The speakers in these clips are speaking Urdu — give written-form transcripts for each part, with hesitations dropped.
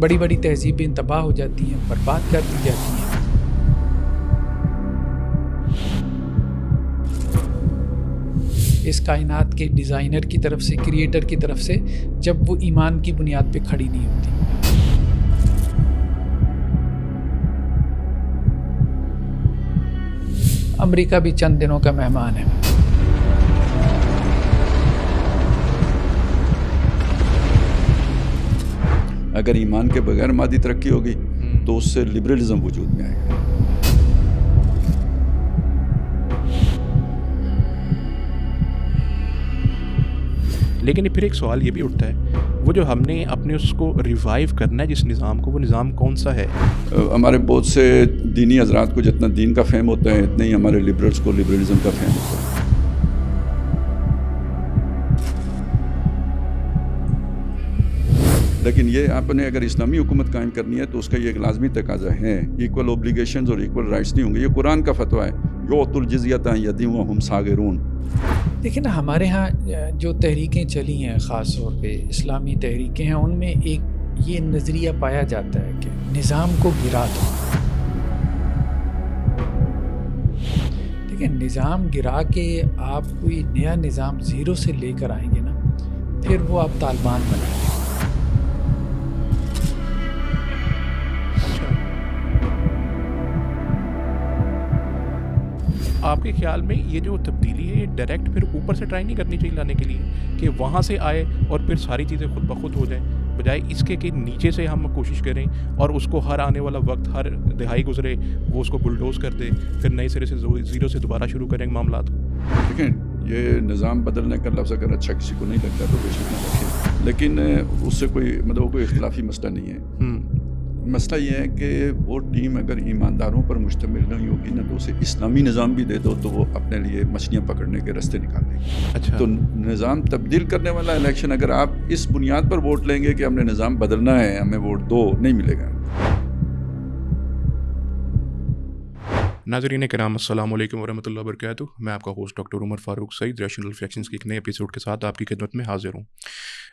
بڑی بڑی تہذیبیں تباہ ہو جاتی ہیں، برباد کر دی جاتی ہیں۔ اس کائنات کے ڈیزائنر کی طرف سے، کریٹر کی طرف سے، جب وہ ایمان کی بنیاد پہ کھڑی نہیں ہوتی۔ امریکہ بھی چند دنوں کا مہمان ہے۔ اگر ایمان کے بغیر مادی ترقی ہوگی تو اس سے لبرلزم وجود میں آئے گا۔ لیکن پھر ایک سوال یہ بھی اٹھتا ہے، وہ جو ہم نے اپنے اس کو ریوائیو کرنا ہے جس نظام کو، وہ نظام کون سا ہے؟ ہمارے بہت سے دینی حضرات کو جتنا دین کا فہم ہوتا ہے اتنا ہی ہمارے لبرلز کو لبرلزم کا فہم ہوتا ہے۔ لیکن یہ آپ نے اگر اسلامی حکومت قائم کرنی ہے تو اس کا یہ ایک لازمی تقاضا ہے، ایکول اوبلیگیشنز اور ایکول رائٹس نہیں ہوں گے۔ یہ قرآن کا فتویٰ ہے، یؤتوا الجزیۃ عن ید وہم صاغرون۔ دیکھیں نا، ہمارے ہاں جو تحریکیں چلی ہیں، خاص طور پہ اسلامی تحریکیں ہیں، ان میں ایک یہ نظریہ پایا جاتا ہے کہ نظام کو گرا دو۔ دیکھیں، نظام گرا کے آپ کوئی نیا نظام زیرو سے لے کر آئیں گے نا، پھر وہ آپ طالبان بنائیں گے۔ آپ کے خیال میں یہ جو تبدیلی ہے یہ ڈائریکٹ پھر اوپر سے ٹرائی نہیں کرنی چاہیے لانے کے لیے کہ وہاں سے آئے اور پھر ساری چیزیں خود بخود ہو جائیں، بجائے اس کے کہ نیچے سے ہم کوشش کریں اور اس کو ہر آنے والا وقت، ہر دہائی گزرے وہ اس کو بلڈوز کر دے، پھر نئے سرے سے زیرو سے دوبارہ شروع کریں معاملات کو؟ دیکھیں، یہ نظام بدلنے کا لفظ اگر اچھا کسی کو نہیں لگتا تو بے شک نہ رکھیں، لیکن اس سے کوئی اختلافی مسئلہ نہیں ہے۔ مسئلہ یہ ہے کہ وہ ٹیم اگر ایمانداروں پر مشتمل نہیں ہوگی نا تو اسے اسلامی نظام بھی دے دو تو وہ اپنے لیے مچھلیاں پکڑنے کے راستے نکال لیں گے۔ اچھا، تو نظام تبدیل کرنے والا الیکشن اگر آپ اس بنیاد پر ووٹ لیں گے کہ ہم نے نظام بدلنا ہے، ہمیں ووٹ دو، نہیں ملے گا۔ ناظرین کرام، السلام علیکم ورحمۃ اللہ وبرکاتہ۔ میں آپ کا ہوسٹ ڈاکٹر عمر فاروق سعید ریشنل ریفلیکشنز کے ایک نئے ایپیسوڈ کے ساتھ آپ کی خدمت میں حاضر ہوں۔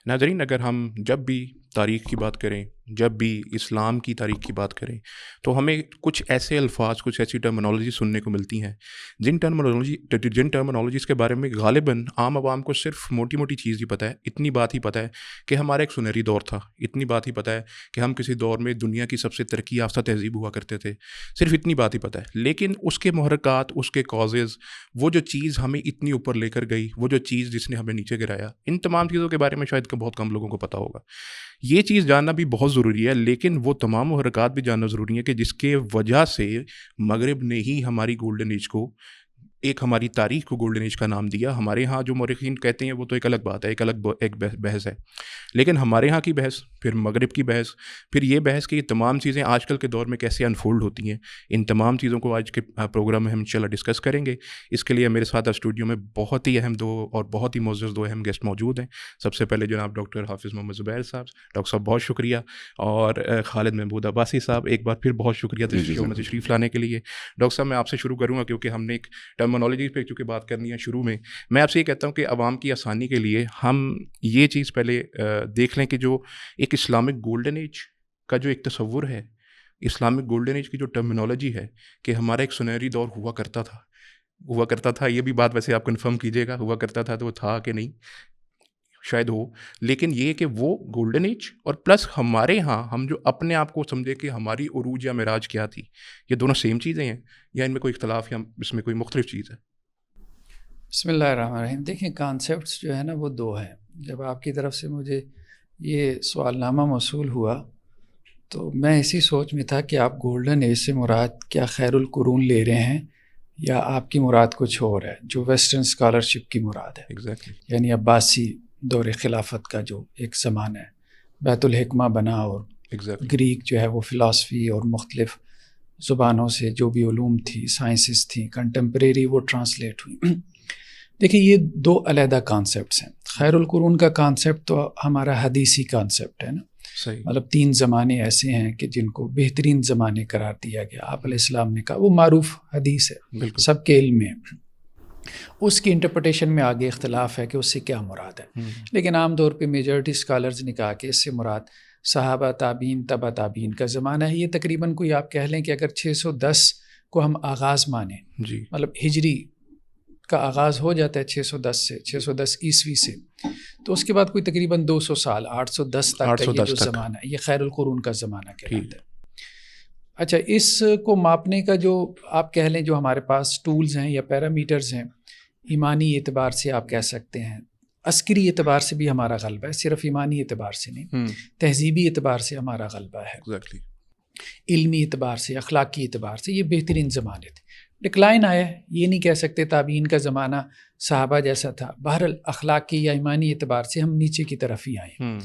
ناظرین، اگر ہم جب بھی تاریخ کی بات کریں، جب بھی اسلام کی تاریخ کی بات کریں، تو ہمیں کچھ ایسے الفاظ، کچھ ایسی ٹرمنالوجی سننے کو ملتی ہیں جن ٹرمنالوجیز کے بارے میں غالباً عام عوام کو صرف موٹی موٹی چیز ہی پتہ ہے۔ اتنی بات ہی پتہ ہے کہ ہمارا ایک سنہری دور تھا، اتنی بات ہی پتہ ہے کہ ہم کسی دور میں دنیا کی سب سے ترقی یافتہ تہذیب ہوا کرتے تھے، صرف اتنی بات ہی پتہ ہے۔ لیکن اس کے محرکات، اس کے کازز، وہ جو چیز ہمیں اتنی اوپر لے کر گئی، وہ جو چیز جس نے ہمیں نیچے گرایا، ان تمام چیزوں کے بارے میں شاید بہت کم لوگوں کو پتہ ہوگا۔ یہ چیز جاننا بھی بہت ضروری ہے، لیکن وہ تمام محرکات بھی جاننا ضروری ہے کہ جس کے وجہ سے مغرب نے ہی ہماری گولڈن ایج کو، ایک ہماری تاریخ کو گولڈن ایج کا نام دیا۔ ہمارے ہاں جو مورخین کہتے ہیں وہ تو ایک الگ بات ہے، ایک بحث ہے، لیکن ہمارے ہاں کی بحث، پھر مغرب کی بحث، پھر یہ بحث کہ یہ تمام چیزیں آج کل کے دور میں کیسے انفولڈ ہوتی ہیں، ان تمام چیزوں کو آج کے پروگرام میں ہم انشاءاللہ ڈسکس کریں گے۔ اس کے لیے میرے ساتھ اسٹوڈیو میں بہت ہی اہم اور بہت ہی معزز دو اہم گیسٹ موجود ہیں۔ سب سے پہلے جناب ڈاکٹر حافظ محمد زبیر صاحب، ڈاکٹر صاحب بہت شکریہ، اور خالد محمود عباسی صاحب، ایک بار پھر بہت شکریہ تشریف لانے کے لیے۔ ڈاکٹر صاحب، میں آپ سے شروع کروں گا کیونکہ ہم نے ایک ٹرمنالوجی پہ چونکہ بات کرنی ہے شروع میں آپ سے یہ کہتا ہوں کہ عوام کی آسانی کے لیے ہم یہ چیز پہلے دیکھ لیں کہ جو ایک اسلامک گولڈن ایج کا جو ایک تصور ہے، اسلامک گولڈن ایج کی جو ٹرمنالوجی ہے کہ ہمارا ایک سنہری دور ہوا کرتا تھا، یہ بھی بات ویسے آپ کنفرم کیجیے گا، ہوا کرتا تھا تو وہ تھا کہ نہیں، شاید ہو، لیکن یہ کہ وہ گولڈن ایج اور پلس ہمارے ہاں ہم جو اپنے آپ کو سمجھے کہ ہماری عروج یا معراج کیا تھی، یہ دونوں سیم چیزیں ہیں یا ان میں کوئی اختلاف یا اس میں کوئی مختلف چیز ہے؟ بسم اللہ الرحمن الرحیم۔ دیکھیں، کانسیپٹس جو ہے نا وہ دو ہیں۔ جب آپ کی طرف سے مجھے یہ سوال نامہ موصول ہوا تو میں اسی سوچ میں تھا کہ آپ گولڈن ایج سے مراد کیا خیر القرون لے رہے ہیں یا آپ کی مراد کچھ اور ہے، جو ویسٹرن اسکالرشپ کی مراد ہے۔ ایگزیکٹلی، یعنی عباسی دور خلافت کا جو ایک زمانہ ہے، بیت الحکمہ بنا، اور گریک جو ہے وہ فلاسفی اور مختلف زبانوں سے جو بھی علوم تھی، سائنسز تھیں کنٹمپریری، وہ ٹرانسلیٹ ہوئی۔ دیکھیں، یہ دو علیحدہ کانسیپٹس ہیں۔ خیر القرون کا کانسیپٹ تو ہمارا حدیثی کانسیپٹ ہے نا، صحیح، مطلب 3 زمانے ایسے ہیں کہ جن کو بہترین زمانے قرار دیا گیا۔ آپ علیہ السلام نے کہا، وہ معروف حدیث ہے، بالکل، سب کے علم میں۔ اس کی انٹرپریٹیشن میں آگے اختلاف ہے کہ اس سے کیا مراد ہے، لیکن عام طور پہ میجورٹی اسکالرز نے کہا کہ اس سے مراد صحابہ تابعین تبع تابعین کا زمانہ ہے. یہ تقریباً کوئی آپ کہہ لیں کہ اگر 610 کو ہم آغاز مانیں, جی مطلب ہجری کا آغاز ہو جاتا ہے 610 سے, 610 عیسوی سے, تو اس کے بعد کوئی تقریباً 200 سال 810 تک کا یہ جو زمانہ ہے, یہ خیر القرون کا زمانہ کہلاتا ہے. اچھا, اس کو ماپنے کا جو آپ کہہ لیں جو ہمارے پاس ٹولز ہیں یا پیرامیٹرز ہیں, ایمانی اعتبار سے آپ کہہ سکتے ہیں, عسکری اعتبار سے بھی ہمارا غلبہ ہے, صرف ایمانی اعتبار سے نہیں, تہذیبی اعتبار سے ہمارا غلبہ ہے, علمی اعتبار سے, اخلاقی اعتبار سے یہ بہترین زمانے تھے. ڈکلائن آیا ہے, یہ نہیں کہہ سکتے تابعین کا زمانہ صحابہ جیسا تھا. بہرحال اخلاقی یا ایمانی اعتبار سے ہم نیچے کی طرف ہی آئے ہیں.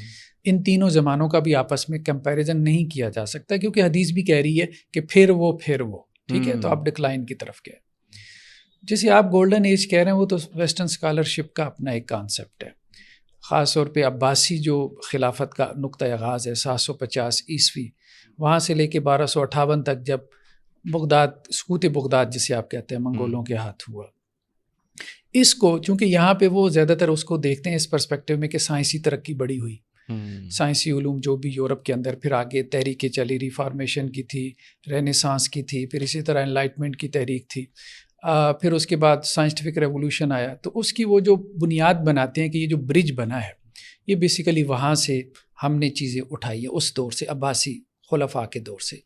ان تینوں زمانوں کا بھی آپس میں کمپیریزن نہیں کیا جا سکتا, کیونکہ حدیث بھی کہہ رہی ہے کہ پھر وہ ٹھیک ہے, تو آپ ڈکلائن کی طرف گئے. جسے آپ گولڈن ایج کہہ رہے ہیں وہ تو ویسٹرن اسکالرشپ کا اپنا ایک کانسیپٹ ہے. خاص طور پہ عباسی جو خلافت کا نقطۂ آغاز ہے 750 عیسوی, وہاں سے لے کے 1258 تک جب بغداد, سقوط بغداد جسے آپ کہتے ہیں, منگولوں کے ہاتھ ہوا. اس کو چونکہ یہاں پہ وہ زیادہ تر اس کو دیکھتے ہیں اس پرسپیکٹیو میں کہ سائنسی ترقی بڑی ہوئی, سائنسی علوم جو بھی یورپ کے اندر, پھر آگے تحریکیں چلی, ریفارمیشن کی تھی, رینیسانس کی تھی, پھر اسی طرح انلائٹمنٹ کی تحریک تھی, پھر اس کے بعد سائنٹیفک ریولوشن آیا. تو اس کی وہ جو بنیاد بناتے ہیں کہ یہ جو برج بنا ہے یہ بیسیکلی وہاں سے ہم نے چیزیں اٹھائی ہیں, اس دور سے, عباسی خلفاء کے دور سے.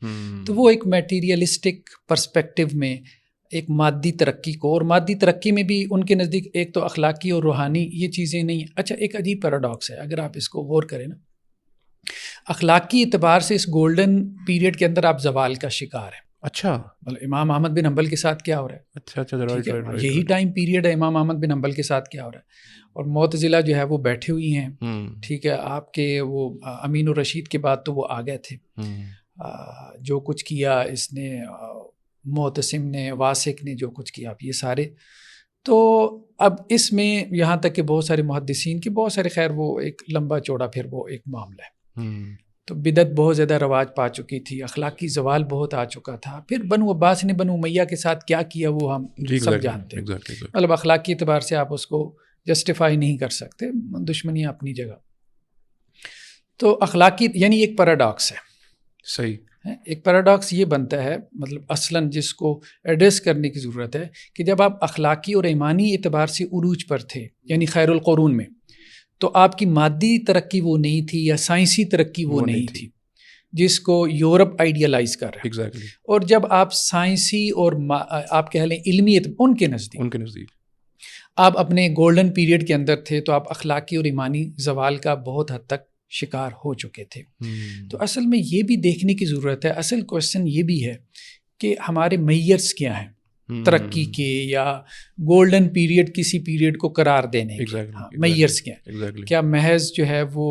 تو وہ ایک میٹیریلسٹک پرسپیکٹیو میں ایک مادی ترقی کو, اور مادی ترقی میں بھی ان کے نزدیک ایک تو اخلاقی اور روحانی یہ چیزیں نہیں ہیں. اچھا, ایک عجیب پیراڈاکس ہے اگر آپ اس کو غور کریں نا, اخلاقی اعتبار سے اس گولڈن پیریڈ کے اندر آپ زوال کا شکار ہیں. اچھا, مطلب امام احمد بن حنبل کے ساتھ کیا ہو رہا ہے؟ اچھا, یہی ٹائم پیریڈ ہے امام احمد بن حنبل کے ساتھ کیا ہو رہا ہے. اور معتزلہ جو ہے وہ بیٹھے ہوئی ہیں, ٹھیک ہے, آپ کے وہ امین الرشید کے بعد تو وہ آ گئے تھے. جو کچھ کیا اس نے, معتصم نے, واسق نے جو کچھ کیا, آپ یہ سارے. تو اب اس میں یہاں تک کہ بہت سارے محدثین کے بہت سارے, خیر وہ ایک لمبا چوڑا پھر وہ ایک معاملہ ہے. تو بدعت بہت زیادہ رواج پا چکی تھی, اخلاقی زوال بہت آ چکا تھا. پھر بنو عباس نے بنو امیہ کے ساتھ کیا کیا وہ ہم سب جانتے ہیں. مطلب اخلاقی اعتبار سے آپ اس کو جسٹیفائی نہیں کر سکتے, دشمنیاں اپنی جگہ. تو اخلاقی یعنی ایک پیراڈاکس ہے. صحیح, ایک پیراڈاکس یہ بنتا ہے, مطلب اصلاً جس کو ایڈریس کرنے کی ضرورت ہے کہ جب آپ اخلاقی اور ایمانی اعتبار سے عروج پر تھے, یعنی خیر القرون میں, تو آپ کی مادی ترقی وہ نہیں تھی یا سائنسی ترقی وہ نہیں تھی جس کو یورپ آئیڈیالائز کر رہا ہے. اور جب آپ سائنسی اور آپ کہہ لیں علمی ان کے نزدیک آپ اپنے گولڈن پیریڈ کے اندر تھے, تو آپ اخلاقی اور ایمانی زوال کا بہت حد تک شکار ہو چکے تھے. تو اصل میں یہ بھی دیکھنے کی ضرورت ہے, اصل کوشچن یہ بھی ہے کہ ہمارے میئرز کیا ہیں ترقی کے, یا گولڈن پیریڈ کسی پیریڈ کو قرار دینے کے میئرز کیا ہیں. کیا محض جو ہے وہ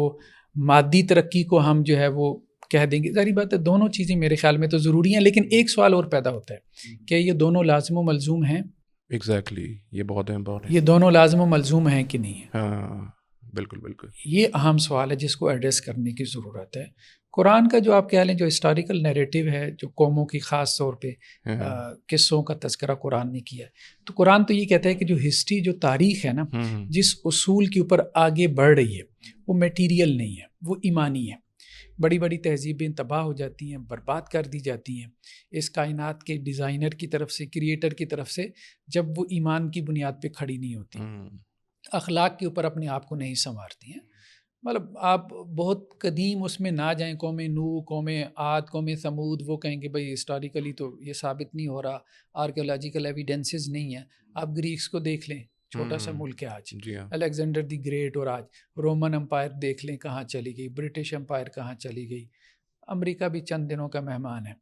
مادی ترقی کو ہم جو ہے وہ کہہ دیں گے؟ ظاہری بات ہے دونوں چیزیں میرے خیال میں تو ضروری ہیں, لیکن ایک سوال اور پیدا ہوتا ہے کہ یہ دونوں لازم و ملزوم ہیں. یہ بہت امپورٹنٹ, یہ دونوں لازم و ملزوم ہیں کہ نہیں ہیں؟ ہاں بالکل, یہ اہم سوال ہے جس کو ایڈریس کرنے کی ضرورت ہے. قرآن کا جو آپ کہہ لیں جو ہسٹوریکل نیریٹو ہے, جو قوموں کی خاص طور پہ قصوں کا تذکرہ قرآن نے کیا ہے, تو قرآن تو یہ کہتا ہے کہ جو ہسٹری, جو تاریخ ہے نا, جس اصول کے اوپر آگے بڑھ رہی ہے وہ میٹیریل نہیں ہے, وہ ایمانی ہے. بڑی بڑی تہذیبیں تباہ ہو جاتی ہیں, برباد کر دی جاتی ہیں اس کائنات کے ڈیزائنر کی طرف سے, کریٹر کی طرف سے, جب وہ ایمان کی بنیاد پہ کھڑی نہیں ہوتی, اخلاق کے اوپر اپنے آپ کو نہیں سنوارتی ہیں. مطلب آپ بہت قدیم اس میں نہ جائیں, قوم نوح, قوم عاد, قوم ثمود, وہ کہیں کہ بھئی ہسٹوریکلی تو یہ ثابت نہیں ہو رہا, آرکیولوجیکل ایویڈنسز نہیں ہیں. آپ گریکس کو دیکھ لیں, چھوٹا سا ملک ہے آج, الیگزینڈر دی گریٹ, اور آج رومن امپائر دیکھ لیں کہاں چلی گئی, برٹش امپائر کہاں چلی گئی, امریکہ بھی چند دنوں کا مہمان ہے,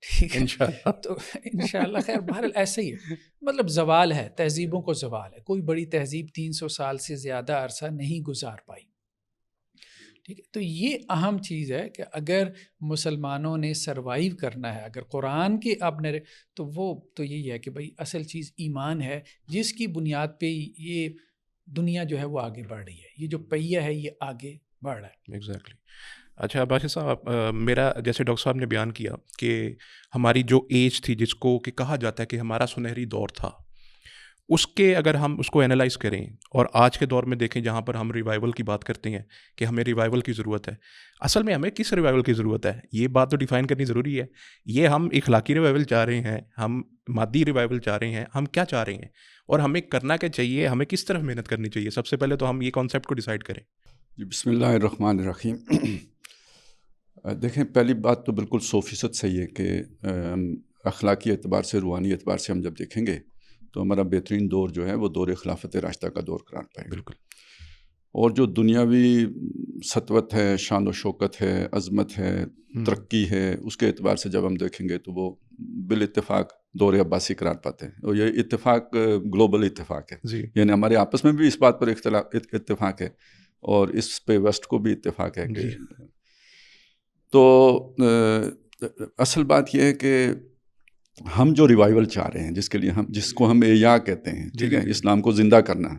ٹھیک ہے. تو انشاءاللہ خیر, بہرحال ایسا ہی ہے. مطلب زوال ہے, تہذیبوں کو زوال ہے. کوئی بڑی تہذیب 300 سال سے زیادہ عرصہ نہیں گزار پائی, ٹھیک ہے. تو یہ اہم چیز ہے کہ اگر مسلمانوں نے سروائیو کرنا ہے, اگر قرآن کے آپ نے, تو وہ تو یہی ہے کہ بھئی اصل چیز ایمان ہے, جس کی بنیاد پہ یہ دنیا جو ہے وہ آگے بڑھ رہی ہے, یہ جو پہیہ ہے یہ آگے بڑھ رہا ہے. ایگزیکٹلی. اچھا باشد صاحب, میرا جیسے ڈاکٹر صاحب نے بیان کیا کہ ہماری جو ایج تھی, جس کو کہ کہا جاتا ہے کہ ہمارا سنہری دور تھا, اس کے اگر ہم اس کو انالائز کریں اور آج کے دور میں دیکھیں جہاں پر ہم ریوائول کی بات کرتے ہیں کہ ہمیں ریوائول کی ضرورت ہے، اصل میں ہمیں کس ریوائول کی ضرورت ہے یہ بات تو ڈیفائن کرنی ضروری ہے. یہ ہم اخلاقی ریوائول چاہ رہے ہیں، ہم مادی ریوائول چاہ رہے ہیں، ہم کیا چاہ رہے ہیں اور ہمیں کرنا کیا چاہیے، ہمیں کس طرف محنت کرنی چاہیے؟ سب سے پہلے تو ہم یہ کانسیپٹ کو ڈیسائیڈ کریں. جی بسم اللہ الرحمن الرحیم. دیکھیں پہلی بات تو بالکل 100% صحیح ہے کہ اخلاقی اعتبار سے، روحانی اعتبار سے ہم جب دیکھیں گے تو ہمارا بہترین دور جو ہے وہ دور خلافت راشدہ کا دور قرار پائے گا. بالکل. اور جو دنیاوی سطوت ہے، شان و شوکت ہے، عظمت ہے، ترقی ہے، اس کے اعتبار سے جب ہم دیکھیں گے تو وہ بالاتفاق دور عباسی قرار پاتے ہیں. اور یہ اتفاق گلوبل اتفاق ہے جی. یعنی ہمارے آپس میں بھی اس بات پر اتفاق ہے اور اس پہ ویسٹ کو بھی اتفاق ہے کہ تو اصل بات یہ ہے کہ ہم جو ریوائول چاہ رہے ہیں، جس کے لیے جس کو ہم احیاء کہتے ہیں، ٹھیک ہے، اسلام کو زندہ کرنا،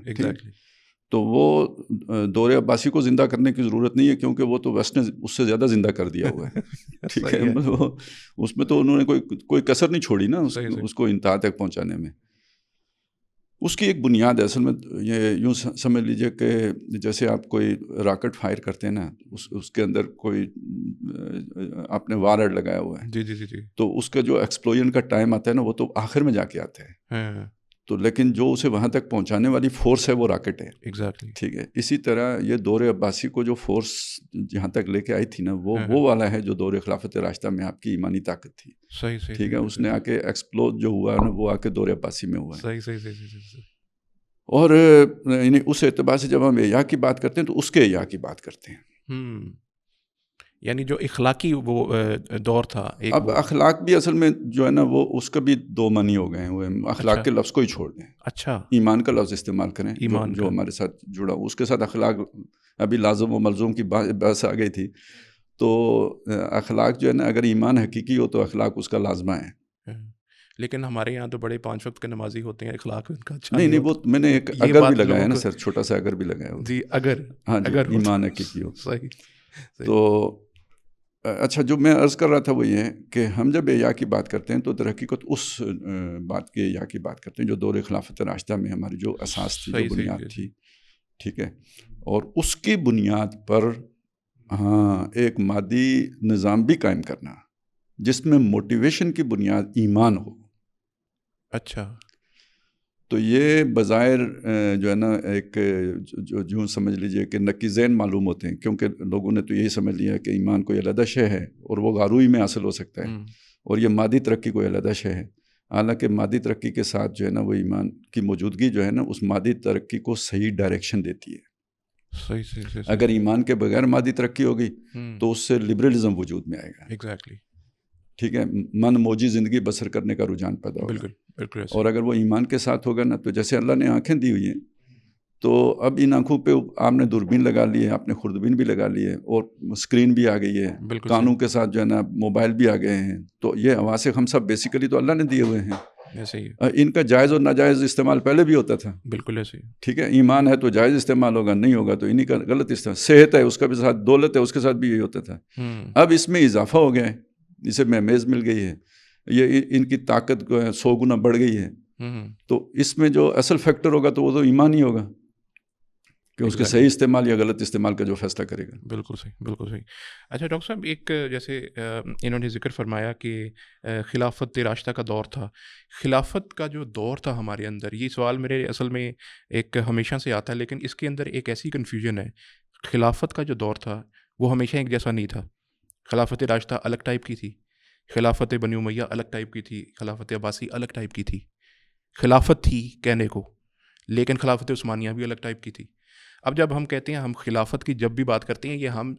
تو وہ دور عباسی کو زندہ کرنے کی ضرورت نہیں ہے کیونکہ وہ تو ویسٹ نے اس سے زیادہ زندہ کر دیا ہوا ہے. ٹھیک ہے، اس میں تو انہوں نے کوئی کسر نہیں چھوڑی نا اس کو انتہا تک پہنچانے میں. اس کی ایک بنیاد ہے اصل میں یہ یوں سمجھ لیجئے کہ جیسے آپ کوئی راکٹ فائر کرتے ہیں نا، اس کے اندر کوئی آپ نے وارڈ لگایا ہوا ہے. جی. تو اس کا جو ایکسپلوژن کا ٹائم آتا ہے نا وہ تو آخر میں جا کے آتا ہے. تو لیکن جو اسے وہاں تک پہنچانے والی فورس ہے وہ راکٹ ہے. ایگزیکٹلی. ٹھیک ہے، اسی طرح یہ دور عباسی کو جو فورس جہاں تک لے کے آئی تھی نا وہ والا ہے جو دور خلافت راشدہ میں آپ کی ایمانی طاقت تھی. صحیح. ٹھیک ہے، اس نے آ کے ایکسپلوڈ جو ہوا نا وہ آ کے دور عباسی میں ہوا ہے. صحیح. اور یعنی اس اعتبار سے جب ہم احیاء کی بات کرتے ہیں تو اس کے احیاء کی بات کرتے ہیں. یعنی جو اخلاقی وہ دور تھا. اب اخلاق بھی اصل میں جو ہے نا وہ اس کا بھی دو معنی ہو گئے ہیں. اخلاق کے لفظ کو ہی چھوڑ دیں. اچھا. ایمان کا لفظ استعمال کریں جو ہمارے ساتھ جڑا، اس کے ساتھ اخلاق ابھی لازم و ملزوم کی بحث آ گئی تھی. تو اخلاق جو ہے نا اگر ایمان حقیقی ہو تو اخلاق اس کا لازمہ ہے. لیکن ہمارے یہاں تو بڑے 5 وقت کے نمازی ہوتے ہیں، اخلاق ان کا اچھا نہیں وہ میں نے ایک اگر بھی لگایا نا سر، چھوٹا سا اگر بھی لگایا ہوا. جی اگر. ہاں جی، ایمان حقیقی ہو. صحیح. تو اچھا، جو میں عرض کر رہا تھا وہ یہ ہے کہ ہم جب احیاء کی بات کرتے ہیں تو در حقیقت اس بات کے احیاء کی بات کرتے ہیں جو دور خلافت راشدہ میں ہماری جو اساس تھی، جو بنیاد تھی. ٹھیک ہے، اور اس کی بنیاد پر ایک مادی نظام بھی قائم کرنا جس میں موٹیویشن کی بنیاد ایمان ہو. اچھا. تو یہ بظاہر جو ہے نا ایک جو سمجھ لیجئے کہ نقیضین معلوم ہوتے ہیں، کیونکہ لوگوں نے تو یہی سمجھ لیا کہ ایمان کوئی علیحدہ شے ہے اور وہ غاروئی میں حاصل ہو سکتا ہے، اور یہ مادی ترقی کوئی علیحدہ شے ہے. حالانکہ مادی ترقی کے ساتھ جو ہے نا وہ ایمان کی موجودگی جو ہے نا اس مادی ترقی کو صحیح ڈائریکشن دیتی ہے. صحیح. اگر ایمان کے بغیر مادی ترقی ہوگی تو اس سے لبرلزم وجود میں آئے گا. ایگزیکٹلی. ٹھیک ہے، من موجی زندگی بسر کرنے کا رجحان پیدا ہوگا. بالکل. اور اگر وہ ایمان کے ساتھ ہوگا نا تو جیسے اللہ نے آنکھیں دی ہوئی ہیں تو اب ان آنکھوں پہ آپ نے دوربین لگا لی ہے، آپ نے خوردبین بھی لگا لی ہے، اور اسکرین بھی آ گئی ہے، کانوں کے ساتھ جو ہے نا موبائل بھی آ گئے ہیں. تو یہ حواس ہم سب بیسیکلی تو اللہ نے دیے ہوئے ہیں. ان کا جائز اور ناجائز استعمال پہلے بھی ہوتا تھا. بالکل ایسے. ٹھیک ہے، ایمان ہے تو جائز استعمال ہوگا، نہیں ہوگا تو انہی کا غلط استعمال. صحت ہے اس کا بھی ساتھ، دولت ہے اس کے ساتھ بھی یہی ہوتا تھا. اب اس میں اضافہ ہو گیا ہے، اسے میز مل گئی ہے، یہ ان کی طاقت 100 گنا بڑھ گئی ہے. تو اس میں جو اصل فیکٹر ہوگا تو وہ تو ایمان ہی ہوگا کہ اس کے صحیح استعمال یا غلط استعمال کا جو فیصلہ کرے گا. بالکل صحیح. اچھا ڈاکٹر صاحب، ایک جیسے انہوں نے ذکر فرمایا کہ خلافت راشدہ کا دور تھا. خلافت کا جو دور تھا ہمارے اندر، یہ سوال میرے اصل میں ایک ہمیشہ سے آتا ہے، لیکن اس کے اندر ایک ایسی کنفیوژن ہے. خلافت کا جو دور تھا وہ ہمیشہ ایک جیسا نہیں تھا. خلافت راشدہ الگ ٹائپ کی تھی، خلافت بنی امیہ الگ ٹائپ کی تھی، خلافت عباسی الگ ٹائپ کی تھی. خلافت تھی کہنے کو، لیکن خلافت عثمانیہ بھی الگ ٹائپ کی تھی. اب جب ہم کہتے ہیں، ہم خلافت کی جب بھی بات کرتے ہیں، یہ ہم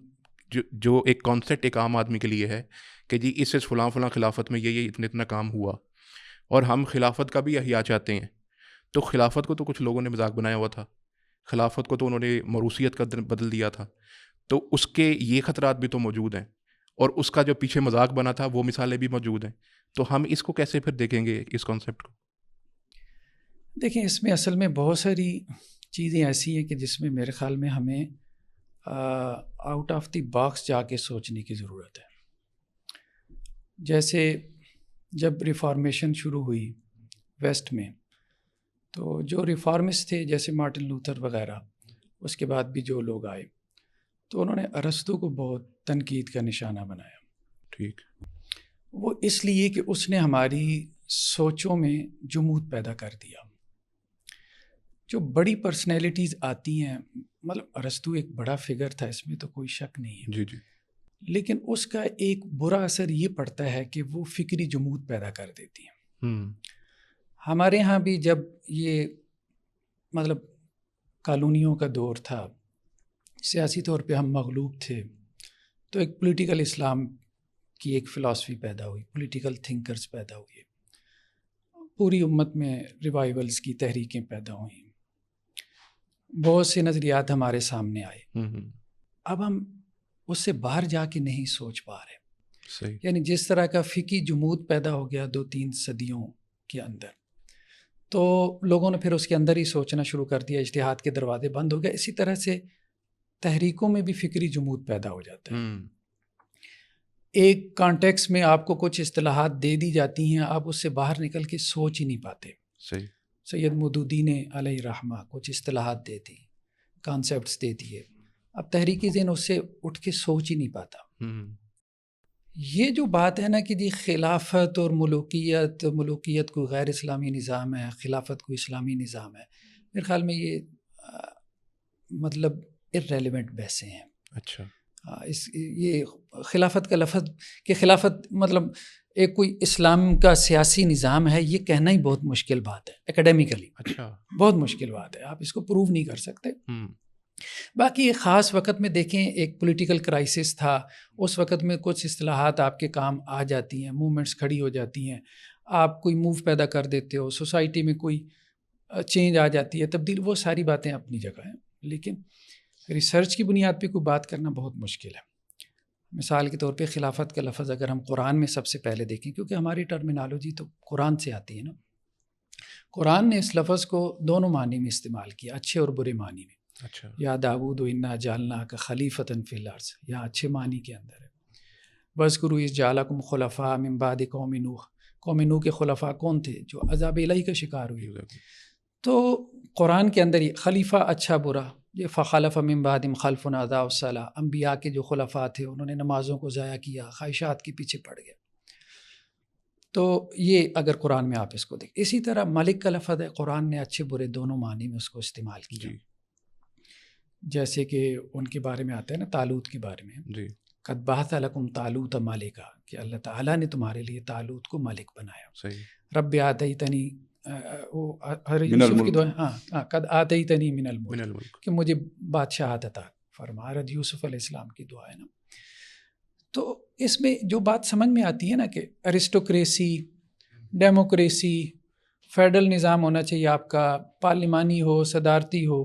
جو ایک کانسیپٹ ایک عام آدمی کے لیے ہے کہ جی اس سے فلاں خلافت میں یہ اتنا کام ہوا، اور ہم خلافت کا بھی احیاء چاہتے ہیں. تو خلافت کو تو کچھ لوگوں نے مذاق بنایا ہوا تھا، خلافت کو تو انہوں نے موروثیت کا بدل دیا تھا. تو اس کے یہ خطرات بھی تو موجود ہیں، اور اس کا جو پیچھے مذاق بنا تھا وہ مثالیں بھی موجود ہیں. تو ہم اس کو کیسے پھر دیکھیں گے اس کانسیپٹ کو؟ دیکھیں، اس میں اصل میں بہت ساری چیزیں ایسی ہیں کہ جس میں میرے خیال میں ہمیں آؤٹ آف دی باکس جا کے سوچنے کی ضرورت ہے. جیسے جب ریفارمیشن شروع ہوئی ویسٹ میں تو جو ریفارمسٹ تھے جیسے مارٹن لوتھر وغیرہ، اس کے بعد بھی جو لوگ آئے تو انہوں نے ارسطو کو بہت تنقید کا نشانہ بنایا. ٹھیک. وہ اس لیے کہ اس نے ہماری سوچوں میں جمود پیدا کر دیا. جو بڑی پرسنالٹیز آتی ہیں، مطلب ارسطو ایک بڑا فگر تھا، اس میں تو کوئی شک نہیں ہے. جی جی. لیکن اس کا ایک برا اثر یہ پڑتا ہے کہ وہ فکری جمود پیدا کر دیتی ہیں. ہمارے ہاں بھی جب یہ مطلب کالونیوں کا دور تھا، سیاسی طور پہ ہم مغلوب تھے، تو ایک پولیٹیکل اسلام کی ایک فلاسفی پیدا ہوئی، پولیٹیکل تھنکرز پیدا ہوئے، پوری امت میں ریوائیولز کی تحریکیں پیدا ہوئیں، بہت سے نظریات ہمارے سامنے آئے. اب ہم اس سے باہر جا کے نہیں سوچ پا رہے. صحیح. یعنی جس طرح کا فقہی جمود پیدا ہو گیا 2-3 صدیوں کے اندر، تو لوگوں نے پھر اس کے اندر ہی سوچنا شروع کر دیا، اجتہاد کے دروازے بند ہو گئے. اسی طرح سے تحریکوں میں بھی فکری جمود پیدا ہو جاتا ہے. ایک کانٹیکس میں آپ کو کچھ اصطلاحات دے دی جاتی ہیں، آپ اس سے باہر نکل کے سوچ ہی نہیں پاتے. صحیح. سید مودودی نے علیہ رحمہ کچھ اصطلاحات دے دی، کانسیپٹس دے دیے، اب تحریکی ذہن اس سے اٹھ کے سوچ ہی نہیں پاتا. یہ جو بات ہے نا کہ جی خلافت اور ملوکیت کوئی غیر اسلامی نظام ہے، خلافت کوئی اسلامی نظام ہے، میرے خیال میں یہ مطلب irrelevant بحثیں ہیں. اچھا. یہ خلافت کا لفظ کہ خلافت مطلب ایک کوئی اسلام کا سیاسی نظام ہے، یہ کہنا ہی بہت مشکل بات ہے اکیڈیمیکلی. اچھا. بہت مشکل بات ہے، آپ اس کو پروو نہیں کر سکتے. باقی ایک خاص وقت میں دیکھیں، ایک پولیٹیکل کرائسس تھا، اس وقت میں کچھ اصطلاحات آپ کے کام آ جاتی ہیں، موومنٹس کھڑی ہو جاتی ہیں، آپ کوئی موو پیدا کر دیتے ہو، سوسائٹی میں کوئی چینج آ جاتی ہے، تبدیل، وہ ساری باتیں اپنی جگہ ہیں. لیکن ریسرچ کی بنیاد پہ کوئی بات کرنا بہت مشکل ہے. مثال کے طور پہ خلافت کا لفظ اگر ہم قرآن میں سب سے پہلے دیکھیں، کیونکہ ہماری ٹرمینالوجی تو قرآن سے آتی ہے نا، قرآن نے اس لفظ کو دونوں معنی میں استعمال کیا، اچھے اور برے معنی میں. اچھا. یا داود انا جعلناک خلیفۃ فی الارض، یا اچھے معنی کے اندر ہے. واذکروا اذ جعلکم خلفاء من بعد قوم نوح، قوم نوح کے خلفاء کون تھے؟ جو عذاب الہی کا شکار ہوئے. تو قرآن کے اندر یہ خلیفہ اچھا برا، یہ فخلف من بعدہم خلف اضاعوا الصلاۃ، انبیاء کے جو خلفاء تھے انہوں نے نمازوں کو ضائع کیا، خواہشات کے پیچھے پڑ گئے. تو یہ اگر قرآن میں آپ اس کو دیکھیں. اسی طرح ملک کا لفظ ہے، قرآن نے اچھے برے دونوں معنی میں اس کو استعمال کیا. جیسے کہ ان کے بارے میں آتا ہے نا، طالوت کے بارے میں، جی، قد بعث لکم طالوت ملکا، کہ اللہ تعالیٰ نے تمہارے لیے طالوت کو ملک بنایا. صحیح. رب آتیتنی، یوسف کی دعا، ہاں قد آتیتنی من الملک، کہ مجھے بادشاہت عطا فرما. حضرت یوسف علیہ السلام کی دعا ہے نا. تو اس میں جو بات سمجھ میں آتی ہے نا کہ ارسٹوکریسی، ڈیموکریسی، فیڈرل نظام ہونا چاہیے آپ کا، پارلیمانی ہو، صدارتی ہو،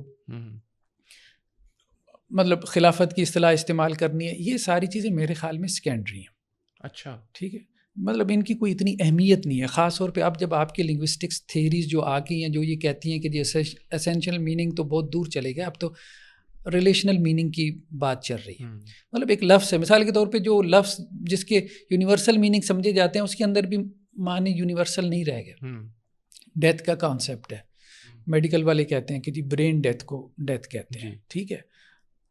مطلب خلافت کی اصطلاح استعمال کرنی ہے، یہ ساری چیزیں میرے خیال میں سیکنڈری ہیں. اچھا. ٹھیک ہے، مطلب ان کی کوئی اتنی اہمیت نہیں ہے. خاص طور پہ اب جب آپ کے لنگوسٹکس تھیریز جو آ گئی ہیں، جو یہ کہتی ہیں کہ جی اسینشیل میننگ تو بہت دور چلے گئے، اب تو ریلیشنل میننگ کی بات چل رہی ہے. مطلب ایک لفظ ہے، مثال کے طور پہ جو لفظ جس کے یونیورسل میننگ سمجھے جاتے ہیں، اس کے اندر بھی معنی یونیورسل نہیں رہ گئے. ڈیتھ کا کانسیپٹ ہے، میڈیکل والے کہتے ہیں کہ جی برین ڈیتھ کو ڈیتھ کہتے ہیں. ٹھیک ہے،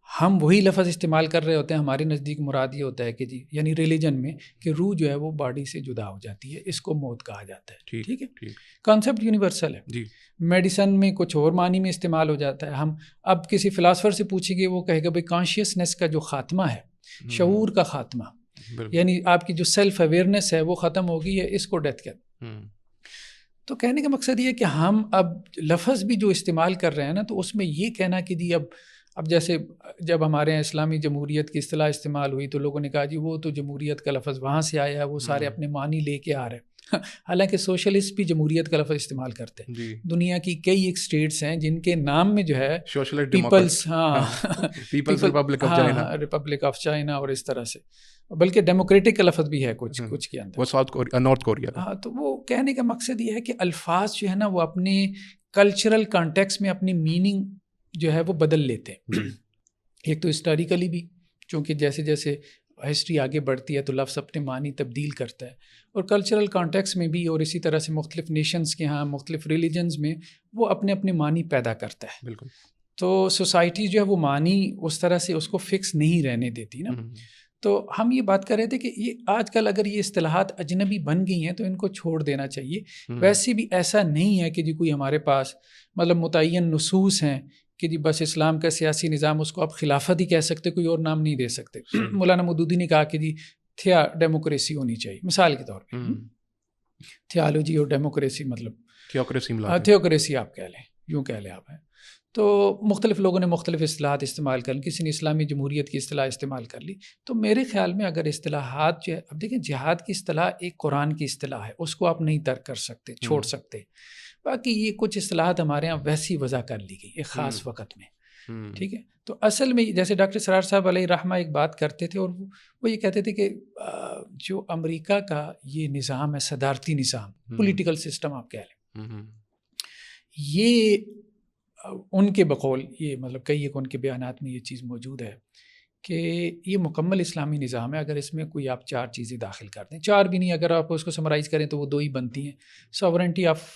ہم وہی لفظ استعمال کر رہے ہوتے ہیں، ہمارے نزدیک مراد یہ ہوتا ہے کہ جی یعنی ریلیجن میں کہ روح جو ہے وہ باڈی سے جدا ہو جاتی ہے، اس کو موت کہا جاتا ہے. ٹھیک ہے، کانسیپٹ یونیورسل ہے. میڈیسن میں کچھ اور معنی میں استعمال ہو جاتا ہے. ہم اب کسی فلاسفر سے پوچھیں گے، وہ کہے گا بھائی کانشیسنیس کا جو خاتمہ ہے، شعور کا خاتمہ، یعنی آپ کی جو سیلف اویئرنیس ہے وہ ختم ہوگی ہے، اس کو ڈیتھ کہتے ہیں. تو کہنے کا مقصد یہ ہے کہ ہم اب لفظ بھی جو استعمال کر رہے ہیں نا، تو اس میں یہ کہنا کہ جی اب جیسے جب ہمارے یہاں اسلامی جمہوریت کی اصطلاح استعمال ہوئی تو لوگوں نے کہا جی وہ تو جمہوریت کا لفظ وہاں سے آیا ہے، وہ سارے اپنے معنی لے کے آ رہے ہیں. حالانکہ سوشلسٹ بھی جمہوریت کا لفظ استعمال کرتے ہیں. دنیا کی کئی ایک اسٹیٹس ہیں جن کے نام میں جو ہے پیپلز، ریپبلک آف چائنا اور اس طرح سے، بلکہ ڈیموکریٹک کا لفظ بھی ہے کچھ کے اندر، وہ ساؤتھ کوریا، نارتھ کوریا. ہاں، تو وہ کہنے کا مقصد یہ ہے کہ الفاظ جو ہے نا وہ اپنے کلچرل کانٹیکس میں اپنی میننگ جو ہے وہ بدل لیتے ہیں. ایک تو ہسٹوریکلی بھی، چونکہ جیسے جیسے ہسٹری آگے بڑھتی ہے تو لفظ اپنے معنی تبدیل کرتا ہے، اور کلچرل کانٹیکس میں بھی، اور اسی طرح سے مختلف نیشنز کے ہاں مختلف ریلیجنز میں وہ اپنے اپنے معنی پیدا کرتا ہے. بالکل. تو سوسائٹی جو ہے وہ معنی اس طرح سے اس کو فکس نہیں رہنے دیتی نا. تو ہم یہ بات کر رہے تھے کہ یہ آج کل اگر یہ اصطلاحات اجنبی بن گئی ہیں تو ان کو چھوڑ دینا چاہیے. ویسے بھی ایسا نہیں ہے کہ جی کوئی ہمارے پاس مطلب متعین نصوص ہیں کہ جی بس اسلام کا سیاسی نظام اس کو آپ خلافت ہی کہہ سکتے، کوئی اور نام نہیں دے سکتے. مولانا مودودی نے کہا کہ جی ڈیموکریسی ہونی چاہیے، مثال کے طور پہ. تھیالوجی اور ڈیموکریسی مطلب تھیوکریسی آپ کہہ لیں، یوں کہہ لیں آپ ہیں. تو مختلف لوگوں نے مختلف اصطلاحات استعمال کر لی، کسی نے اسلامی جمہوریت کی اصطلاح استعمال کر لی. تو میرے خیال میں اگر اصطلاحات جو ہے، اب دیکھیں جہاد کی اصطلاح ایک قرآن کی اصطلاح ہے، اس کو آپ نہیں ترک کر سکتے، چھوڑ سکتے. باقی یہ کچھ اصطلاحات ہمارے ہاں ویسی وضع کر لی گئی ایک خاص وقت میں. ٹھیک ہے. تو اصل میں جیسے ڈاکٹر سرار صاحب علیہ رحمہ ایک بات کرتے تھے، اور وہ یہ کہتے تھے کہ جو امریکہ کا یہ نظام ہے، صدارتی نظام، پولیٹیکل سسٹم آپ کہہ لیں، یہ ان کے بقول، یہ مطلب کئی ایک ان کے بیانات میں یہ چیز موجود ہے کہ یہ مکمل اسلامی نظام ہے. اگر اس میں کوئی آپ 4 چیزیں داخل کر دیں، 4 بھی نہیں، اگر آپ اس کو سمرائز کریں تو وہ 2 ہی بنتی ہیں. ساورنٹی آف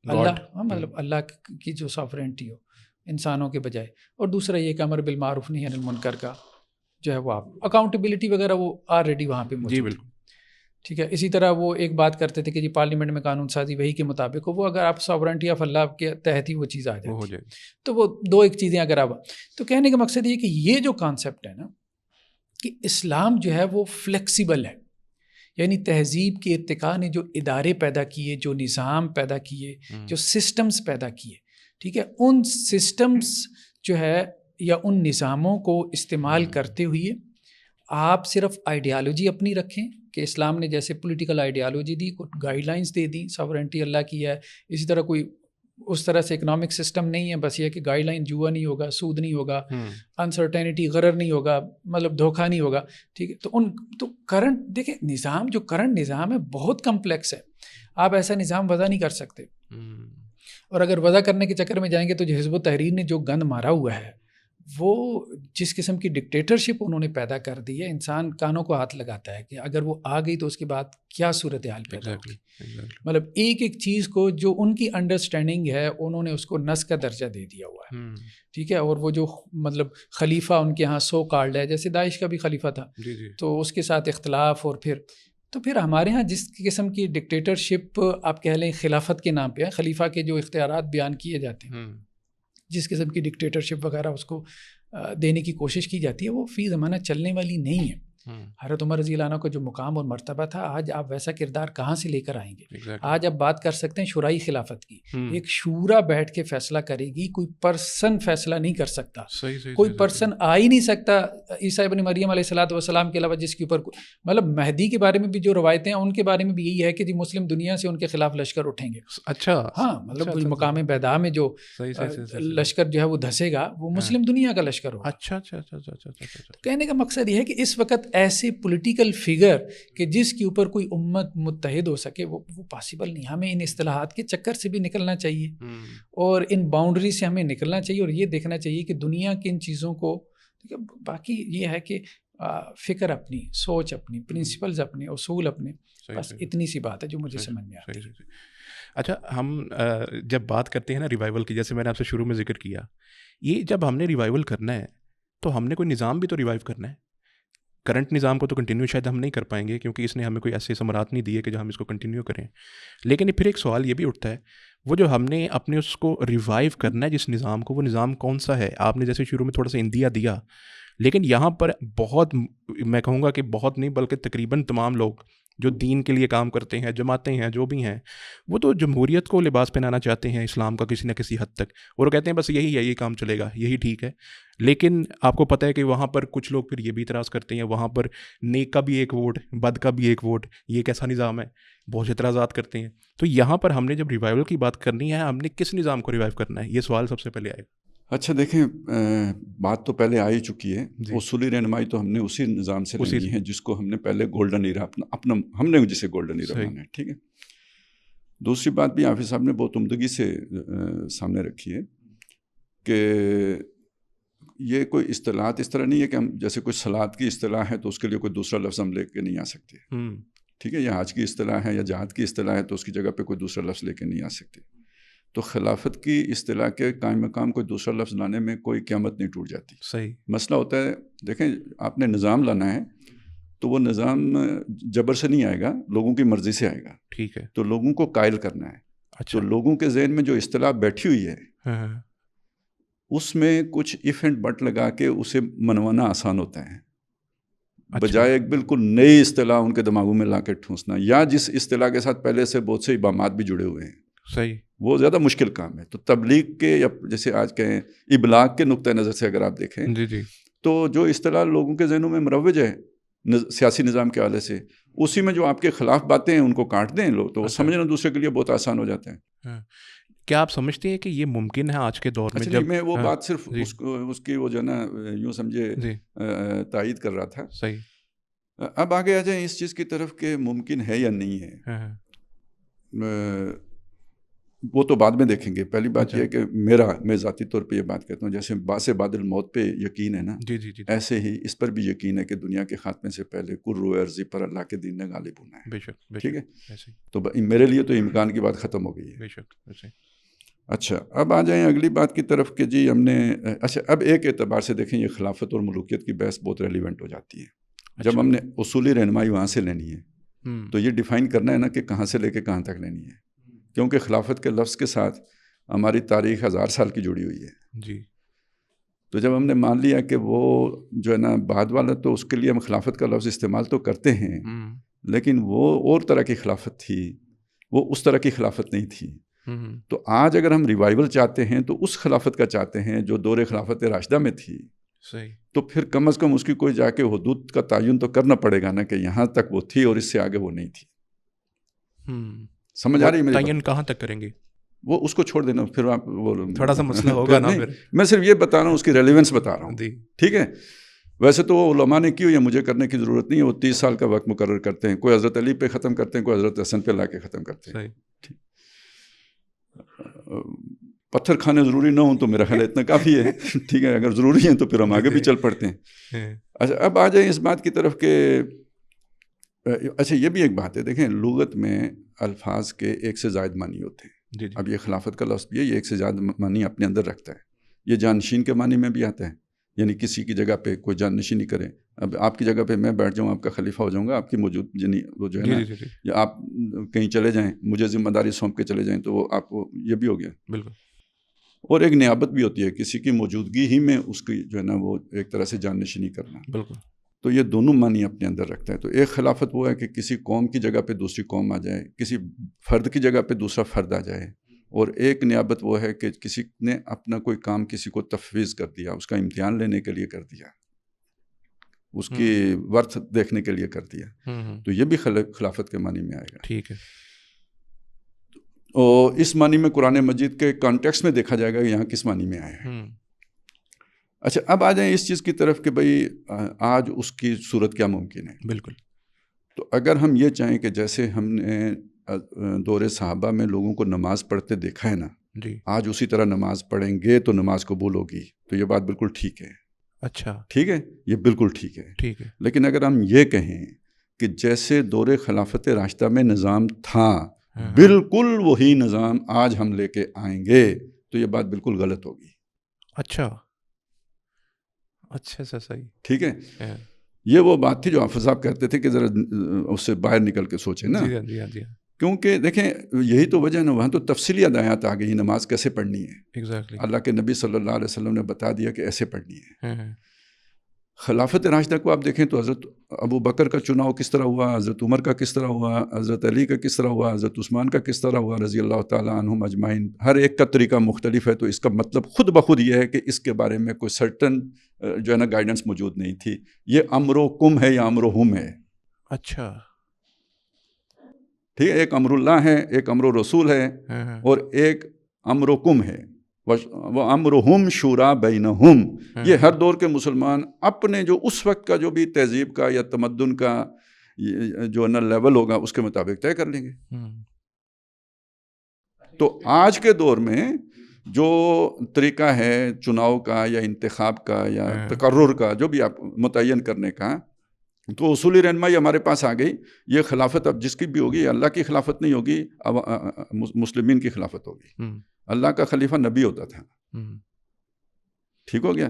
اللہ، مطلب اللہ کی جو ساورنٹی ہو انسانوں کے بجائے، اور دوسرا یہ کہ امر بالمعروف نہی عن المنکر کا جو ہے وہ آپ اکاؤنٹیبلٹی وغیرہ وہ آلریڈی وہاں پہ موجود ہے. ٹھیک ہے. اسی طرح وہ ایک بات کرتے تھے کہ جی پارلیمنٹ میں قانون سازی وہی کے مطابق ہو، وہ اگر آپ ساورنٹی آف اللہ کے تحت ہی وہ چیز آ جائے تو وہ 2 ایک چیزیں اگر آپ. تو کہنے کا مقصد یہ کہ یہ جو کانسیپٹ ہے نا کہ اسلام جو ہے وہ فلیکسیبل ہے، یعنی تہذیب کے ارتقاء نے جو ادارے پیدا کیے، جو نظام پیدا کیے، جو سسٹمز پیدا کیے، ٹھیک ہے، ان سسٹمز جو ہے یا ان نظاموں کو استعمال کرتے ہوئے آپ صرف آئیڈیالوجی اپنی رکھیں کہ اسلام نے جیسے پولیٹیکل آئیڈیالوجی دی، کوئی گائیڈ لائنس دے دی، ساورنٹی اللہ کی ہے. اسی طرح کوئی اس طرح سے اکنامک سسٹم نہیں ہے، بس یہ کہ گائیڈ لائن جوا نہیں ہوگا، سود نہیں ہوگا، انسرٹینٹی غرر نہیں ہوگا، مطلب دھوکہ نہیں ہوگا. ٹھیک ہے. تو کرنٹ دیکھیں نظام، جو کرنٹ نظام ہے بہت کمپلیکس ہے. آپ ایسا نظام وضع نہیں کر سکتے، اور اگر وضع کرنے کے چکر میں جائیں گے تو جو حزب التحریر نے جو گند مارا ہوا ہے، وہ جس قسم کی ڈکٹیٹرشپ انہوں نے پیدا کر دی ہے، انسان کانوں کو ہاتھ لگاتا ہے کہ اگر وہ آ گئی تو اس کے بعد کیا صورتحال پیدا ہوگی. مطلب ایک ایک چیز کو جو ان کی انڈرسٹینڈنگ ہے انہوں نے اس کو نس کا درجہ دے دیا ہوا ہے. ٹھیک ہے. اور وہ جو مطلب خلیفہ ان کے ہاں سو کالڈ ہے، جیسے داعش کا بھی خلیفہ تھا، تو اس کے ساتھ اختلاف، اور پھر ہمارے ہاں جس قسم کی ڈکٹیٹرشپ آپ کہہ لیں خلافت کے نام پہ ہے، خلیفہ کے جو اختیارات بیان کیے جاتے ہیں، جس قسم کی ڈکٹیٹرشپ وغیرہ اس کو دینے کی کوشش کی جاتی ہے، وہ فی زمانہ چلنے والی نہیں ہے. حضرت عمر رضی اللہ عنہ کا جو مقام اور مرتبہ تھا، آج آپ ویسا کردار کہاں سے لے کر آئیں گے؟ آج آپ بات کر سکتے ہیں شورائی خلافت کی، ایک شورا بیٹھ کے فیصلہ کرے گی، کوئی پرسن فیصلہ نہیں کر سکتا، کوئی پرسن آ ہی نہیں سکتا عیسیٰ ابن مریم علیہ الصلوۃ والسلام کے علاوہ، جس کے اوپر مطلب مہدی کے بارے میں بھی جو روایتیں ہیں ان کے بارے میں بھی یہی ہے کہ جی مسلم دنیا سے ان کے خلاف لشکر اٹھیں گے. اچھا. ہاں، مطلب مقام بیدا میں جو لشکر جو ہے وہ دھسے گا وہ مسلم دنیا کا لشکر ہوگا. اچھا. کہنے کا مقصد یہ ہے کہ اس وقت ایسے پولیٹیکل فگر کہ جس کے اوپر کوئی امت متحد ہو سکے وہ پاسبل نہیں. ہمیں ان اصطلاحات کے چکر سے بھی نکلنا چاہیے، اور ان باؤنڈری سے ہمیں نکلنا چاہیے، اور یہ دیکھنا چاہیے کہ دنیا کی ان چیزوں کو. باقی یہ ہے کہ فکر اپنی، سوچ اپنی، پرنسپلز اپنے، اصول اپنے، بس اتنی سی بات ہے جو مجھے سمجھ میں آتی ہے. اچھا، ہم جب بات کرتے ہیں نا ریوائول کی، جیسے میں نے آپ سے شروع میں ذکر کیا، یہ جب ہم نے ریوائول کرنا ہے تو ہم نے کوئی نظام بھی تو ریوائیو کرنا ہے. کرنٹ نظام کو تو کنٹینیو شاید ہم نہیں کر پائیں گے کیونکہ اس نے ہمیں کوئی ایسے ثمرات نہیں دیے کہ جو ہم اس کو کنٹینیو کریں. لیکن پھر ایک سوال یہ بھی اٹھتا ہے، وہ جو ہم نے اپنے اس کو ریوائیو کرنا ہے جس نظام کو، وہ نظام کون سا ہے؟ آپ نے جیسے شروع میں تھوڑا سا اندیا دیا، لیکن یہاں پر بہت، میں کہوں گا کہ بہت نہیں بلکہ تقریباً تمام لوگ جو دین کے لیے کام کرتے ہیں، جماعتیں ہیں جو بھی ہیں، وہ تو جمہوریت کو لباس پہنانا چاہتے ہیں اسلام کا کسی نہ کسی حد تک، اور وہ کہتے ہیں بس یہی ہے، یہ کام چلے گا، یہی ٹھیک ہے. لیکن آپ کو پتہ ہے کہ وہاں پر کچھ لوگ پھر یہ بھی اعتراض کرتے ہیں، وہاں پر نیک کا بھی ایک ووٹ، بد کا بھی ایک ووٹ، یہ کیسا نظام ہے؟ بہت سے اعتراضات کرتے ہیں. تو یہاں پر ہم نے جب ریوائول کی بات کرنی ہے، ہم نے کس نظام کو ریوائیو کرنا ہے؟ یہ سوال سب سے پہلے آئے گا. اچھا دیکھیں، بات تو پہلے آ ہی چکی ہے. اصولی رہنمائی تو ہم نے اسی نظام سے لینی ہے جس کو ہم نے پہلے گولڈن ایرا اپنا ہم نے جسے گولڈن ایرا مانا ہے. ٹھیک ہے. دوسری بات بھی حافظ صاحب نے بہت عمدگی سے سامنے رکھی ہے کہ یہ کوئی اصطلاحات اس طرح نہیں ہے کہ ہم جیسے کوئی سلاد کی اصطلاح ہے تو اس کے لیے کوئی دوسرا لفظ ہم لے کے نہیں آ سکتے. ٹھیک ہے, یا حج کی اصطلاح ہے یا جہاد کی اصطلاح ہے تو اس کی جگہ پہ کوئی دوسرا لفظ لے کے نہیں آ سکتے. تو خلافت کی اصطلاح کے قائم مقام کوئی دوسرا لفظ لانے میں کوئی قیامت نہیں ٹوٹ جاتی. صحیح. مسئلہ ہوتا ہے, دیکھیں آپ نے نظام لانا ہے تو وہ نظام جبر سے نہیں آئے گا, لوگوں کی مرضی سے آئے گا. ٹھیک ہے. تو لوگوں کو قائل کرنا ہے. اچھا. تو لوگوں کے ذہن میں جو اصطلاح بیٹھی ہوئی ہے اس میں کچھ اف اینڈ بٹ لگا کے اسے منوانا آسان ہوتا ہے, بجائے ایک بالکل نئی اصطلاح ان کے دماغوں میں لا کے ٹھونسنا, یا جس اصطلاح کے ساتھ پہلے سے بہت سے ابہامات بھی جڑے ہوئے ہیں. صحیح. وہ زیادہ مشکل کام ہے. تو تبلیغ کے یا جیسے آج کہیں ابلاغ کے نقطۂ نظر سے اگر آپ دیکھیں جی تو جو اصطلاح لوگوں کے ذہنوں میں مروج ہے سیاسی نظام کے حوالے سے, اسی میں جو آپ کے خلاف باتیں ہیں ان کو کاٹ دیں لوگ, تو وہ سمجھنا دوسرے کے لیے بہت آسان ہو جاتا ہے. کیا آپ سمجھتے ہیں کہ یہ ممکن ہے آج کے دور میں؟ جب میں وہ بات صرف اس کی وہ جو ہے نا یوں سمجھے تائید کر رہا تھا. صحیح. اب آگے آ جائیں اس چیز کی طرف کہ ممکن ہے یا نہیں ہے, وہ تو بعد میں دیکھیں گے. پہلی بات یہ ہے کہ میں ذاتی طور پہ یہ بات کہتا ہوں, جیسے باس بعد الموت پہ یقین ہے نا, ایسے ہی اس پر بھی یقین ہے کہ دنیا کے خاتمے سے پہلے کل عرضی پر اللہ کے دین نے غالب ہونا ہے. بے شک. ٹھیک ہے, تو میرے لیے تو امکان کی بات ختم ہو گئی ہے. بے شک. اچھا, اب آ جائیں اگلی بات کی طرف کہ جی ہم نے اچھا اب ایک اعتبار سے دیکھیں یہ خلافت اور ملوکیت کی بحث بہت ریلیونٹ ہو جاتی ہے. جب ہم نے اصولی رہنمائی وہاں سے لینی ہے تو یہ ڈیفائن کرنا ہے نا کہ کہاں سے لے کے کہاں تک لینی ہے, کیونکہ خلافت کے لفظ کے ساتھ ہماری تاریخ 1000 سال کی جڑی ہوئی ہے. جی. تو جب ہم نے مان لیا کہ وہ جو ہے نا بعد والا, تو اس کے لیے ہم خلافت کا لفظ استعمال تو کرتے ہیں, لیکن وہ اور طرح کی خلافت تھی, وہ اس طرح کی خلافت نہیں تھی. تو آج اگر ہم ریوائول چاہتے ہیں تو اس خلافت کا چاہتے ہیں جو دور خلافت راشدہ میں تھی. صحیح. تو پھر کم از کم اس کی کوئی جا کے حدود کا تعین تو کرنا پڑے گا نا کہ یہاں تک وہ تھی اور اس سے آگے وہ نہیں تھی. سمجھ آ رہی ہے میری تعین کہاں تک کریں گے؟ وہ اس کو چھوڑ دینا, پھر آپ وہ تھوڑا سا مسئلہ ہوگا نا. میں صرف یہ بتا رہا ہوں, اس کی ریلیونس بتا رہا ہوں. ٹھیک ہے, ویسے تو وہ علماء نے کی ہوئی ہے, مجھے کرنے کی ضرورت نہیں ہے. وہ 30 سال کا وقت مقرر کرتے ہیں, کوئی حضرت علی پہ ختم کرتے ہیں, کوئی حضرت حسن پہ لا کے ختم کرتے ہیں. پتھر کھانے ضروری نہ ہوں تو میرا خیال اتنا کافی ہے. ٹھیک ہے, اگر ضروری ہیں تو پھر ہم آگے بھی چل پڑتے ہیں. اچھا, اب آ جائیں اس بات کی طرف کہ اچھا یہ بھی ایک بات ہے, دیکھیں لغت میں الفاظ کے ایک سے زائد معنی ہوتے ہیں. اب یہ خلافت کا لفظ بھی ہے, یہ ایک سے زائد معنی اپنے اندر رکھتا ہے. یہ جانشین کے معنی میں بھی آتا ہے, یعنی کسی کی جگہ پہ کوئی جان نشینی کرے. اب آپ کی جگہ پہ میں بیٹھ جاؤں, آپ کا خلیفہ ہو جاؤں گا, آپ کی موجود یعنی وہ جو ہے نا, یا آپ کہیں چلے جائیں, مجھے ذمہ داری سونپ کے چلے جائیں, تو وہ آپ کو یہ بھی ہو گیا. بالکل. اور ایک نیابت بھی ہوتی ہے, کسی کی موجودگی ہی میں اس کی جو ہے نا وہ ایک طرح سے جان نشینی کرنا. بالکل. تو یہ دونوں معنی اپنے اندر رکھتا ہے. تو ایک خلافت وہ ہے کہ کسی قوم کی جگہ پہ دوسری قوم آ جائے, کسی فرد کی جگہ پہ دوسرا فرد آ جائے. اور ایک نیابت وہ ہے کہ کسی نے اپنا کوئی کام کسی کو تفویض کر دیا, اس کا امتحان لینے کے لیے کر دیا, اس کی ورث دیکھنے کے لیے کر دیا. تو یہ بھی خلافت کے معنی میں آئے گا. ٹھیک ہے. اور اس معنی میں قرآن مجید کے کانٹیکس میں دیکھا جائے گا کہ یہاں کس معنی میں آیا ہے. اچھا, اب آ جائیں اس چیز کی طرف کہ بھئی آج اس کی صورت کیا ممکن ہے. بالکل. تو اگر ہم یہ چاہیں کہ جیسے ہم نے دور صحابہ میں لوگوں کو نماز پڑھتے دیکھا ہے نا, آج اسی طرح نماز پڑھیں گے تو نماز قبول ہوگی, تو یہ بات بالکل ٹھیک ہے. اچھا, ٹھیک ہے, یہ بالکل ٹھیک ہے. ٹھیک ہے. لیکن اگر ہم یہ کہیں کہ جیسے دور خلافت راشدہ میں نظام تھا بالکل وہی نظام آج ہم لے کے آئیں گے, تو یہ بات بالکل غلط ہوگی. اچھا اچھا صحیح. ٹھیک ہے, یہ وہ بات تھی جو حافظ صاحب کہتے تھے کہ ذرا اس سے باہر نکل کے سوچیں نا. کیونکہ دیکھیں یہی تو وجہ ہے نا, وہاں تو تفصیلی ہدایات آ گئی, نماز کیسے پڑھنی ہے. اللہ کے نبی صلی اللہ علیہ وسلم نے بتا دیا کہ ایسے پڑھنی ہے. خلافت راشدہ کو آپ دیکھیں تو حضرت ابو بکر کا چناؤ کس طرح ہوا, حضرت عمر کا کس طرح ہوا, حضرت علی کا کس طرح ہوا, حضرت عثمان کا کس طرح ہوا, رضی اللہ تعالیٰ عنہم اجمعین. ہر ایک کا طریقہ مختلف ہے. تو اس کا مطلب خود بخود یہ ہے کہ اس کے بارے میں کوئی سرٹن جو ہے نا گائیڈنس موجود نہیں تھی. یہ امر و کم ہے یا امر و ہم ہے. اچھا ٹھیک ہے, ایک امر اللہ ہے, ایک امر و رسول ہے, اور ایک امر و کم ہے. وہ امرہم شورا بینہم. یہ ہر دور کے مسلمان اپنے جو اس وقت کا جو بھی تہذیب کا یا تمدن کا جو ہے نا لیول ہوگا اس کے مطابق طے کر لیں گے. تو آج کے دور میں جو طریقہ ہے چناؤ کا یا انتخاب کا یا تقرر کا جو بھی آپ متعین کرنے کا، تو اصولی رہنمائی ہمارے پاس آ گئی. یہ خلافت اب جس کی بھی ہوگی اللہ کی خلافت نہیں ہوگی، اب مسلمین کی خلافت ہوگی. اللہ کا خلیفہ نبی ہوتا تھا. ٹھیک ہو گیا.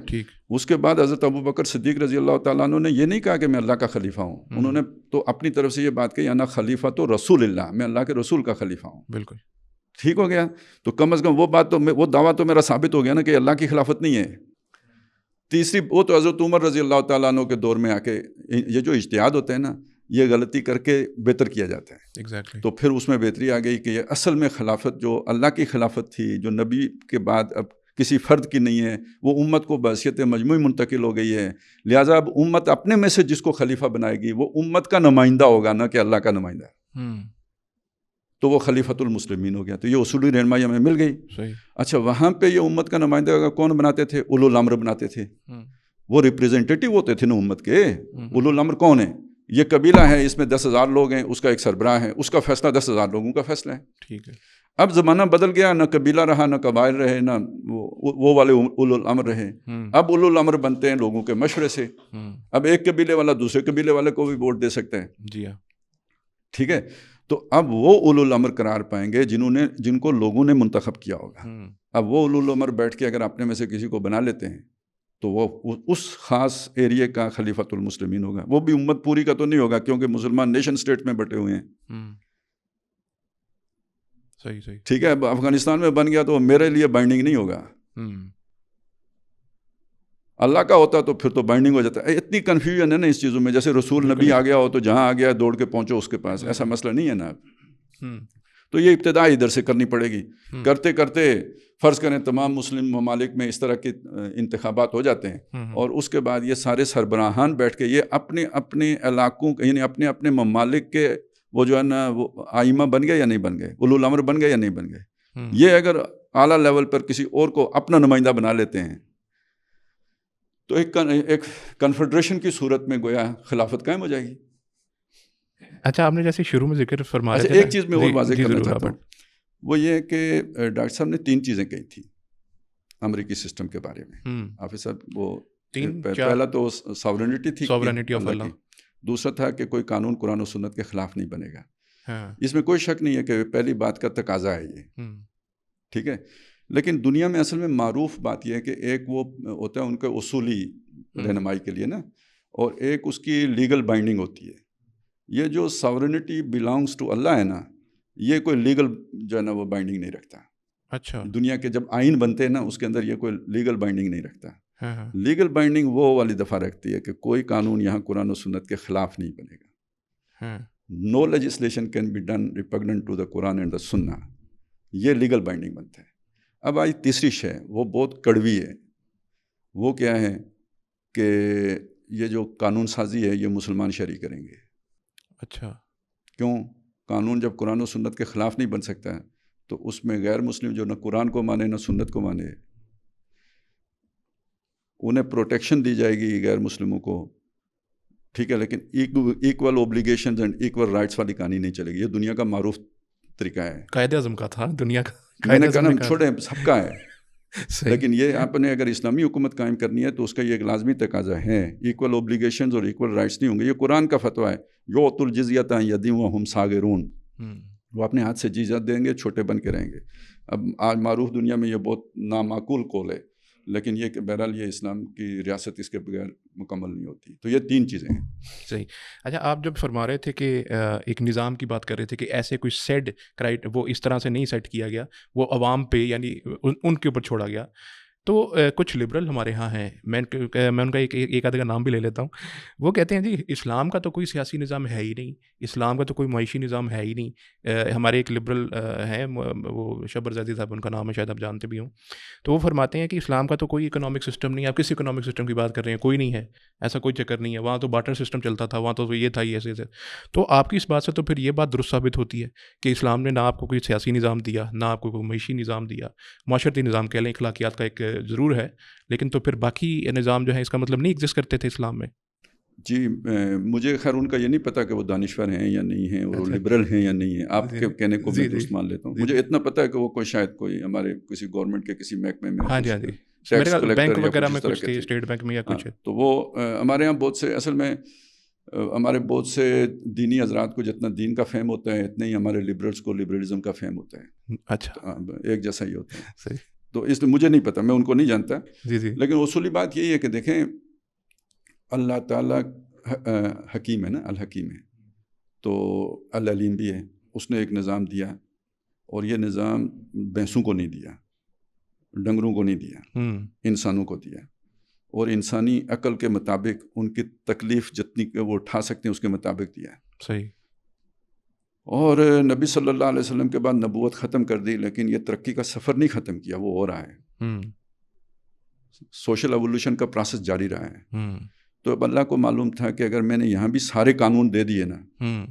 اس کے بعد حضرت ابوبکر صدیق رضی اللہ تعالیٰ عنہ نے یہ نہیں کہا کہ میں اللہ کا خلیفہ ہوں. انہوں نے تو اپنی طرف سے یہ بات کہی، انا خلیفہ تو رسول اللہ، میں اللہ کے رسول کا خلیفہ ہوں. بالکل ٹھیک ہو گیا. تو کم از کم وہ بات تو وہ دعویٰ تو میرا ثابت ہو گیا نا کہ اللہ کی خلافت نہیں ہے. تیسری وہ تو حضرت عمر رضی اللہ تعالیٰ عنہ کے دور میں آ کے یہ جو اجتہاد ہوتے ہیں نا، یہ غلطی کر کے بہتر کیا جاتا ہے. Exactly. تو پھر اس میں بہتری آ گئی کہ یہ اصل میں خلافت جو اللہ کی خلافت تھی، جو نبی کے بعد اب کسی فرد کی نہیں ہے، وہ امت کو بحیثیت مجموعی منتقل ہو گئی ہے. لہٰذا اب امت اپنے میں سے جس کو خلیفہ بنائے گی وہ امت کا نمائندہ ہوگا، نہ کہ اللہ کا نمائندہ. تو وہ خلیفۃ المسلمین ہو گیا. تو یہ اصولی رہنمائی ہمیں مل گئی. صحیح. اچھا، وہاں پہ یہ امت کا نمائندہ کون بناتے تھے؟ اولو الامر بناتے تھے. وہ ریپریزنٹیٹیو ہوتے تھے نا امت کے. اولو الامر کون ہے؟ یہ قبیلہ ہے، اس میں 10,000 لوگ ہیں، اس کا ایک سربراہ ہے، اس کا فیصلہ 10,000 لوگوں کا فیصلہ ہے. ٹھیک ہے. اب زمانہ بدل گیا، نہ قبیلہ رہا، نہ قبائل رہے، نہ وہ والے اولو الامر رہے. اب اولو الامر بنتے ہیں لوگوں کے مشورے سے. اب ایک قبیلے والا دوسرے قبیلے والے کو بھی ووٹ دے سکتا ہے. جی ہاں. ٹھیک ہے. تو اب وہ اولو الامر قرار پائیں گے جن کو لوگوں نے منتخب کیا ہوگا. اب وہ اولو الامر بیٹھ کے اگر اپنے میں سے کسی کو بنا لیتے ہیں تو وہ اس خاص ایریے کا خلیفۃ المسلمین ہوگا. وہ بھی امت پوری کا تو نہیں ہوگا، کیونکہ مسلمان نیشن اسٹیٹ میں بٹے ہوئے ہیں. صحیح صحیح. ٹھیک ہے. اب افغانستان میں بن گیا تو میرے لیے بائنڈنگ نہیں ہوگا. اللہ کا ہوتا تو پھر تو بائنڈنگ ہو جاتا ہے. اتنی کنفیوژن ہے نا اس چیزوں میں، جیسے رسول نبی آ گیا ہو تو جہاں آ گیا دوڑ کے پہنچو اس کے پاس. ایسا مسئلہ نہیں ہے نا. تو یہ ابتدا ادھر سے کرنی پڑے گی. کرتے کرتے فرض کریں تمام مسلم ممالک میں اس طرح کے انتخابات ہو جاتے ہیں، اور اس کے بعد یہ سارے سربراہان بیٹھ کے یہ اپنے اپنے علاقوں یعنی اپنے اپنے ممالک کے وہ جو ہے نا وہ آئمہ بن گئے یا نہیں بن گئے، اولو الامر بن گئے یا نہیں بن گئے. یہ اگر اعلیٰ لیول پر کسی اور کو اپنا نمائندہ بنا لیتے ہیں تو ایک کنفیڈریشن کی صورت میں گویا خلافت قائم ہو جائے گی. اچھا، آپ نے جیسے شروع میں ذکر فرمایا تھا، ایک چیز میں اور واضح کرنا چاہتا ہوں، وہ یہ کہ ڈاکٹر صاحب نے 3 چیزیں کہی تھیں امریکی سسٹم کے بارے میں. حافظ صاحب، وہ پہلا تو ساورنٹی تھی، ساورنٹی آف اللہ. دوسرا تھا کہ کوئی قانون قرآن و سنت کے خلاف نہیں بنے گا. اس میں کوئی شک نہیں ہے کہ پہلی بات کا تقاضا ہے یہ. ٹھیک ہے. لیکن دنیا میں اصل میں معروف بات یہ ہے کہ ایک وہ ہوتا ہے ان کے اصولی رہنمائی کے لیے نا، اور ایک اس کی لیگل بائنڈنگ ہوتی ہے. یہ جو ساورنٹی بلانگس ٹو اللہ ہے نا، یہ کوئی لیگل جو ہے نا وہ بائنڈنگ نہیں رکھتا. اچھا. دنیا کے جب آئین بنتے ہیں نا اس کے اندر یہ کوئی لیگل بائنڈنگ نہیں رکھتا. لیگل بائنڈنگ وہ والی دفعہ رکھتی ہے کہ کوئی قانون یہاں قرآن و سنت کے خلاف نہیں بنے گا. No legislation can be done repugnant to the Quran and the Sunnah. یہ لیگل بائنڈنگ بنتا ہے. اب آئی تیسری شے، وہ بہت کڑوی ہے. وہ کیا ہے کہ یہ جو قانون سازی ہے یہ مسلمان شرعی کریں گے. اچھا. کیوں؟ قانون جب قرآن و سنت کے خلاف نہیں بن سکتا تو اس میں غیر مسلم جو نہ قرآن کو مانے نہ سنت کو مانے، انہیں پروٹیکشن دی جائے گی غیر مسلموں کو. ٹھیک ہے. لیکن equal obligations and equal rights والی کہانی نہیں چلے گی. یہ دنیا کا معروف طریقہ ہے، قائد اعظم کا تھا دنیا کا. میں نے کہا چھوڑے سب کا ہے. لیکن یہ آپ نے اگر اسلامی حکومت قائم کرنی ہے تو اس کا یہ ایک لازمی تقاضا ہے. ایکول اوبلیگیشنز اور ایکول رائٹس نہیں ہوں گے. یہ قرآن کا فتویٰ ہے، یؤتوا الجزیۃ عن ید وہم صاغرون. وہ اپنے ہاتھ سے جزیہ دیں گے، چھوٹے بن کے رہیں گے. اب آج معروف دنیا میں یہ بہت نامعقول قول ہے، لیکن یہ کہ بہرحال یہ اسلام کی ریاست اس کے بغیر مکمل نہیں ہوتی. تو یہ 3 چیزیں ہیں. صحیح. اچھا، آپ جب فرما رہے تھے کہ ایک نظام کی بات کر رہے تھے کہ ایسے کوئی سیٹ کرائٹ وہ اس طرح سے نہیں سیٹ کیا گیا، وہ عوام پہ یعنی ان کے اوپر چھوڑا گیا. تو کچھ لبرل ہمارے ہاں ہیں، میں ان کا ایک آدھے کا نام بھی لے لیتا ہوں. وہ کہتے ہیں جی اسلام کا تو کوئی سیاسی نظام ہے ہی نہیں، اسلام کا تو کوئی معاشی نظام ہے ہی نہیں. ہمارے ایک لبرل ہیں، وہ شبر زیدی صاحب ان کا نام ہے، شاید آپ جانتے بھی ہوں. تو وہ فرماتے ہیں کہ اسلام کا تو کوئی اکنامک سسٹم نہیں ہے. آپ کس اکنامک سسٹم کی بات کر رہے ہیں؟ کوئی نہیں ہے، ایسا کوئی چکر نہیں ہے. وہاں تو بارٹر سسٹم چلتا تھا، وہاں تو یہ تھا یہ ایسے. تو آپ کی اس بات سے تو پھر یہ بات درست ثابت ہوتی ہے کہ اسلام نے نہ آپ کو کوئی سیاسی نظام دیا، نہ آپ کو کوئی معاشی نظام دیا. معاشرتی نظام کہہ لیں، اخلاقیات کا ایک ضرور ہے، لیکن تو پھر باقی نظام جو ہے اس کا مطلب نہیں ایگزسٹ کرتے تھے اسلام میں. جی مجھے خیر ان کا یہ نہیں پتا کہ وہ دانشور ہیں یا نہیں ہیں اور وہ لبرل ہیں یا نہیں ہیں. آپ کے کہنے کو میں درست مان لیتا ہوں. مجھے اتنا پتا ہے کہ وہ کوئی شاید کوئی ہمارے کسی گورنمنٹ کے کسی محکمے میں ٹیکس کلیکٹر یا کچھ اس طرح کے اسٹیٹ بینک میں یا کچھ. تو وہ ہمارے یہاں بہت سے اصل میں ہمارے بہت سے دینی حضرات کو جتنا دین کا فہم ہوتا ہے اتنا ہی ہمارے لبرلس کو لبرلزم کا فہم ہوتا ہے. اچھا ایک جیسا ہی ہوتا ہے. تو اس لیے مجھے نہیں پتا, میں ان کو نہیں جانتا. لیکن اصولی بات یہی ہے کہ دیکھیں اللہ تعالیٰ حکیم ہے نا, الحکیم ہے, تو العلیم بھی ہے. اس نے ایک نظام دیا اور یہ نظام بھینسوں کو نہیں دیا, ڈنگروں کو نہیں دیا, انسانوں کو دیا. اور انسانی عقل کے مطابق ان کی تکلیف جتنی کہ وہ اٹھا سکتے ہیں اس کے مطابق دیا. صحیح. اور نبی صلی اللہ علیہ وسلم کے بعد نبوت ختم کر دی, لیکن یہ ترقی کا سفر نہیں ختم کیا, وہ ہو رہا ہے. سوشل ایوولوشن کا پروسیس جاری رہا ہے. تو اب اللہ کو معلوم تھا کہ اگر میں نے یہاں بھی سارے قانون دے دیے نا,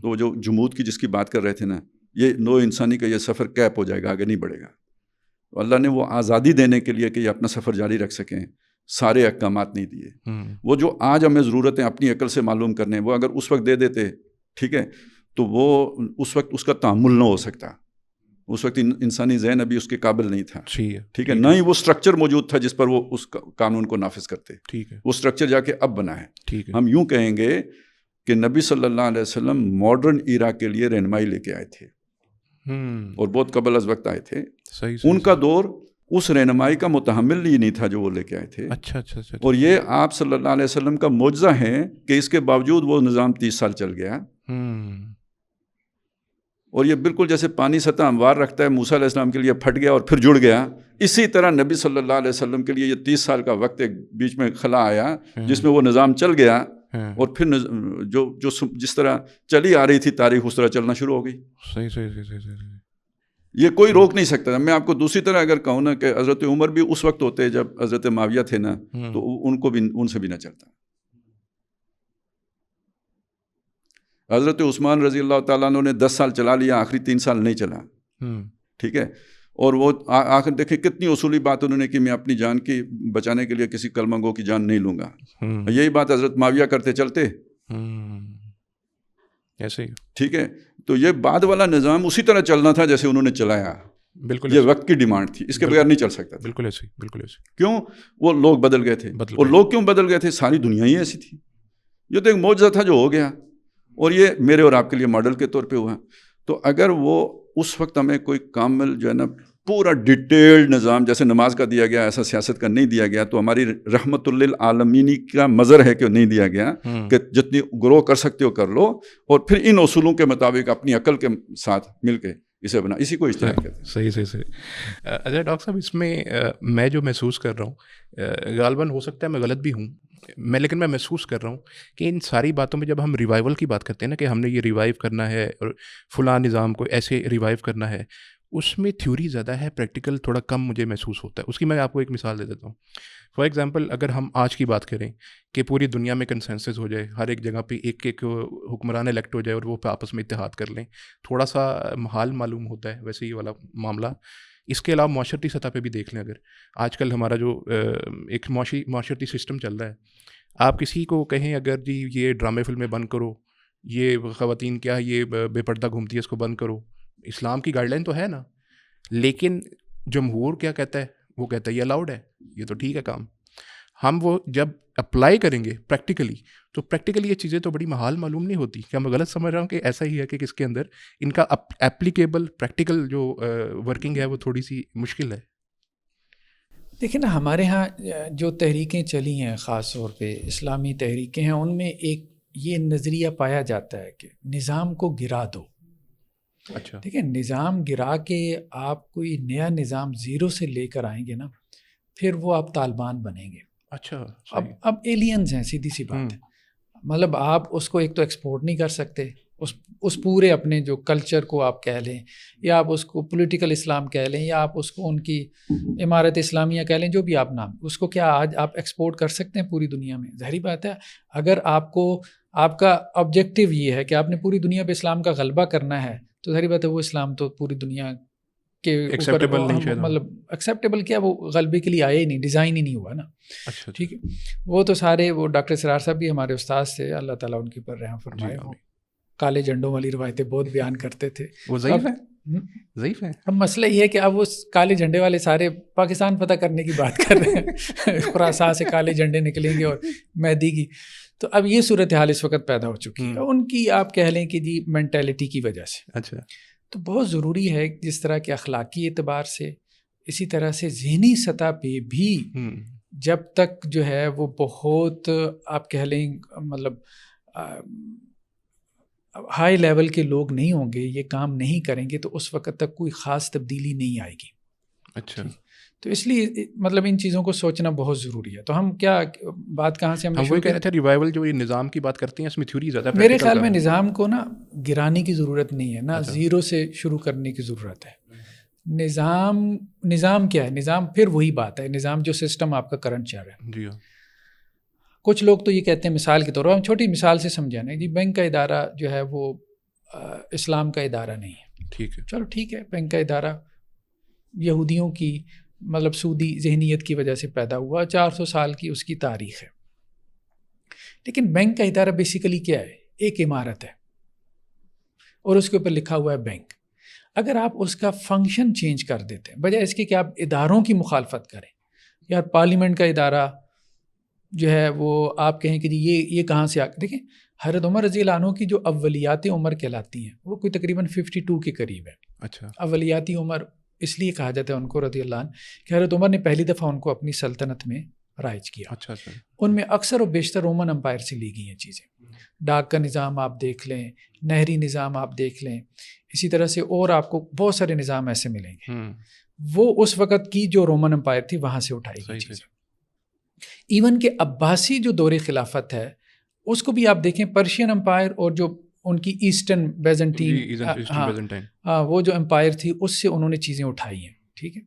تو جو جمود کی جس کی بات کر رہے تھے نا, یہ نو انسانی کا یہ سفر کیپ ہو جائے گا, آگے نہیں بڑھے گا. تو اللہ نے وہ آزادی دینے کے لیے کہ یہ اپنا سفر جاری رکھ سکیں سارے احکامات نہیں دیے. وہ جو آج ہمیں ضرورت ہے اپنی عقل سے معلوم کرنے, وہ اگر اس وقت دے دیتے, ٹھیک ہے, تو وہ اس وقت اس کا تعامل نہ ہو سکتا. اس وقت انسانی ذہن ابھی اس کے قابل نہیں تھا. ٹھیک ہے, نہ ہی وہ سٹرکچر موجود تھا جس پر وہ اس قانون کو نافذ کرتے. ٹھیک ہے, وہ سٹرکچر جا کے اب بنا ہے. ٹھیک ہے, ہم یوں کہیں گے کہ نبی صلی اللہ علیہ وسلم ماڈرن ایرا کے لیے رہنمائی لے کے آئے تھے, اور بہت قبل از وقت آئے تھے. ان کا دور اس رہنمائی کا متحمل ہی نہیں تھا جو وہ لے کے آئے تھے. اچھا. اور یہ آپ صلی اللہ علیہ وسلم کا معجزہ ہے کہ اس کے باوجود وہ نظام 30 سال چل گیا. اور یہ بالکل جیسے پانی سطح ہموار رکھتا ہے, موسیٰ علیہ السلام کے لیے پھٹ گیا اور پھر جڑ گیا, اسی طرح نبی صلی اللہ علیہ وسلم کے لیے یہ 30 سال کا وقت ایک بیچ میں خلا آیا جس میں وہ نظام چل گیا, اور پھر جو جس طرح چلی آ رہی تھی تاریخ اس طرح چلنا شروع ہو گئی. صحیح. یہ کوئی روک نہیں سکتا. میں آپ کو دوسری طرح اگر کہوں نا کہ حضرت عمر بھی اس وقت ہوتے جب حضرت معاویہ تھے نا, تو ان کو بھی ان سے بھی نہ چلتا. حضرت عثمان رضی اللہ تعالیٰ عنہ نے 10 سال چلا لیا, آخری 3 سال نہیں چلا. ٹھیک ہے, اور وہ آخر دیکھیں کتنی اصولی بات انہوں نے کہ میں اپنی جان کی بچانے کے لیے کسی کلمہ گو کی جان نہیں لوں گا. یہی بات حضرت معاویہ کرتے چلتے ایسے ہی. ٹھیک ہے, تو یہ بعد والا نظام اسی طرح چلنا تھا جیسے انہوں نے چلایا. بالکل, یہ وقت کی ڈیمانڈ تھی, اس کے بغیر نہیں چل سکتا. بالکل ایسے. کیوں؟ وہ لوگ بدل گئے تھے. اور لوگ کیوں بدل گئے تھے؟ ساری دنیا ہی ایسی تھی. یہ تو ایک معجزہ تھا جو ہو گیا, اور یہ میرے اور آپ کے لیے ماڈل کے طور پہ ہوا. تو اگر وہ اس وقت ہمیں کوئی کامل جو ہے نا پورا ڈیٹیلڈ نظام جیسے نماز کا دیا گیا ایسا سیاست کا نہیں دیا گیا, تو ہماری رحمت للعالمین کا مظہر ہے کہ نہیں دیا گیا کہ جتنی گرو کر سکتے ہو کر لو, اور پھر ان اصولوں کے مطابق اپنی عقل کے ساتھ مل کے اسے بنا, اسی کو اجتہاد کہتے ہیں. صحیح. اچھا ڈاکٹر صاحب, اس میں جو محسوس کر رہا ہوں, غالباً ہو سکتا ہے میں غلط بھی ہوں, لیکن میں محسوس کر رہا ہوں کہ ان ساری باتوں میں جب ہم ریوائول کی بات کرتے ہیں نا کہ ہم نے یہ ریوائیو کرنا ہے اور فلاں نظام کو ایسے ریوائیو کرنا ہے, اس میں تھیوری زیادہ ہے, پریکٹیکل تھوڑا کم مجھے محسوس ہوتا ہے. اس کی میں آپ کو ایک مثال دے دیتا ہوں. فار ایگزامپل, اگر ہم آج کی بات کریں کہ پوری دنیا میں کنسنسس ہو جائے, ہر ایک جگہ پہ ایک حکمران الیکٹ ہو جائے اور وہ آپس میں اتحاد کر لیں, تھوڑا سا محال معلوم ہوتا ہے ویسے ہی والا معاملہ. اس کے علاوہ معاشرتی سطح پہ بھی دیکھ لیں, اگر آج کل ہمارا جو ایک معاشرتی سسٹم چل رہا ہے, آپ کسی کو کہیں اگر جی یہ ڈرامے فلمیں بند کرو, یہ خواتین کیا یہ بے پردہ گھومتی ہے اس کو بند کرو, اسلام کی گائیڈ لائن تو ہے نا, لیکن جمہور کیا کہتا ہے, وہ کہتا ہے یہ الاؤڈ ہے, یہ تو ٹھیک ہے کام. ہم وہ جب اپلائی کریں گے پریکٹیکلی, تو پریکٹیکلی یہ چیزیں تو بڑی محال معلوم نہیں ہوتی. کیا میں غلط سمجھ رہا ہوں کہ ایسا ہی ہے کہ اس کے اندر ان کا اپلیکیبل پریکٹیکل جو ورکنگ ہے وہ تھوڑی سی مشکل ہے؟ دیکھیں نا, ہمارے ہاں جو تحریکیں چلی ہیں خاص طور پہ اسلامی تحریکیں ہیں, ان میں ایک یہ نظریہ پایا جاتا ہے کہ نظام کو گرا دو. اچھا ٹھیک ہے, نظام گرا کے آپ کوئی نیا نظام زیرو سے لے کر آئیں گے نا, پھر وہ آپ طالبان بنیں گے. اچھا, اب ایلینز ہیں, سیدھی سی بات ہے. مطلب آپ اس کو ایک تو ایکسپورٹ نہیں کر سکتے, اس پورے اپنے جو کلچر کو آپ کہہ لیں, یا آپ اس کو پولیٹیکل اسلام کہہ لیں, یا آپ اس کو ان کی عمارت اسلامیہ کہہ لیں, جو بھی آپ نام, اس کو کیا آج آپ ایکسپورٹ کر سکتے ہیں پوری دنیا میں؟ ظاہری بات ہے, اگر آپ کا آبجیکٹیو یہ ہے کہ آپ نے پوری دنیا پہ اسلام کا غلبہ کرنا ہے, تو ظاہری بات ہے وہ اسلام تو پوری دنیا کے اوپر مطلب ایکسیپٹیبل کیا، وہ غلبے کے لیے آیا ہی نہیں، ڈیزائن ہی نہیں ہوا نا. اچھا ٹھیک ہے. وہ تو سارے وہ ڈاکٹر اسرار صاحب بھی ہمارے استاد تھے، اللہ تعالیٰ ان کے اوپر رحم فرمائے. کالے جھنڈوں والی روایتیں بہت بیان کرتے تھے. وہ ضعیف ہے. اب مسئلہ یہ ہے کہ اب وہ کالے جھنڈے والے سارے پاکستان فتح کرنے کی بات کر رہے ہیں، خراسان سے کالے جھنڈے نکلیں گے اور مہدی کی. تو اب یہ صورتحال اس وقت پیدا ہو چکی ہے ان کی، آپ کہہ لیں کہ جی مینٹیلٹی کی وجہ سے. اچھا. تو بہت ضروری ہے جس طرح کہ اخلاقی اعتبار سے، اسی طرح سے ذہنی سطح پہ بھی جب تک جو ہے وہ بہت آپ کہہ لیں مطلب ہائی لیول کے لوگ نہیں ہوں گے، یہ کام نہیں کریں گے، تو اس وقت تک کوئی خاص تبدیلی نہیں آئے گی. اچھا. تو اس لیے مطلب ان چیزوں کو سوچنا بہت ضروری ہے. تو ہم کیا بات کہاں سے ہم وہی کہہ رہے تھے، ریوائول جو یہ نظام کی بات کرتے ہیں اس میں تھیوری زیادہ. میرے خیال میں نظام کو نا گرانے کی ضرورت نہیں ہے، نہ زیرو سے شروع کرنے کی ضرورت ہے. نظام کیا ہے؟ نظام پھر وہی بات ہے، نظام جو سسٹم آپ کا کرنٹ چل رہا ہے. جی. کچھ لوگ تو یہ کہتے ہیں مثال کے طور پر، ہم چھوٹی مثال سے سمجھیں نا جی، بینک کا ادارہ جو ہے وہ اسلام کا ادارہ نہیں ہے. ٹھیک ہے. چلو ٹھیک ہے، بینک کا ادارہ یہودیوں کی مطلب سودی ذہنیت کی وجہ سے پیدا ہوا، 400 سال کی اس کی تاریخ ہے. لیکن بینک کا ادارہ بیسیکلی کیا ہے؟ ایک عمارت ہے اور اس کے اوپر لکھا ہوا ہے بینک. اگر آپ اس کا فنکشن چینج کر دیتے ہیں، بجائے اس کے کہ آپ اداروں کی مخالفت کریں، یار پارلیمنٹ کا ادارہ جو ہے وہ آپ کہیں کہ جی یہ کہاں سے دیکھیں حضرت عمر رضی اللہ عنہ کی جو اولیات عمر کہلاتی ہیں وہ کوئی تقریباً 52 کے قریب ہے. اچھا. اولیاتی عمر اس لیے کہا جاتا ہے ان کو رضی اللہ عنہ کہ حضرت عمر نے پہلی دفعہ ان کو اپنی سلطنت میں رائج کیا. اچھا. ان میں اکثر و بیشتر رومن امپائر سے لی گئی ہیں چیزیں. ڈاک کا نظام آپ دیکھ لیں، نہری نظام آپ دیکھ لیں، اسی طرح سے اور آپ کو بہت سارے نظام ایسے ملیں گے، وہ اس وقت کی جو رومن امپائر تھی وہاں سے اٹھائی گئی چیزیں. ایون کہ عباسی جو دور خلافت ہے اس کو بھی آپ دیکھیں، پرشین امپائر اور جو ان کی ایسٹرن بیزنٹین وہ جو امپائر تھی اس سے انہوں نے چیزیں اٹھائی ہیں. ٹھیک ہے.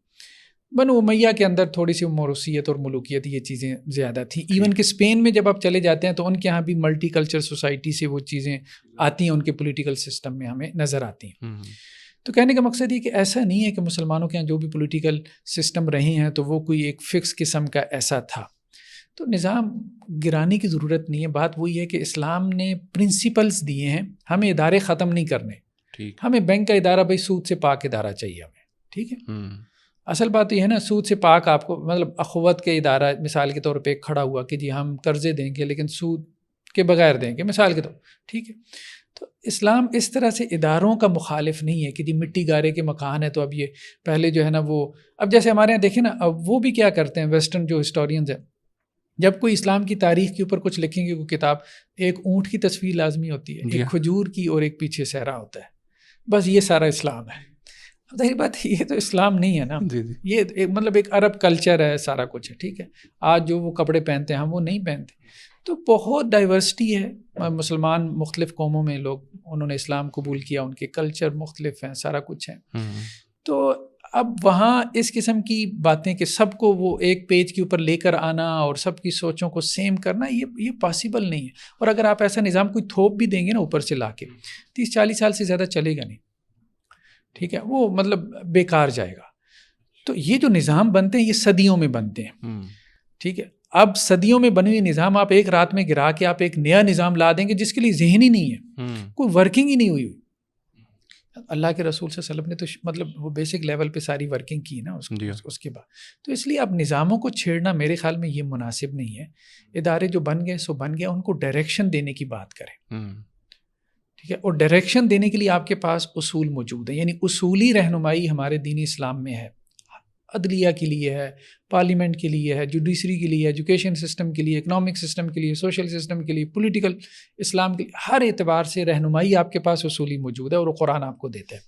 بنو امیہ کے اندر تھوڑی سی موروثیت اور ملوکیت یہ چیزیں زیادہ تھیں. ایون کہ اسپین میں جب آپ چلے جاتے ہیں تو ان کے یہاں بھی ملٹی کلچر سوسائٹی سے وہ چیزیں آتی ہیں، ان کے پولیٹیکل سسٹم میں ہمیں نظر آتی ہیں. تو کہنے کا مقصد یہ کہ ایسا نہیں ہے کہ مسلمانوں کے یہاں جو بھی پولیٹیکل سسٹم رہے ہیں تو وہ کوئی ایک فکس قسم کا ایسا تھا. تو نظام گرانے کی ضرورت نہیں ہے. بات وہی ہے کہ اسلام نے پرنسپلز دیے ہیں، ہمیں ادارے ختم نہیں کرنے. ہمیں بینک کا ادارہ بھائی سود سے پاک ادارہ چاہیے ہمیں. ٹھیک ہے. اصل بات یہ ہے نا، سود سے پاک آپ کو مطلب اخوت کے ادارہ مثال کے طور پہ ایک کھڑا ہوا کہ جی ہم قرضے دیں گے لیکن سود کے بغیر دیں گے مثال کے طور. ٹھیک ہے. تو اسلام اس طرح سے اداروں کا مخالف نہیں ہے کہ جی مٹی گارے کے مکان ہے تو اب یہ پہلے جو ہے نا وہ اب جیسے ہمارے یہاں دیکھیں نا، اب وہ بھی کیا کرتے ہیں ویسٹرن جو ہسٹورینز ہیں، جب کوئی اسلام کی تاریخ کے اوپر کچھ لکھیں گے کوئی کتاب، ایک اونٹ کی تصویر لازمی ہوتی ہے، ایک کھجور کی اور ایک پیچھے صحرا ہوتا ہے. بس یہ سارا اسلام ہے. اب ظاہر بات یہ تو اسلام نہیں ہے نا، یہ مطلب ایک عرب کلچر ہے، سارا کچھ ہے. ٹھیک ہے. آج جو وہ کپڑے پہنتے ہیں ہم وہ نہیں پہنتے. تو بہت ڈائیورسٹی ہے. مسلمان مختلف قوموں میں لوگ انہوں نے اسلام قبول کیا، ان کے کلچر مختلف ہیں، سارا کچھ ہے. تو اب وہاں اس قسم کی باتیں کہ سب کو وہ ایک پیج کے اوپر لے کر آنا اور سب کی سوچوں کو سیم کرنا، یہ پاسبل نہیں ہے. اور اگر آپ ایسا نظام کوئی تھوپ بھی دیں گے نا اوپر سے لا کے، 30-40 سال سے زیادہ چلے گا نہیں. ٹھیک ہے. وہ مطلب بیکار جائے گا. تو یہ جو نظام بنتے ہیں یہ صدیوں میں بنتے ہیں. ٹھیک ہے. اب صدیوں میں بنے ہوئے نظام آپ ایک رات میں گرا کے آپ ایک نیا نظام لا دیں گے جس کے لیے ذہن ہی نہیں ہے، کوئی ورکنگ ہی نہیں ہوئی. اللہ کے رسول صلی اللہ علیہ وسلم نے تو مطلب وہ بیسک لیول پہ ساری ورکنگ کی نا اس کے بعد. تو اس لیے اب نظاموں کو چھیڑنا میرے خیال میں یہ مناسب نہیں ہے. ادارے جو بن گئے سو بن گئے، ان کو ڈائریکشن دینے کی بات کریں. ٹھیک ہے. اور ڈائریکشن دینے کے لیے آپ کے پاس اصول موجود ہیں، یعنی اصولی رہنمائی ہمارے دینی اسلام میں ہے. عدلیہ کے لیے ہے، پارلیمنٹ کے لیے ہے، جوڈیشری کے لیے، ایجوکیشن سسٹم کے لیے، اکنامک سسٹم کے لیے، سوشل سسٹم کے لیے، پولیٹیکل اسلام کے لیے، ہر اعتبار سے رہنمائی آپ کے پاس اصولی موجود ہے. اور وہ قرآن آپ کو دیتا ہے.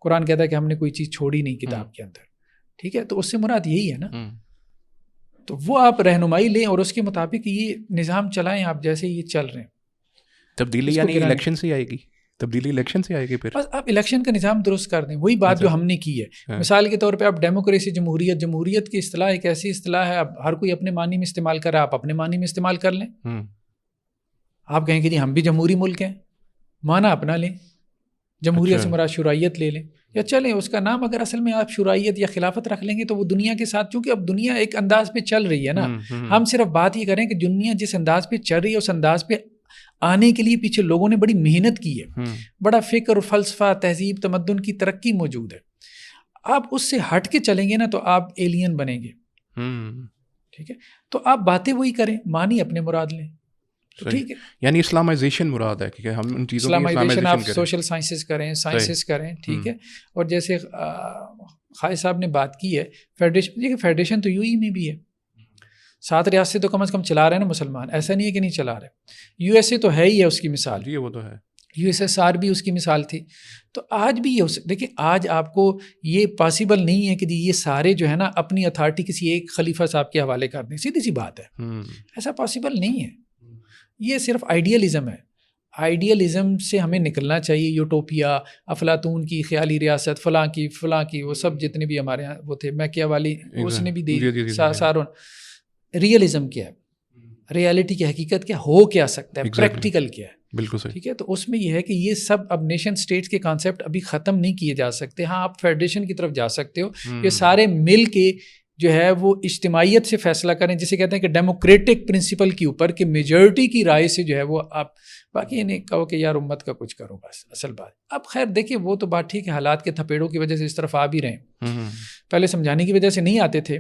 قرآن کہتا ہے کہ ہم نے کوئی چیز چھوڑی نہیں کتاب کے اندر. ٹھیک ہے. تو اس سے مراد یہی ہے نا. تو وہ آپ رہنمائی لیں اور اس کے مطابق یہ نظام چلائیں آپ جیسے یہ چل رہے ہیں. تبدیلی یعنی الیکشن سے آئے گی، تبدیلی الیکشن سے آئے گی. پھر بس آپ الیکشن کا نظام درست کر دیں. وہی بات جو ہم نے کی ہے. مثال کے طور پہ آپ ڈیموکریسی، جمہوریت کی اصطلاح ایک ایسی اصطلاح ہے، اب ہر کوئی اپنے معنی میں استعمال کر رہا ہے، آپ اپنے معنی میں استعمال کر لیں. آپ کہیں کہ جی ہم بھی جمہوری ملک ہیں، معنی اپنا لیں. جمہوریت سے مراد شورائیت لے لیں یا چلیں اس کا نام اگر اصل میں آپ شورائیت یا خلافت رکھ لیں گے تو وہ دنیا کے ساتھ، چونکہ اب دنیا ایک انداز پہ چل رہی ہے نا، ہم صرف بات یہ کریں کہ دنیا جس انداز پہ چل رہی ہے اس انداز پہ آنے کے لیے پیچھے لوگوں نے بڑی محنت کی ہے، بڑا فکر اور فلسفہ، تہذیب، تمدن کی ترقی موجود ہے. آپ اس سے ہٹ کے چلیں گے نا تو آپ ایلین بنیں گے. ٹھیک ہے، تو آپ باتیں وہی کریں، معنی اپنے مراد لیں. ٹھیک ہے، یعنی اسلامائزیشن مراد ہے کہ ہم ان چیزوں کی اسلامائزیشن، آپ سوشل سائنسز کریں، سائنسز کریں. ٹھیک ہے، اور جیسے خالد صاحب نے بات کی ہے فیڈریشن، دیکھیے فیڈریشن تو یو ای میں بھی ہے، 7 ریاستیں تو کم از کم چلا رہے ہیں نا مسلمان، ایسا نہیں ہے کہ نہیں چلا رہے. یو ایس اے تو ہے ہی ہے اس کی مثال، جی وہ تو ہے، یو ایس ایس آر بھی اس کی مثال تھی. تو آج بھی یہ دیکھیں، آج آپ کو یہ پاسبل نہیں ہے کہ یہ سارے جو ہے نا اپنی اتھارٹی کسی ایک خلیفہ صاحب کے حوالے کر دیں، سیدھی سی بات ہے، ایسا پاسبل نہیں ہے. یہ صرف آئیڈیلزم ہے. آئیڈیلزم سے ہمیں نکلنا چاہیے. یوٹوپیا، افلاطون کی خیالی ریاست، فلاں کی وہ سب جتنے بھی ہمارے یہاں وہ تھے، میکیاوالی اس نے بھی دی سارون. ریئلزم کیا ہے، ریئلٹی کی حقیقت کیا ہو کیا سکتا ہے، پریکٹیکل کیا ہے. بالکل صحیح. ٹھیک ہے، تو اس میں یہ ہے کہ یہ سب اب نیشن اسٹیٹس کے کانسیپٹ ابھی ختم نہیں کیے جا سکتے. ہاں آپ فیڈریشن کی طرف جا سکتے ہو، یہ سارے مل کے جو ہے وہ اجتماعیت سے فیصلہ کریں، جسے کہتے ہیں کہ ڈیموکریٹک پرنسپل کے اوپر، کہ میجورٹی کی رائے سے جو ہے وہ آپ، باقی یہ نہیں کہو کہ یار امت کا کچھ کرو بس اصل بات. اب خیر دیکھیے وہ تو بات ٹھیک ہے، حالات کے تھپیڑوں کی وجہ سے اس طرف آ بھی رہے ہیں، پہلے سمجھانے کی وجہ سے نہیں آتے تھے،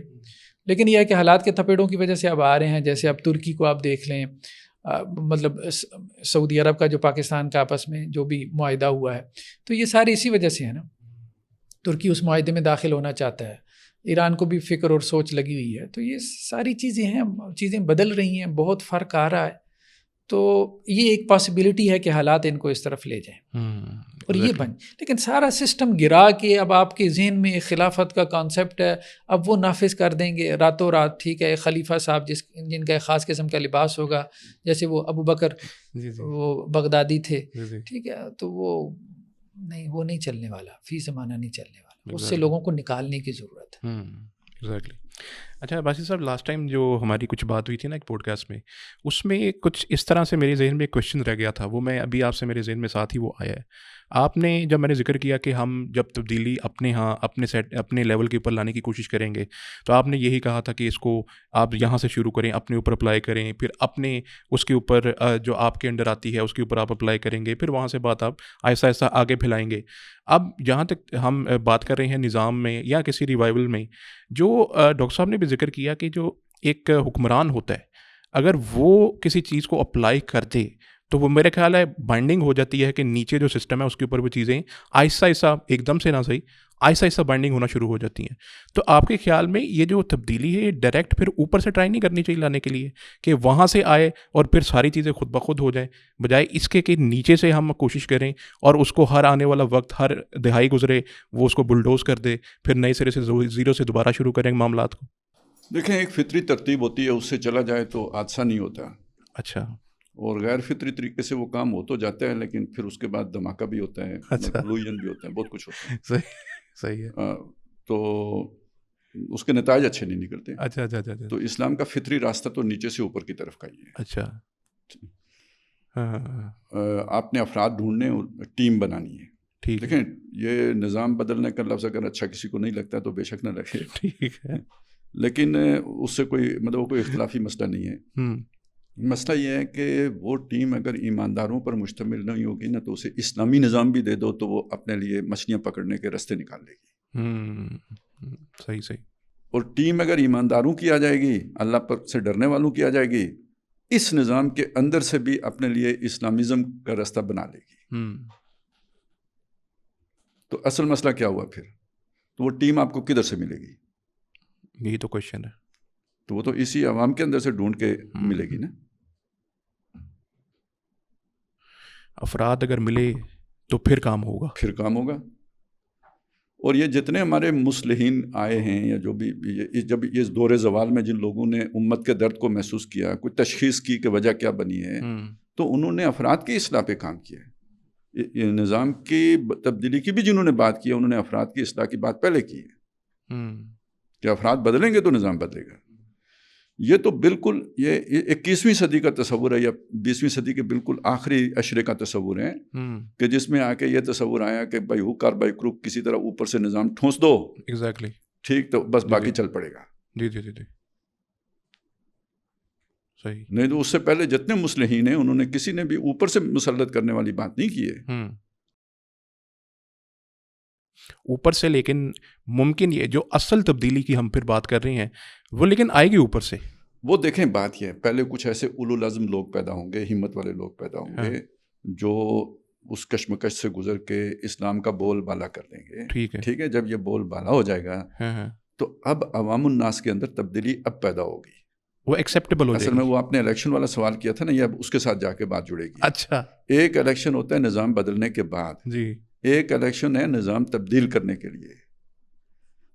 لیکن یہ ہے کہ حالات کے تھپیڑوں کی وجہ سے اب آ رہے ہیں. جیسے اب ترکی کو آپ دیکھ لیں، مطلب سعودی عرب کا جو پاکستان کا آپس میں جو بھی معاہدہ ہوا ہے، تو یہ سارے اسی وجہ سے ہے نا. ترکی اس معاہدے میں داخل ہونا چاہتا ہے، ایران کو بھی فکر اور سوچ لگی ہوئی ہے. تو یہ ساری چیزیں ہیں، چیزیں بدل رہی ہیں، بہت فرق آ رہا ہے. تو یہ ایک پاسبلٹی ہے کہ حالات ان کو اس طرف لے جائیں اور یہ بن، لیکن سارا سسٹم گرا کے اب آپ کے ذہن میں ایک خلافت کا کانسیپٹ ہے، اب وہ نافذ کر دیں گے راتوں رات. ٹھیک ہے، خلیفہ صاحب جن کا ایک خاص قسم کا لباس ہوگا، جیسے وہ ابو بکر وہ بغدادی تھے. ٹھیک ہے، تو وہ نہیں چلنے والا، فی زمانہ نہیں چلنے والا. اس سے لوگوں کو نکالنے کی ضرورت ہے. ایگزیکٹلی. اچھا باسی صاحب، لاسٹ ٹائم جو ہماری کچھ بات ہوئی تھی نا ایک پوڈ کاسٹ میں، اس میں کچھ اس طرح سے میرے ذہن میں ایک کوشچن رہ گیا تھا، وہ میں ابھی آپ سے میرے ذہن میں ساتھ ہی وہ آیا ہے. آپ نے جب میں نے ذکر کیا کہ ہم جب تبدیلی اپنے ہاں اپنے لیول کے اوپر لانے کی کوشش کریں گے، تو آپ نے یہی کہا تھا کہ اس کو آپ یہاں سے شروع کریں، اپنے اوپر اپلائی کریں، پھر اپنے اس کے اوپر جو آپ کے انڈر آتی ہے اس کے اوپر آپ اپلائی کریں گے، پھر وہاں سے بات آپ آہستہ آہستہ آگے پھیلائیں گے. اب جہاں تک ہم بات کر رہے ہیں نظام میں یا کسی ریوائول میں، جو ڈاکٹر صاحب نے بھی ذکر کیا کہ جو ایک حکمران ہوتا ہے اگر وہ کسی چیز کو اپلائی کر دے تو وہ میرے خیال ہے بائنڈنگ ہو جاتی ہے کہ نیچے جو سسٹم ہے اس کے اوپر وہ چیزیں آہستہ آہستہ، ایک دم سے نہ صحیح، آہستہ آہستہ بائنڈنگ ہونا شروع ہو جاتی ہیں. تو آپ کے خیال میں یہ جو تبدیلی ہے یہ ڈائریکٹ پھر اوپر سے ٹرائی نہیں کرنی چاہیے لانے کے لیے کہ وہاں سے آئے اور پھر ساری چیزیں خود بخود ہو جائیں، بجائے اس کے کہ نیچے سے ہم کوشش کریں اور اس کو ہر آنے والا وقت، ہر دہائی گزرے وہ اس کو بلڈوز کر دے، پھر نئے سرے سے زیرو سے دوبارہ شروع کریں معاملات کو؟ دیکھیں، ایک فطری ترتیب ہوتی ہے، اس سے چلا جائے تو حادثہ نہیں ہوتا. اچھا. اور غیر فطری طریقے سے وہ کام ہو تو جاتا ہے، لیکن پھر اس کے بعد دھماکہ بھی ہوتا ہے، فلوئن بھی ہوتا ہے، بہت کچھ ہوتا ہے. صحیح ہے. تو اس کے نتائج اچھے نہیں نکلتے. اچھا. تو اسلام کا فطری راستہ تو نیچے سے اوپر کی طرف کا ہی ہے. اچھا. آپ نے افراد ڈھونڈنے اور ٹیم بنانی ہے. دیکھیں، یہ نظام بدلنے کا لفظ اگر اچھا کسی کو نہیں لگتا تو بے شک نہ لگے، ٹھیک ہے، لیکن اس سے کوئی اختلافی مسئلہ نہیں ہے. مسئلہ یہ ہے کہ وہ ٹیم اگر ایمانداروں پر مشتمل نہیں ہوگی نا، تو اسے اسلامی نظام بھی دے دو تو وہ اپنے لیے مچھلیاں پکڑنے کے راستے نکال لے گی. صحیح. اور ٹیم اگر ایمانداروں کی آ جائے گی، اللہ پر سے ڈرنے والوں کی آ جائے گی، اس نظام کے اندر سے بھی اپنے لیے اسلامزم کا راستہ بنا لے گی. تو اصل مسئلہ کیا ہوا پھر؟ تو وہ ٹیم آپ کو کدھر سے ملے گی؟ یہی تو کوشچن ہے. تو وہ تو اسی عوام کے اندر سے ڈھونڈ کے ملے گی نا. افراد اگر ملے تو پھر کام ہوگا. اور یہ جتنے ہمارے مصلحین آئے ہیں یا جو بھی جب اس دور زوال میں جن لوگوں نے امت کے درد کو محسوس کیا، کوئی تشخیص کی کہ وجہ کیا بنی ہے، تو انہوں نے افراد کی اصلاح پہ کام کیا ہے. یہ نظام کی تبدیلی کی بھی جنہوں نے بات کی ہے، انہوں نے افراد کی اصلاح کی بات پہلے کی ہے کہ افراد بدلیں گے تو نظام بدلے گا. یہ تو بالکل یہ 21ویں صدی کا تصور ہے یا 20ویں صدی کے بالکل آخری اشرے کا تصور ہے کہ جس میں آ کے یہ تصور آیا کہ بھائی ہک اور بائی کروک کسی طرح اوپر سے نظام ٹھونس دو. ایگزیکٹلی. ٹھیک تو بس باقی چل پڑے گا. جی جی جی جی صحیح. نہیں تو اس سے پہلے جتنے مصلحین ہیں انہوں نے کسی نے بھی اوپر سے مسلط کرنے والی بات نہیں کی ہے. اوپر سے. لیکن ممکن یہ جو اصل تبدیلی کی ہم پھر بات کر رہے ہیں وہ لیکن آئے گی اوپر سے. وہ دیکھیں بات یہ ہے پہلے کچھ ایسے اولو العزم لوگ پیدا ہوں گے, ہمت والے لوگ پیدا ہوں گے جو اس کشمکش سے گزر کے اسلام کا بول بالا کر دیں گے. ٹھیک ہے, جب یہ بول بالا ہو جائے گا تو اب عوام الناس کے اندر تبدیلی اب پیدا ہوگی, وہ ایکسیپٹیبل ہو جائے گی. اصل میں وہ آپ نے الیکشن والا سوال کیا تھا نا, یہ اب اس کے ساتھ جا کے بات جڑے گی. اچھا, ایک الیکشن ہوتا ہے نظام بدلنے کے بعد, جی ایک الیکشن ہے نظام تبدیل کرنے کے لیے.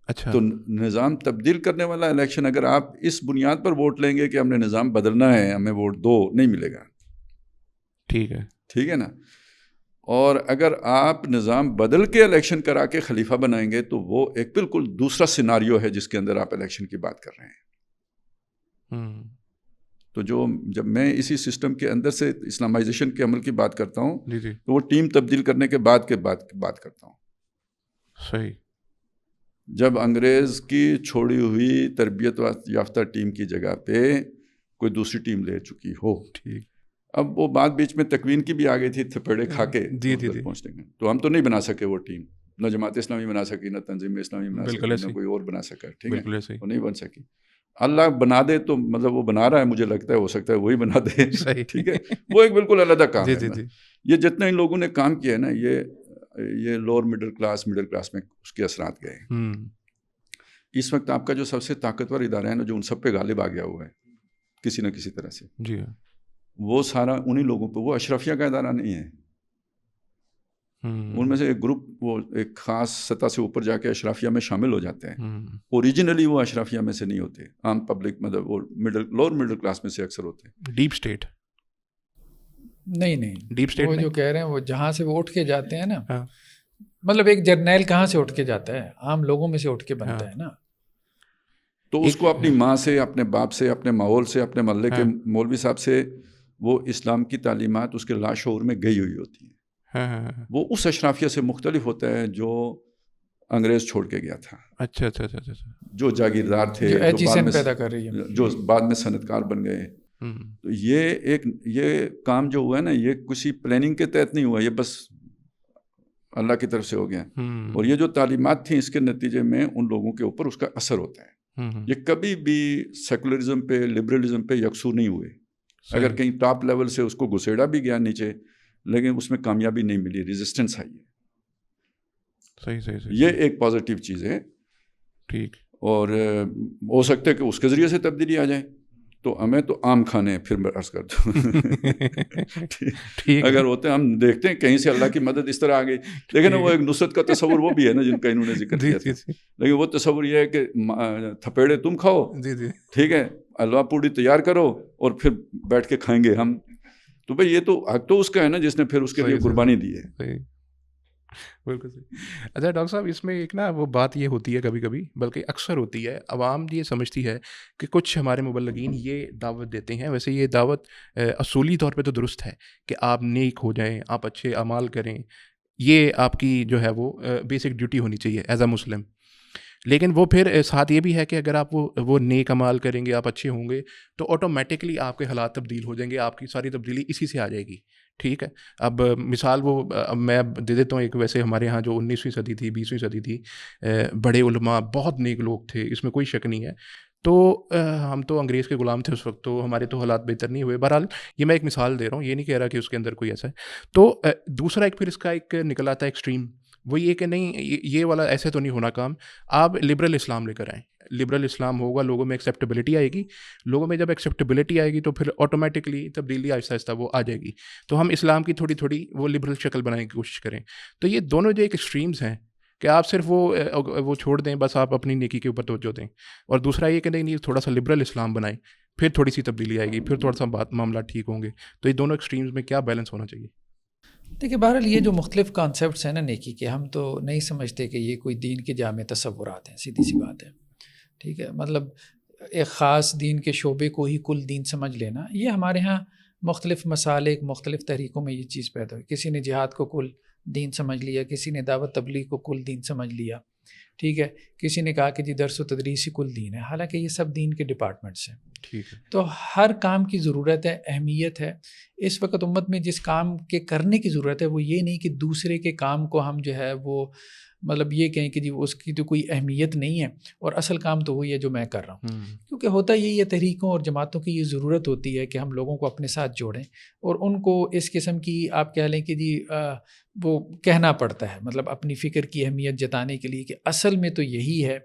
اچھا, تو نظام تبدیل کرنے والا الیکشن اگر آپ اس بنیاد پر ووٹ لیں گے کہ ہم نے نظام بدلنا ہے, ہمیں ووٹ دو, نہیں ملے گا. ٹھیک ہے نا. اور اگر آپ نظام بدل کے الیکشن کرا کے خلیفہ بنائیں گے تو وہ ایک بالکل دوسرا سیناریو ہے جس کے اندر آپ الیکشن کی بات کر رہے ہیں. تو جب میں اسی سسٹم کے اندر سے اسلامائزیشن کے عمل کی بات کرتا ہوں تو وہ ٹیم تبدیل کرنے کے بعد بات کرتا ہوں. صحیح. جب انگریز کی چھوڑی ہوئی تربیت یافتہ ٹیم کی جگہ پہ کوئی دوسری ٹیم لے چکی ہو, ٹھیک, اب وہ بعد بیچ میں تکوین کی بھی آ گئی تھی تھپیڑے کھا کے پہنچنے کے, تو ہم تو نہیں بنا سکے وہ ٹیم, نہ جماعت اسلامی بنا سکی, نہ تنظیم اسلامی بنا سکی, نہ کوئی اور بنا سکا. ٹھیک ہے, وہ نہیں بن سکی. اللہ بنا دے تو مطلب وہ بنا رہا ہے, مجھے لگتا ہے ہو سکتا ہے وہی بنا دے. ٹھیک ہے, وہ ایک بالکل علیحدہ کام ہے. یہ جتنے ان لوگوں نے کام کیا ہے نا, یہ لوور مڈل کلاس میں اس کے اثرات گئے. اس وقت آپ کا جو سب سے طاقتور ادارہ ہے نا, جو ان سب پہ غالب آ گیا ہوا ہے کسی نہ کسی طرح سے, جی وہ سارا انہی لوگوں پہ, وہ اشرفیہ کا ادارہ نہیں ہے. ان میں سے ایک گروپ وہ ایک خاص سطح سے اوپر جا کے اشرافیہ میں شامل ہو جاتے ہیں. اوریجنلی وہ اشرافیہ میں سے نہیں ہوتے, عام پبلک مطلب وہ لوور مڈل کلاس میں سے اکثر ہوتے ہیں. ڈیپ اسٹیٹ نہیں, ڈیپ اسٹیٹ وہ جو کہہ رہے ہیں وہ جہاں سے وہ اٹھ کے جاتے ہیں نا, مطلب ایک جرنیل کہاں سے اٹھ کے جاتا ہے, عام لوگوں میں سے اٹھ کے بنتا ہے نا. تو اس کو اپنی ماں سے, اپنے باپ سے, اپنے ماحول سے, اپنے محلے کے مولوی صاحب سے وہ اسلام کی تعلیمات اس کے لاشعور میں گئی ہوئی ہوتی ہیں. وہ اس اشرافیہ سے مختلف ہوتا ہے جو انگریز چھوڑ کے گیا تھا. اچھا, جو جاگیردار تھے, جو بعد میں صنعت کار بن گئے. تو یہ کام جو ہوا ہے نا, یہ کسی پلاننگ کے تحت نہیں ہوا, یہ بس اللہ کی طرف سے ہو گیا. اور یہ جو تعلیمات تھیں اس کے نتیجے میں ان لوگوں کے اوپر اس کا اثر ہوتا ہے. یہ کبھی بھی سیکولرزم پہ, لبرلزم پہ یکسو نہیں ہوئے. اگر کہیں ٹاپ لیول سے اس کو گھسیڑا بھی گیا نیچے, لیکن اس میں کامیابی نہیں ملی, ریزسٹنس آئی ہے. صحیح. یہ ایک پازیٹیو چیز ہے. ٹھیک. اور ہو سکتا ہے کہ اس کے ذریعے سے تبدیلی آ جائے. تو ہمیں تو عام کھانے, پھر میں عرض کرتا ہوں اگر ہوتے ہم دیکھتے ہیں کہیں سے اللہ کی مدد اس طرح آ گئی. لیکن وہ ایک نصرت کا تصور وہ بھی ہے نا جن کا انہوں نے ذکر کیا تھا. لیکن وہ تصور یہ ہے کہ تھپیڑے تم کھاؤ, ٹھیک ہے, حلوہ پوڑی تیار کرو اور پھر بیٹھ کے کھائیں گے ہم. تو بھائی یہ تو حق تو اس کا ہے نا جس نے پھر اس کے لیے قربانی دی ہے. بالکل صحیح. اچھا ڈاکٹر صاحب, اس میں ایک نا وہ بات یہ ہوتی ہے کبھی کبھی, بلکہ اکثر ہوتی ہے, عوام یہ سمجھتی ہے کہ کچھ ہمارے مبلغین یہ دعوت دیتے ہیں, ویسے یہ دعوت اصولی طور پہ تو درست ہے کہ آپ نیک ہو جائیں, آپ اچھے اعمال کریں, یہ آپ کی جو ہے وہ بیسک ڈیوٹی ہونی چاہیے ایز اے مسلم. لیکن وہ پھر ساتھ یہ بھی ہے کہ اگر آپ وہ نیک عمال کریں گے, آپ اچھے ہوں گے, تو آٹومیٹکلی آپ کے حالات تبدیل ہو جائیں گے, آپ کی ساری تبدیلی اسی سے آ جائے گی. ٹھیک ہے. اب مثال میں دے دیتا ہوں ایک. ویسے ہمارے ہاں جو 19ویں صدی تھی, 20ویں صدی تھی, بڑے علماء, بہت نیک لوگ تھے, اس میں کوئی شک نہیں ہے. تو ہم تو انگریز کے غلام تھے اس وقت, تو ہمارے تو حالات بہتر نہیں ہوئے. بہرحال یہ میں ایک مثال دے رہا ہوں, یہ نہیں کہہ رہا کہ اس کے اندر کوئی ایسا ہے. تو دوسرا ایک پھر اس کا ایک نکل آتا ہے ایکسٹریم, وہ یہ کہ نہیں یہ والا ایسے تو نہیں ہونا کام, آپ لبرل اسلام لے کر آئیں. لبرل اسلام ہوگا, لوگوں میں ایکسیپٹیبلٹی آئے گی. لوگوں میں جب ایکسیپٹیبلٹی آئے گی تو پھر آٹومیٹکلی تبدیلی آہستہ آہستہ وہ آ جائے گی. تو ہم اسلام کی تھوڑی تھوڑی وہ لبرل شکل بنانے کی کوشش کریں. تو یہ دونوں جو ایک ایکسٹریمز ہیں کہ آپ صرف وہ چھوڑ دیں, بس آپ اپنی نیکی کے اوپر توجہ دیں, اور دوسرا یہ کہ نہیں تھوڑا سا لبرل اسلام بنائیں, پھر تھوڑی سی تبدیلی آئے گی, پھر تھوڑا سا معاملہ ٹھیک ہوں گے. تو یہ دونوں ایکسٹریمز میں کیا بیلنس ہونا چاہیے؟ دیکھیے بہرحال یہ جو مختلف کانسیپٹس ہیں نا نیکی کے, ہم تو نہیں سمجھتے کہ یہ کوئی دین کے جامع تصورات ہیں, سیدھی سی بات ہے. ٹھیک ہے, مطلب ایک خاص دین کے شعبے کو ہی کل دین سمجھ لینا، یہ ہمارے ہاں مختلف مسالک مختلف طریقوں میں یہ چیز پیدا ہوئی. کسی نے جہاد کو کل دین سمجھ لیا، کسی نے دعوت تبلیغ کو کل دین سمجھ لیا، ٹھیک ہے، کسی نے کہا کہ جی درس و تدریس ہی کل دین ہے، حالانکہ یہ سب دین کے ڈپارٹمنٹس ہیں. ٹھیک ہے. تو ہر کام کی ضرورت ہے، اہمیت ہے. اس وقت امت میں جس کام کے کرنے کی ضرورت ہے وہ یہ نہیں کہ دوسرے کے کام کو ہم جو ہے وہ مطلب یہ کہیں کہ جی اس کی تو کوئی اہمیت نہیں ہے اور اصل کام تو وہی ہے جو میں کر رہا ہوں. کیونکہ ہوتا یہی ہے، تحریکوں اور جماعتوں کی یہ ضرورت ہوتی ہے کہ ہم لوگوں کو اپنے ساتھ جوڑیں اور ان کو اس قسم کی آپ کہہ لیں کہ جی وہ کہنا پڑتا ہے، مطلب اپنی فکر کی اہمیت جتانے کے لیے کہ اصل میں تو یہی ہے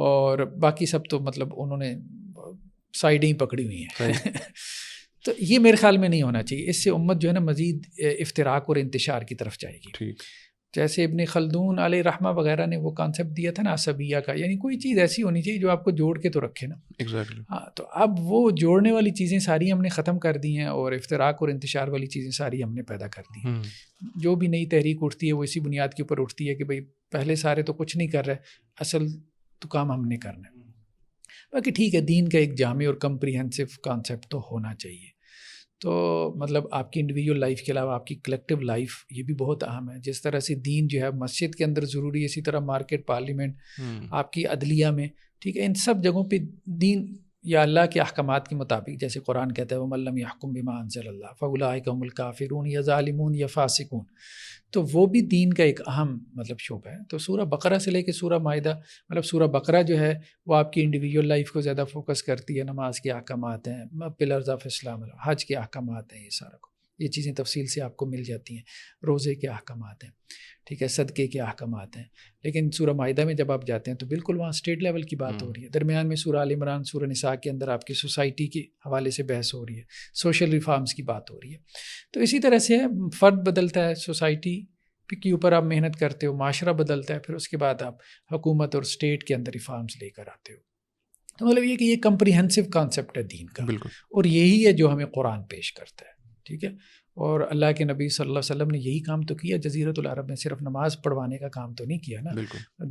اور باقی سب تو مطلب انہوں نے سائڈیں ہی پکڑی ہوئی ہیں. تو یہ میرے خیال میں نہیں ہونا چاہیے. اس سے امت جو ہے نا مزید افتراق اور انتشار کی طرف جائے گی. ٹھیک. جیسے ابن خلدون علیہ رحمہ وغیرہ نے وہ کانسیپٹ دیا تھا نا عصبیہ کا، یعنی کوئی چیز ایسی ہونی چاہیے جو آپ کو جوڑ کے تو رکھے نا. ایگزیکٹلی. ہاں، تو اب وہ جوڑنے والی چیزیں ساری ہم نے ختم کر دی ہیں اور افتراق اور انتشار والی چیزیں ساری ہم نے پیدا کر دی ہیں. جو بھی نئی تحریک اٹھتی ہے وہ اسی بنیاد کے اوپر اٹھتی ہے کہ بھئی پہلے سارے تو کچھ نہیں کر رہے، اصل تو کام ہم نے کرنا ہے. باقی ٹھیک ہے، دین کا ایک جامع اور کمپریہنسو کانسیپٹ تو ہونا چاہیے. تو مطلب آپ کی انڈیویجول لائف کے علاوہ آپ کی کلیکٹیو لائف یہ بھی بہت اہم ہے. جس طرح سے دین جو ہے مسجد کے اندر ضروری ہے، اسی طرح مارکیٹ، پارلیمنٹ، آپ کی عدلیہ میں، ٹھیک ہے، ان سب جگہوں پہ دین یا اللہ کے احکامات کے مطابق، جیسے قرآن کہتا ہے وَمَن لَّمْ يَحْكُم بِمَا أَنزَلَ اللَّهُ فَأُولَٰئِكَ هُمُ الْكَافِرُونَ یا ظالمون یا فاسقون. تو وہ بھی دین کا ایک اہم مطلب شعبہ ہے. تو سورہ بقرہ سے لے کے سورہ مائدہ، مطلب سورہ بقرہ جو ہے وہ آپ کی انڈیویجول لائف کو زیادہ فوکس کرتی ہے. نماز کے احکامات ہیں، پلرز آف اسلام، حج کے احکامات ہیں، یہ سارا کو یہ چیزیں تفصیل سے آپ کو مل جاتی ہیں. روزے کے احکامات ہیں، ٹھیک ہے، صدقے کے احکامات ہیں. لیکن سورہ مائدہ میں جب آپ جاتے ہیں تو بالکل وہاں اسٹیٹ لیول کی بات ہو رہی ہے. درمیان میں سورہ آل عمران، سورہ نساء کے اندر آپ کی سوسائٹی کے حوالے سے بحث ہو رہی ہے، سوشل ریفارمز کی بات ہو رہی ہے. تو اسی طرح سے فرد بدلتا ہے، سوسائٹی کے اوپر آپ محنت کرتے ہو، معاشرہ بدلتا ہے، پھر اس کے بعد آپ حکومت اور اسٹیٹ کے اندر ریفارمز لے کر آتے ہو. تو مطلب یہ کہ یہ کمپریہنسو کانسیپٹ ہے دین کا، بالکل. اور یہی ہے جو ہمیں قرآن پیش کرتا ہے. ٹھیک ہے، اور اللہ کے نبی صلی اللہ علیہ وسلم نے یہی کام تو کیا. جزیرۃ العرب میں صرف نماز پڑھوانے کا کام تو نہیں کیا نا،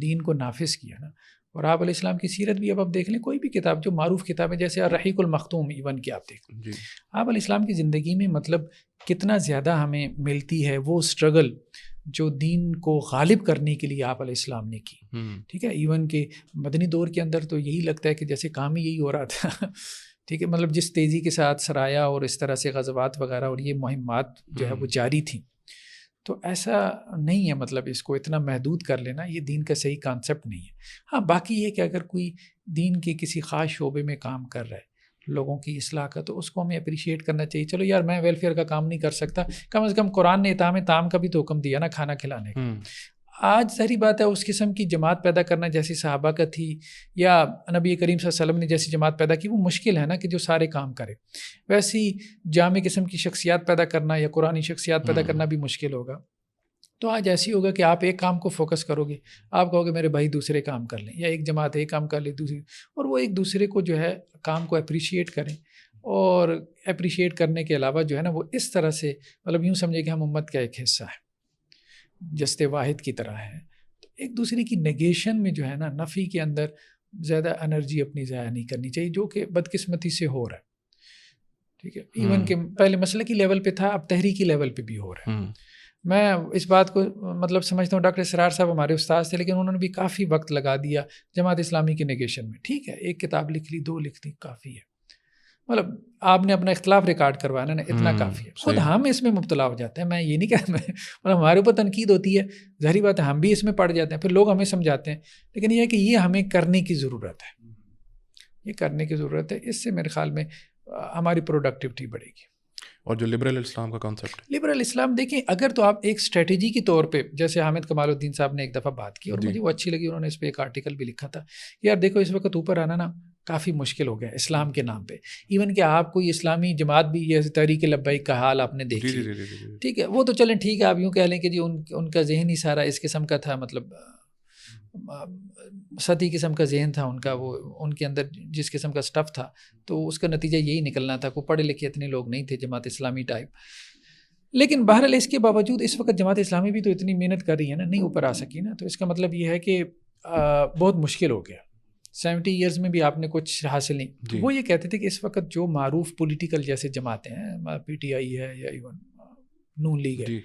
دین کو نافذ کیا نا. اور آپ علیہ السلام کی سیرت بھی اب آپ دیکھ لیں، کوئی بھی کتاب جو معروف کتاب ہے جیسے الرحیق المختوم ایون کہ آپ دیکھ لیں، آپ علیہ السلام کی زندگی میں مطلب کتنا زیادہ ہمیں ملتی ہے وہ اسٹرگل جو دین کو غالب کرنے کے لیے آپ علیہ السلام نے کی. ٹھیک ہے، ایون کہ مدنی دور کے اندر تو یہی لگتا ہے کہ جیسے کام ہی یہی ہو رہا تھا. ٹھیک ہے، مطلب جس تیزی کے ساتھ سرایا اور اس طرح سے غزوات وغیرہ اور یہ مہمات جو ہے وہ جاری تھیں، تو ایسا نہیں ہے. مطلب اس کو اتنا محدود کر لینا یہ دین کا صحیح کانسیپٹ نہیں ہے. ہاں باقی یہ کہ اگر کوئی دین کے کسی خاص شعبے میں کام کر رہا ہے لوگوں کی اصلاح کا، تو اس کو ہمیں اپریشیٹ کرنا چاہیے. چلو یار میں ویلفیئر کا کام نہیں کر سکتا، کم از کم قرآن نے اطعام طعام کا بھی تو حکم دیا نا، کھانا کھلانے کا. آج ظاہری بات ہے اس قسم کی جماعت پیدا کرنا جیسی صحابہ کا تھی یا نبی کریم صلی اللہ علیہ وسلم نے جیسی جماعت پیدا کی، وہ مشکل ہے نا کہ جو سارے کام کرے. ویسی جامع قسم کی شخصیات پیدا کرنا یا قرآنی شخصیات پیدا کرنا بھی مشکل ہوگا. تو آج ایسی ہوگا کہ آپ ایک کام کو فوکس کرو گے، آپ کہو گے میرے بھائی دوسرے کام کر لیں، یا ایک جماعت ایک کام کر لے دوسری، اور وہ ایک دوسرے کو جو ہے کام کو اپریشیٹ کریں. اور اپریشیٹ کرنے کے علاوہ جو ہے نا وہ اس طرح سے مطلب یوں سمجھے کہ ہم امت کا ایک حصہ ہے، جست واحد کی طرح ہے. تو ایک دوسرے کی نیگیشن میں جو ہے نا، نفی کے اندر زیادہ انرجی اپنی ضائع نہیں کرنی چاہیے، جو کہ بدقسمتی سے ہو رہا ہے. ٹھیک ہے، ایون کہ پہلے مسلکی لیول پہ تھا، اب تحریکی لیول پہ بھی ہو رہا ہے. میں اس بات کو مطلب سمجھتا ہوں ڈاکٹر اسرار صاحب ہمارے استاد تھے، لیکن انہوں نے بھی کافی وقت لگا دیا جماعت اسلامی کے نیگیشن میں. ٹھیک ہے، ایک کتاب لکھ لی، 2 لکھ لی، کافی ہے. مطلب آپ نے اپنا اختلاف ریکارڈ کروانا نا، اتنا کافی ہے. خود ہم اس میں مبتلا ہو جاتے ہیں. میں یہ نہیں کہتا، مطلب ہمارے اوپر تنقید ہوتی ہے، ظاہری بات ہے ہم بھی اس میں پڑ جاتے ہیں، پھر لوگ ہمیں سمجھاتے ہیں. لیکن یہ ہے کہ یہ ہمیں کرنے کی ضرورت ہے، یہ کرنے کی ضرورت ہے. اس سے میرے خیال میں ہماری پروڈکٹیوٹی بڑھے گی. اور جو لبرل اسلام کا کانسیپٹ ہے، لبرل اسلام دیکھیں، اگر تو آپ ایک اسٹریٹجی کے طور پہ، جیسے حامد کمال الدین صاحب نے ایک دفعہ بات کی اور مجھے وہ اچھی لگی، انہوں نے اس پہ ایک آرٹیکل بھی لکھا تھا. یار دیکھو اس وقت اوپر آنا نا کافی مشکل ہو گیا اسلام کے نام پہ. ایون کہ آپ کوئی اسلامی جماعت بھی جیسے تحریک لبیک کا حال آپ نے دیکھی، ٹھیک ہے، وہ تو چلیں ٹھیک ہے، آپ یوں کہہ لیں کہ جی ان کا ذہن ہی سارا اس قسم کا تھا، مطلب سطحی قسم کا ذہن تھا ان کا، وہ ان کے اندر جس قسم کا سٹف تھا تو اس کا نتیجہ یہی نکلنا تھا. کوئی پڑھے لکھے اتنے لوگ نہیں تھے جماعت اسلامی ٹائپ. لیکن بہرحال اس کے باوجود اس وقت جماعت اسلامی بھی تو اتنی محنت کر رہی ہے نا، نہیں اوپر آ سکی نا. تو اس کا مطلب یہ ہے کہ بہت مشکل ہو گیا 70 ایئرز میں بھی آپ نے کچھ حاصل نہیں. وہ یہ کہتے تھے کہ اس وقت جو معروف پولیٹیکل جیسے جماعتیں ہیں, پی ٹی آئی ہے یا ایون نون لیگ ہے,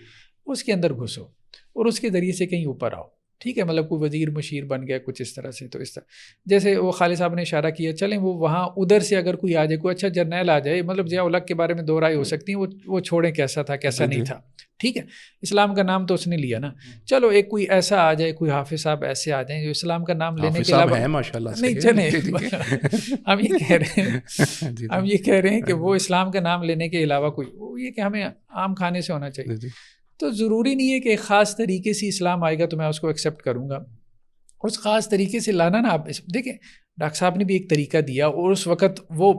اس کے اندر گھسو اور اس کے ذریعے سے کہیں اوپر آؤ. ٹھیک ہے, مطلب کوئی وزیر مشیر بن گیا کچھ اس طرح سے, تو اس طرح جیسے وہ خالد صاحب نے اشارہ کیا, چلیں وہ وہاں ادھر سے اگر کوئی آ جائے, کوئی اچھا جرنیل آ جائے, مطلب ضیاء الحق کے بارے میں دو رائے ہو سکتی ہیں, وہ چھوڑیں کیسا تھا کیسا نہیں تھا. ٹھیک ہے, اسلام کا نام تو اس نے لیا نا, چلو ایک کوئی ایسا آ جائے, کوئی حافظ صاحب ایسے آ جائیں جو اسلام کا نام لینے کے علاوہ نہیں چلیں. ہم یہ کہہ رہے ہیں کہ وہ اسلام کا نام لینے کے علاوہ کوئی, وہ یہ کہ ہمیں عام کھانے سے ہونا چاہیے. تو ضروری نہیں ہے کہ ایک خاص طریقے سے اسلام آئے گا تو میں اس کو ایکسیپٹ کروں گا. اس خاص طریقے سے لانا نا, آپ دیکھیں ڈاکٹر صاحب نے بھی ایک طریقہ دیا, اور اس وقت وہ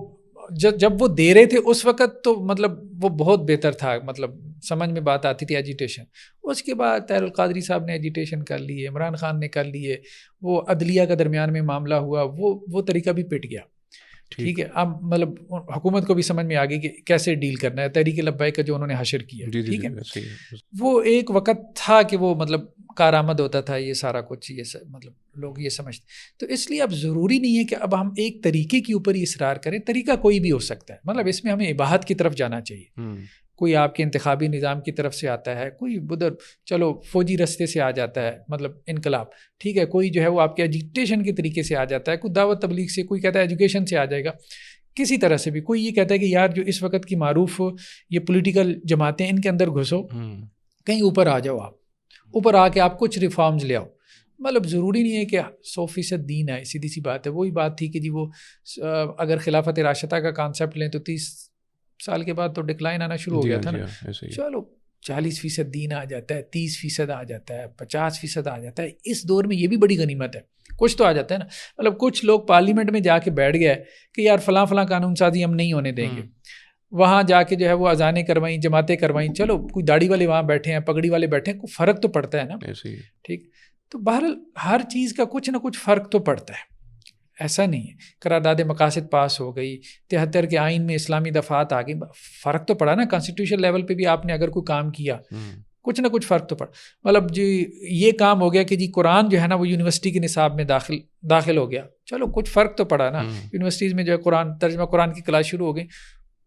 جب وہ دے رہے تھے اس وقت تو مطلب وہ بہت بہتر تھا, مطلب سمجھ میں بات آتی تھی ایجیٹیشن. اس کے بعد طاہر القادری صاحب نے ایجیٹیشن کر لی, عمران خان نے کر لیے, وہ عدلیہ کا درمیان میں معاملہ ہوا, وہ طریقہ بھی پٹ گیا. ٹھیک ہے, اب مطلب حکومت کو بھی سمجھ میں آ گئی کہ کیسے ڈیل کرنا ہے. تحریک لبیک کا جو انہوں نے حشر کیا, ٹھیک ہے, وہ ایک وقت تھا کہ وہ مطلب کارآمد ہوتا تھا یہ سارا کچھ, یہ مطلب لوگ یہ سمجھتے. تو اس لیے اب ضروری نہیں ہے کہ اب ہم ایک طریقے کے اوپر ہی اصرار کریں, طریقہ کوئی بھی ہو سکتا ہے. مطلب اس میں ہمیں اباحت کی طرف جانا چاہیے. کوئی آپ کے انتخابی نظام کی طرف سے آتا ہے, کوئی ادھر چلو فوجی رستے سے آ جاتا ہے, مطلب انقلاب. ٹھیک ہے, کوئی جو ہے وہ آپ کے ایجیٹیشن کے طریقے سے آ جاتا ہے, کوئی دعوت تبلیغ سے, کوئی کہتا ہے ایجوکیشن سے آ جائے گا, کسی طرح سے بھی. کوئی یہ کہتا ہے کہ یار جو اس وقت کی معروف یہ پولیٹیکل جماعتیں ان کے اندر گھسو, کہیں اوپر آ جاؤ, آپ اوپر آ کے آپ کچھ ریفارمز لے آؤ. مطلب ضروری نہیں ہے کہ 100% دین ہے, سیدھی سی بات ہے. وہی بات تھی کہ جی وہ اگر خلافت راشدہ کا کانسیپٹ لیں تو 30 سال کے بعد تو ڈکلائن آنا شروع ہو گیا تھا نا. چلو 40% دین آ جاتا ہے, 30% آ جاتا ہے, 50% آ جاتا ہے. اس دور میں یہ بھی بڑی غنیمت ہے, کچھ تو آ جاتا ہے نا. مطلب کچھ لوگ پارلیمنٹ میں جا کے بیٹھ گئے کہ یار فلاں فلاں قانون سازی ہم نہیں ہونے دیں گے. وہاں جا کے جو ہے وہ اذانیں کروائیں, جماعتیں کروائیں, چلو کوئی داڑھی والے وہاں بیٹھے ہیں, پگڑی والے بیٹھے ہیں, کوئی فرق تو پڑتا ہے نا. ٹھیک, تو بہرحال ہر چیز کا کچھ نہ کچھ فرق تو پڑتا ہے, ایسا نہیں ہے. قرارداد مقاصد پاس ہو گئی, 73 کے آئین میں اسلامی دفعات آ گئی, فرق تو پڑا نا. کانسٹیٹیوشن لیول پہ بھی آپ نے اگر کوئی کام کیا, کچھ نہ کچھ فرق تو پڑا. مطلب جی یہ کام ہو گیا کہ جی قرآن جو ہے نا وہ یونیورسٹی کے نصاب میں داخل ہو گیا, چلو کچھ فرق تو پڑا نا. یونیورسٹیز میں جو ہے قرآن ترجمہ قرآن کی کلاس شروع ہو گئی,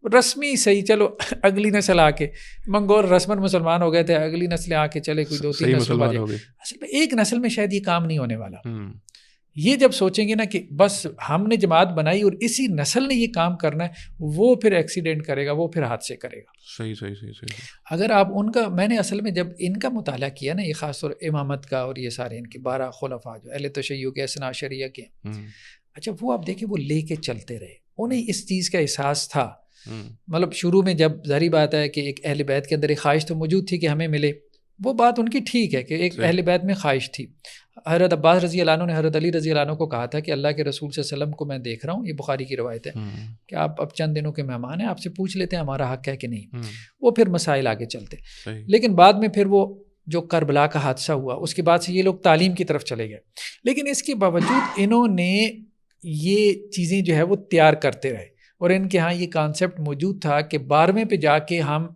رسمی صحیح. چلو اگلی نسل آ کے, منگول رسمن مسلمان ہو گئے تھے, اگلی نسلیں آ کے چلے کوئی 2-3 نسل بعد, اصل میں ایک نسل میں شاید یہ کام نہیں ہونے والا. یہ جب سوچیں گے نا کہ بس ہم نے جماعت بنائی اور اسی نسل نے یہ کام کرنا ہے, وہ پھر ایکسیڈنٹ کرے گا, وہ پھر حادثے کرے گا. صحیح. اگر آپ ان کا, میں نے اصل میں جب ان کا مطالعہ کیا نا, یہ خاص طور امامت کا اور یہ سارے ان کے 12 خلفاء جو اہل تشیع کے, اثنا عشریہ کے, اچھا وہ آپ دیکھیں وہ لے کے چلتے رہے, انہیں اس چیز کا احساس تھا. مطلب شروع میں جب ظاہری بات ہے کہ ایک اہل بیت کے اندر ایک خواہش تو موجود تھی کہ ہمیں ملے, وہ بات ان کی ٹھیک ہے کہ ایک اہل بیت میں خواہش تھی. حضرت عباس رضی اللہ عنہ نے حضرت علی رضی اللہ عنہ کو کہا تھا کہ اللہ کے رسول صلی اللہ علیہ وسلم کو میں دیکھ رہا ہوں, یہ بخاری کی روایت ہے, کہ آپ اب چند دنوں کے مہمان ہیں, آپ سے پوچھ لیتے ہیں ہمارا حق ہے کہ نہیں. وہ پھر مسائل آگے چلتے. لیکن بعد میں پھر وہ جو کربلا کا حادثہ ہوا, اس کے بعد سے یہ لوگ تعلیم کی طرف چلے گئے. لیکن اس کے باوجود انہوں نے یہ چیزیں جو ہے وہ تیار کرتے رہے, اور ان کے ہاں یہ کانسیپٹ موجود تھا کہ 12ویں پہ جا کے ہم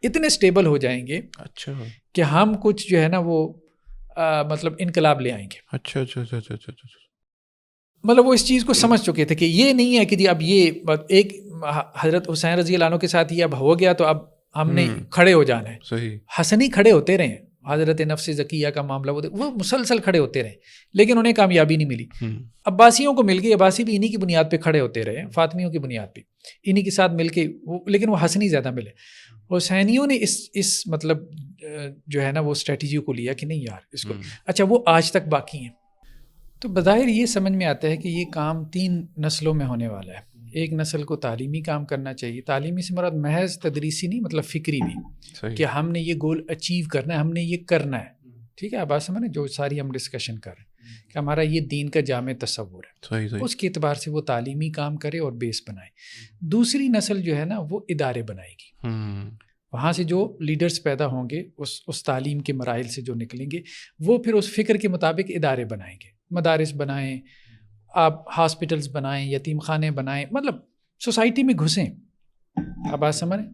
اتنے سٹیبل ہو جائیں گے اچھا کہ ہم کچھ جو ہے نا وہ مطلب انقلاب لے آئیں گے. اچھا. مطلب وہ اس چیز کو سمجھ چکے تھے کہ یہ نہیں ہے کہ جی اب یہ ایک حضرت حسین رضی اللہ عنہ کے ساتھ یہ اب ہو گیا تو اب ہم نے کھڑے ہو جانا ہے. صحیح. حسنی کھڑے ہوتے رہے, حضرت نفس زکیہ کا معاملہ وہ مسلسل کھڑے ہوتے رہے, لیکن انہیں کامیابی نہیں ملی. عباسیوں کو مل گئی, عباسی بھی انہی کی بنیاد پہ کھڑے ہوتے رہے, فاطمیوں کی بنیاد پہ انہی کے ساتھ مل کے, لیکن وہ حسنی زیادہ ملے. حسینیوں نے اس مطلب جو ہے نا وہ اسٹریٹجی کو لیا کہ نہیں یار اس کو, اچھا وہ آج تک باقی ہیں. تو بظاہر یہ سمجھ میں آتا ہے کہ یہ کام 3 نسلوں میں ہونے والا ہے. ایک نسل کو تعلیمی کام کرنا چاہیے, تعلیمی سے مراد محض تدریسی نہیں, مطلب فکری بھی, کہ ہم نے یہ گول اچیو کرنا ہے, ہم نے یہ کرنا ہے. ٹھیک ہے, آپ بات سمجھیں جو ساری ہم ڈسکشن کر رہے ہیں کہ ہمارا یہ دین کا جامع تصور ہے, اس کے اعتبار سے وہ تعلیمی کام کرے اور بیس بنائے. دوسری نسل جو ہے نا وہ ادارے بنائے گی, وہاں سے جو لیڈرز پیدا ہوں گے اس تعلیم کے مراحل سے جو نکلیں گے, وہ پھر اس فکر کے مطابق ادارے بنائیں گے, مدارس بنائیں, آپ ہاسپٹلز بنائیں, یتیم خانے بنائیں, مطلب سوسائٹی میں گھسیں. آپ بات سمجھیں,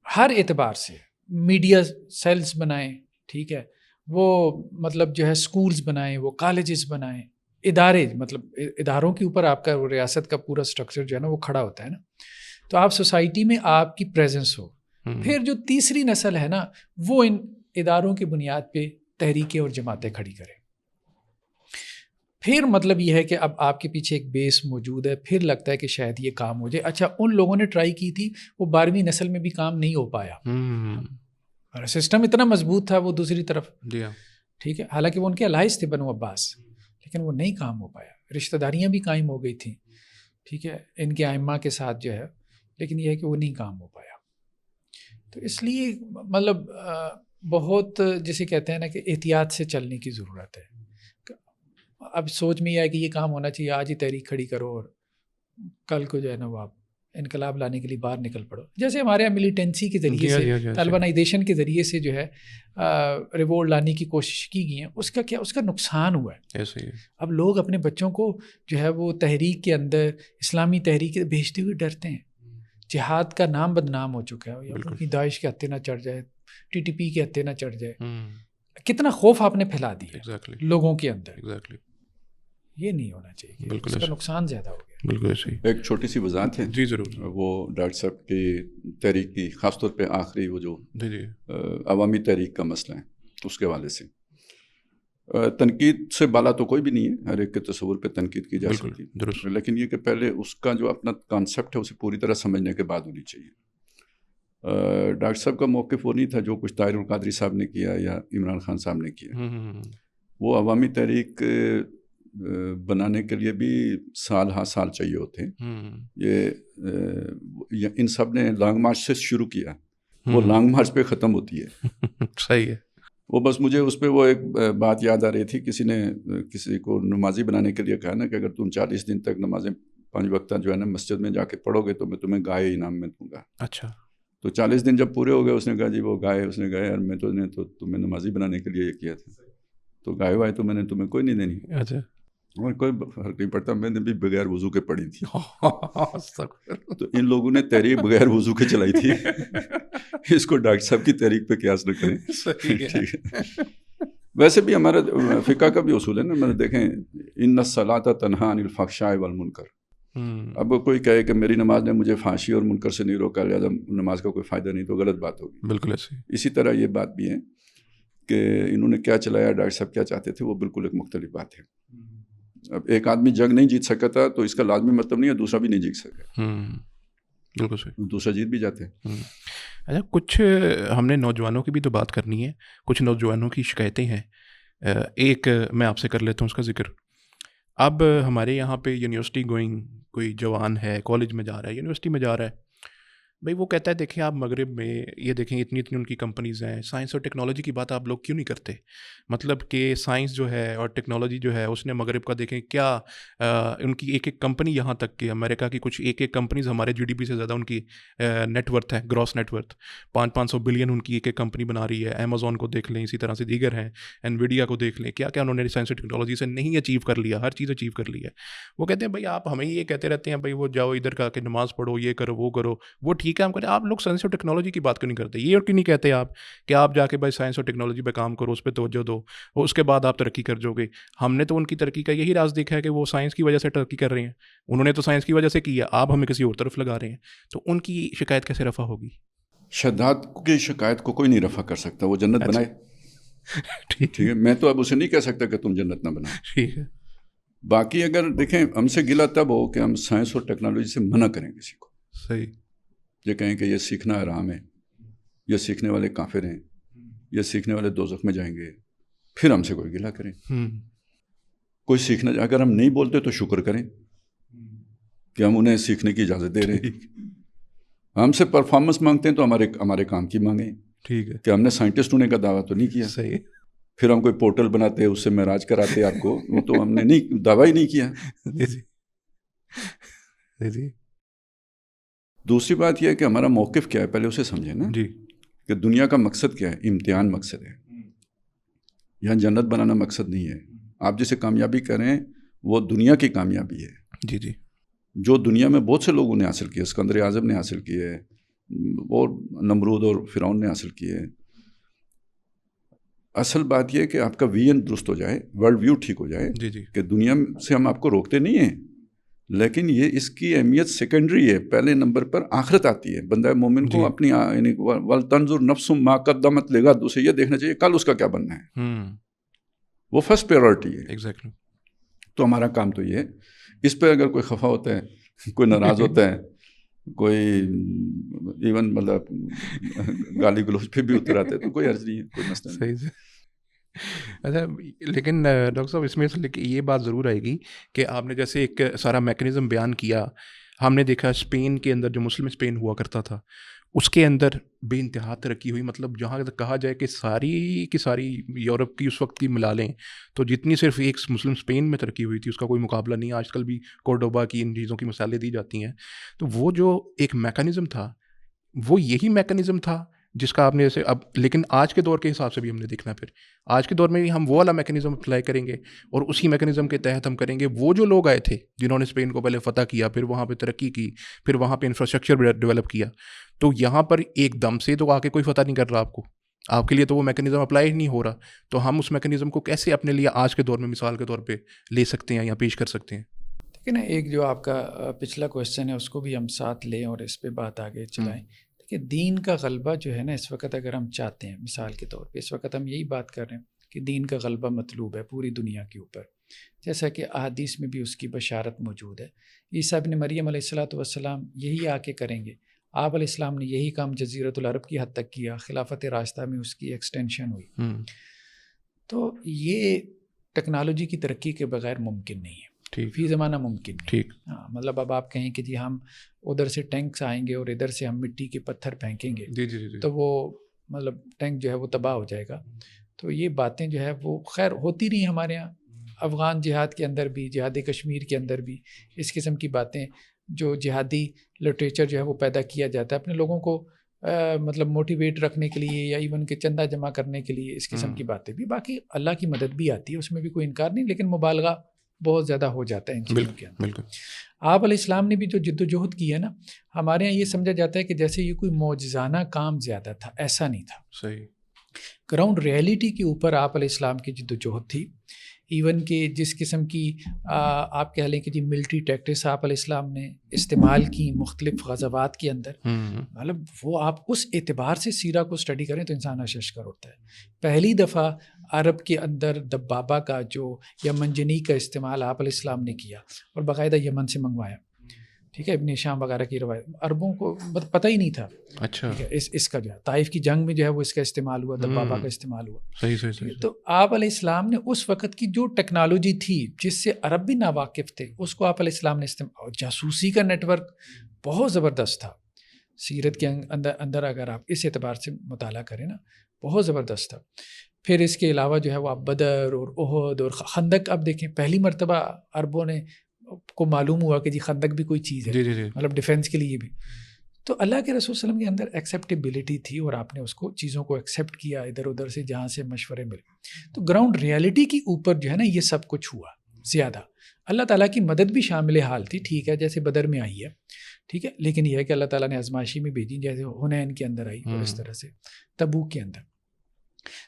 ہر اعتبار سے میڈیا سیلز بنائیں. ٹھیک ہے, وہ مطلب جو ہے سکولز بنائیں, وہ کالجز بنائیں, ادارے مطلب اداروں کے اوپر آپ کا ریاست کا پورا اسٹرکچر جو ہے نا وہ کھڑا ہوتا ہے نا، تو آپ سوسائٹی میں آپ کی پریزنس ہو. پھر جو تیسری نسل ہے نا وہ ان اداروں کی بنیاد پہ تحریکیں اور جماعتیں کھڑی کریں. پھر مطلب یہ ہے کہ اب آپ کے پیچھے ایک بیس موجود ہے، پھر لگتا ہے کہ شاید یہ کام ہو جائے. اچھا ان لوگوں نے ٹرائی کی تھی، وہ 12ویں نسل میں بھی کام نہیں ہو پایا، اور سسٹم اتنا مضبوط تھا وہ دوسری طرف. ٹھیک ہے، حالانکہ وہ ان کے الائز تھے بنو عباس، لیکن وہ نہیں کام ہو پایا. رشتہ داریاں بھی قائم ہو گئی تھیں، ٹھیک ہے، ان کے ائمہ کے ساتھ جو ہے، لیکن یہ ہے کہ وہ نہیں کام ہو پایا. تو اس لیے مطلب بہت جسے کہتے ہیں نا کہ احتیاط سے چلنے کی ضرورت ہے. اب سوچ میں یہ ہے کہ یہ کام ہونا چاہیے، آج ہی تحریک کھڑی کرو اور کل کو جو ہے نا وہ آپ انقلاب لانے کے لیے باہر نکل پڑو. جیسے ہمارے یہاں ملیٹنسی کے ذریعے سے، طالبانائزیشن کے ذریعے سے جو ہے ریوولٹ لانے کی کوشش کی گئی ہے، اس کا کیا، اس کا نقصان ہوا ہے. اب لوگ اپنے بچوں کو جو ہے وہ تحریک کے اندر اسلامی تحریک بھیجتے ہوئے ڈرتے ہیں. جہاد کا نام بدنام ہو چکا ہے، یا داعش کے ہتھے نہ چڑھ جائے، TTP کے ہتھے نہ چڑھ جائے. کتنا خوف آپ نے پھیلا دیا لوگوں کے اندر. یہ نہیں ہونا چاہیے، اس کا نقصان زیادہ ہو گیا. بالکل صحیح. ایک چھوٹی سی وضاحت ہے. جی ضرور. وہ ڈاکٹر صاحب کی تحریک کی، خاص طور پہ آخری وہ جو عوامی تحریک کا مسئلہ ہے، اس کے حوالے سے تنقید سے بالا تو کوئی بھی نہیں ہے، ہر ایک کے تصور پہ تنقید کی جا سکتی ہے، لیکن یہ کہ پہلے اس کا جو اپنا کانسیپٹ ہے اسے پوری طرح سمجھنے کے بعد ہونی چاہیے. ڈاکٹر صاحب کا موقف وہ نہیں تھا جو کچھ طاہر القادری صاحب نے کیا یا عمران خان صاحب نے کیا. وہ عوامی تحریک بنانے کے لیے بھی سال ہاں سال چاہیے ہوتے ہیں. یہ ان سب نے لانگ مارچ سے شروع کیا، وہ لانگ مارچ پہ ختم ہوتی ہے. صحیح ہے. وہ بس مجھے اس پہ وہ ایک بات یاد آ رہی تھی، کسی نے کسی کو نمازی بنانے کے لیے کہا نا کہ اگر تم 40 دن تک نمازیں 5 وقتہ جو ہے نا مسجد میں جا کے پڑھو گے تو میں تمہیں گائے انعام میں دوں گا. اچھا. تو 40 دن جب پورے ہو گئے، اس نے کہا جی وہ گائے، اس نے کہا یار میں تو نے تو تمہیں نمازی بنانے کے لیے یہ کیا تھا، تو گائے وائے تو میں نے تمہیں کوئی نہیں دینی. اچھا. کوئی فرق نہیں پڑتا، میں نے بھی بغیر وضو کے پڑھی تھی. تو ان لوگوں نے تحریک بغیر وضو کے چلائی تھی. اس کو ڈاکٹر صاحب کی تحریک پہ قیاس نہ کریں. ٹھیک ہے. ویسے بھی ہمارا فقہ کا بھی اصول ہے نا، میں دیکھیں ان الصلاۃ تنہی عن الفحشاء والمنکر. اب کوئی کہے کہ میری نماز نے مجھے فحشی اور منکر سے نہیں روکا، لہٰذا نماز کا کوئی فائدہ نہیں، تو غلط بات ہوگی. بالکل ایسے. اسی طرح یہ بات بھی ہے کہ انہوں نے کیا چلایا، ڈاکٹر صاحب کیا چاہتے تھے، وہ بالکل ایک مختلف بات ہے. اب ایک آدمی جنگ نہیں جیت سکا تھا تو اس کا لازمی مطلب نہیں ہے دوسرا بھی نہیں جیت سکا. بالکل صحیح. دوسرا جیت بھی جاتے ہیں. اچھا، کچھ ہم نے نوجوانوں کی بھی تو بات کرنی ہے. کچھ نوجوانوں کی شکایتیں ہیں، ایک میں آپ سے کر لیتا ہوں اس کا ذکر. اب ہمارے یہاں پہ یونیورسٹی گوئنگ کوئی جوان ہے، کالج میں جا رہا ہے، یونیورسٹی میں جا رہا ہے بھائی، وہ کہتا ہے دیکھیں آپ مغرب میں یہ دیکھیں اتنی ان کی کمپنیز ہیں، سائنس اور ٹیکنالوجی کی بات آپ لوگ کیوں نہیں کرتے؟ مطلب کہ سائنس جو ہے اور ٹیکنالوجی جو ہے اس نے مغرب کا دیکھیں کیا ان کی ایک کمپنی، یہاں تک کہ امریکہ کی کچھ ایک کمپنیز ہمارے GDP سے زیادہ ان کی نیٹ ورتھ ہے، گراس نیٹ ورتھ 500 بلین ان کی ایک کمپنی بنا رہی ہے. امیزون کو دیکھ لیں، اسی طرح سے دیگر ہیں، انویڈیا کو دیکھ لیں، کیا کیا انہوں نے سائنس اور ٹیکنالوجی سے نہیں اچیو کر لیا، ہر چیز اچیو کر لی ہے. وہ کہتے ہیں بھائی آپ ہمیں یہ کہتے رہتے ہیں بھائی وہ جاؤ ادھر کا کہ نماز پڑھو، یہ کرو وہ کرو، وہ ٹھیک ہے ہم کریں، آپ لوگ سائنس اور ٹیکنالوجی کی بات کیوں نہیں کرتے؟ یہ اور کیوں نہیں کہتے آپ کہ آپ جا کے بھائی سائنس اور ٹیکنالوجی پہ کام کرو، اس پہ توجہ دو، اور اس کے بعد آپ ترقی کر جاؤ گے. ہم نے تو ان کی ترقی کا یہی راز دیکھا ہے کہ وہ سائنس کی وجہ سے ترقی کر رہے ہیں، انہوں نے تو سائنس کی وجہ سے کی ہے، آپ ہمیں کسی اور طرف لگا رہے ہیں. تو ان کی شکایت کیسے رفع ہوگی؟ شداد کی شکایت کو کوئی نہیں رفع کر سکتا، وہ جنت بنائے. ٹھیک ہے، میں تو اب اسے نہیں کہہ سکتا کہ تم جنت نہ بناؤ. ٹھیک ہے. باقی اگر دیکھیں ہم سے گلا تب ہو کہ ہم سائنس اور ٹیکنالوجی سے منع کریں کسی کو. صحیح. یہ کہیں کہ یہ سیکھنا حرام ہے، یہ سیکھنے والے کافر ہیں، یہ سیکھنے والے دوزخ میں جائیں گے، پھر ہم سے کوئی گلا کریں. کوئی سیکھنا، اگر ہم نہیں بولتے تو شکر کریں کہ ہم انہیں سیکھنے کی اجازت دے رہے ہیں. ہم سے پرفارمنس مانگتے ہیں تو ہمارے کام کی مانگیں. ٹھیک ہے، کہ ہم نے سائنٹسٹ ہونے کا دعویٰ تو نہیں کیا. صحیح. پھر ہم کوئی پورٹل بناتے اس سے معراج کراتے آپ کو، وہ تو ہم نے نہیں دعویٰ ہی نہیں کیا. جی. دوسری بات یہ ہے کہ ہمارا موقف کیا ہے، پہلے اسے سمجھیں نا. جی. کہ دنیا کا مقصد کیا ہے؟ امتحان مقصد ہے. یہاں جنت بنانا مقصد نہیں ہے. آپ جسے کامیابی کریں وہ دنیا کی کامیابی ہے. جی جی. جو دنیا میں بہت سے لوگوں نے حاصل کیا، اسکندر اعظم نے حاصل کیا ہے، اور نمرود اور فرعون نے حاصل کیا ہے. اصل بات یہ کہ آپ کا ویژن درست ہو جائے, ورلڈ ویو ٹھیک ہو جائے. جی جی کہ دنیا سے ہم آپ کو روکتے نہیں ہیں, لیکن یہ اس کی اہمیت سیکنڈری ہے, پہلے نمبر پر آخرت آتی ہے. بندہ مومن کو اپنی یعنی وَلْتَنْظُرْ نَفْسٌ مَا قَدَّمَتْ لِغَدٍ, اسے یہ دیکھنا چاہیے کل اس کا کیا بننا ہے, وہ فرسٹ پریورٹی ہے. ایگزیکٹلی. تو ہمارا کام تو یہ ہے. اس پہ اگر کوئی خفا ہوتا ہے, کوئی ناراض ہوتا ہے, کوئی ایون مطلب گالی گلوچ پہ بھی اتر آتے ہیں, تو کوئی عرض نہیں ہے, کوئی مسئلہ نہیں. صحیح. اچھا لیکن ڈاکٹر صاحب اس میں یہ بات ضرور آئے گی کہ آپ نے جیسے ایک سارا میکنزم بیان کیا, ہم نے دیکھا اسپین کے اندر جو مسلم اسپین ہوا کرتا تھا اس کے اندر بے انتہا ترقی ہوئی. مطلب جہاں تک کہا جائے کہ ساری کی ساری یورپ کی اس وقت کی ملا لیں تو جتنی صرف ایک مسلم اسپین میں ترقی ہوئی تھی اس کا کوئی مقابلہ نہیں. آج کل بھی کورڈوبا کی ان چیزوں کی مثالیں دی جاتی ہیں. تو وہ جو ایک میکانزم تھا وہ یہی میکانزم تھا جس کا آپ نے جیسے اب, لیکن آج کے دور کے حساب سے بھی ہم نے دیکھنا, پھر آج کے دور میں بھی ہم وہ والا میکانزم اپلائی کریں گے اور اسی میکانزم کے تحت ہم کریں گے. وہ جو لوگ آئے تھے جنہوں نے اسپین کو پہلے فتح کیا, پھر وہاں پہ ترقی کی, پھر وہاں پہ انفراسٹرکچر ڈیولپ کیا, تو یہاں پر ایک دم سے تو آ کے کوئی فتح نہیں کر رہا آپ کے لیے, تو وہ میکانزم اپلائی ہی نہیں ہو رہا. تو ہم اس میکانزم کو کیسے اپنے لیے آج کے دور میں مثال کے طور پہ لے سکتے ہیں یا پیش کر سکتے ہیں؟ ٹھیک ہے نا, ایک جو آپ کا پچھلا کویشچن ہے اس کو بھی ہم ساتھ لیں اور اس پہ بات آگے چلائیں کہ دین کا غلبہ جو ہے نا اس وقت اگر ہم چاہتے ہیں, مثال کے طور پہ اس وقت ہم یہی بات کر رہے ہیں کہ دین کا غلبہ مطلوب ہے پوری دنیا کے اوپر, جیسا کہ احادیث میں بھی اس کی بشارت موجود ہے. عیسیٰ ابن مریم علیہ الصلاۃ والسلام یہی آ کے کریں گے. آپ علیہ السلام نے یہی کام جزیرۃ العرب کی حد تک کیا, خلافت راستہ میں اس کی ایکسٹینشن ہوئی. تو یہ ٹیکنالوجی کی ترقی کے بغیر ممکن نہیں ہے, فی زمانہ ممکن نہیں. ہاں, مطلب اب آپ کہیں کہ جی ہم ادھر سے ٹینکس آئیں گے اور ادھر سے ہم مٹی کے پتھر پھینکیں گے تو وہ مطلب ٹینک جو ہے وہ تباہ ہو جائے گا. تو یہ باتیں جو ہے وہ خیر ہوتی رہی ہمارے یہاں, افغان جہاد کے اندر بھی, جہاد کشمیر کے اندر بھی اس قسم کی باتیں, جو جہادی لٹریچر جو ہے وہ پیدا کیا جاتا ہے اپنے لوگوں کو مطلب موٹیویٹ رکھنے کے لیے یا ایون کے چندہ جمع کرنے کے لیے, اس قسم کی باتیں بھی. باقی اللہ کی مدد بھی آتی ہے, اس میں بھی کوئی انکار نہیں, لیکن مبالغہ بہت زیادہ ہو جاتا ہے ان چیزوں کے اندر. بالکل. آپ علیہ السلام نے بھی جو جد و جہد کی ہے نا, ہمارے یہاں یہ سمجھا جاتا ہے کہ جیسے یہ کوئی معجزانہ کام زیادہ تھا, ایسا نہیں تھا. صحیح. گراؤنڈ ریئلٹی کے اوپر آپ علیہ السلام کی جد و جہد تھی. ایون کہ جس قسم کی آپ کہہ لیں کہ جی ملٹری ٹیکٹکس آپ علیہ السلام نے استعمال کی مختلف غزوات کے اندر, مطلب وہ آپ اس اعتبار سے سیرہ کو اسٹڈی کریں تو انسان اششکر ہوتا ہے. پہلی دفعہ عرب کے اندر دبابہ کا جو یا منجنی کا استعمال آپ علیہ السلام نے کیا اور باقاعدہ یمن سے منگوایا. ٹھیک ہے, ابن شام وغیرہ کی روایت, عربوں کو پتہ ہی نہیں تھا. اچھا. ٹھیک ہے, اس کا جو ہے طائف کی جنگ میں جو ہے وہ اس کا استعمال ہوا, دبابہ کا استعمال ہوا. صحیح. تو آپ علیہ السلام نے اس وقت کی جو ٹیکنالوجی تھی جس سے عرب بھی ناواقف تھے, اس کو آپ علیہ السلام نے استعمال. جاسوسی کا نیٹ ورک بہت زبردست تھا سیرت کے اندر اگر آپ اس اعتبار سے مطالعہ کریں نا, بہت زبردست تھا. پھر اس کے علاوہ جو ہے وہ آپ بدر اور احد اور خندق اب دیکھیں, پہلی مرتبہ عربوں نے کو معلوم ہوا کہ جی خندق بھی کوئی چیز ہے, مطلب ڈیفینس کے لیے بھی. تو اللہ کے رسول صلی اللہ علیہ وسلم کے اندر ایکسیپٹیبلٹی تھی اور آپ نے اس کو چیزوں کو ایکسیپٹ کیا ادھر ادھر سے جہاں سے مشورے ملے. تو گراؤنڈ ریئلٹی کے اوپر جو ہے نا یہ سب کچھ ہوا زیادہ. اللہ تعالیٰ کی مدد بھی شامل حال تھی, ٹھیک ہے, جیسے بدر میں آئی ہے, ٹھیک ہے, لیکن یہ ہے کہ اللہ تعالیٰ نے آزمائشی میں بھیجی, جیسے حنین کے اندر آئی اور اس طرح سے تبوک کے اندر.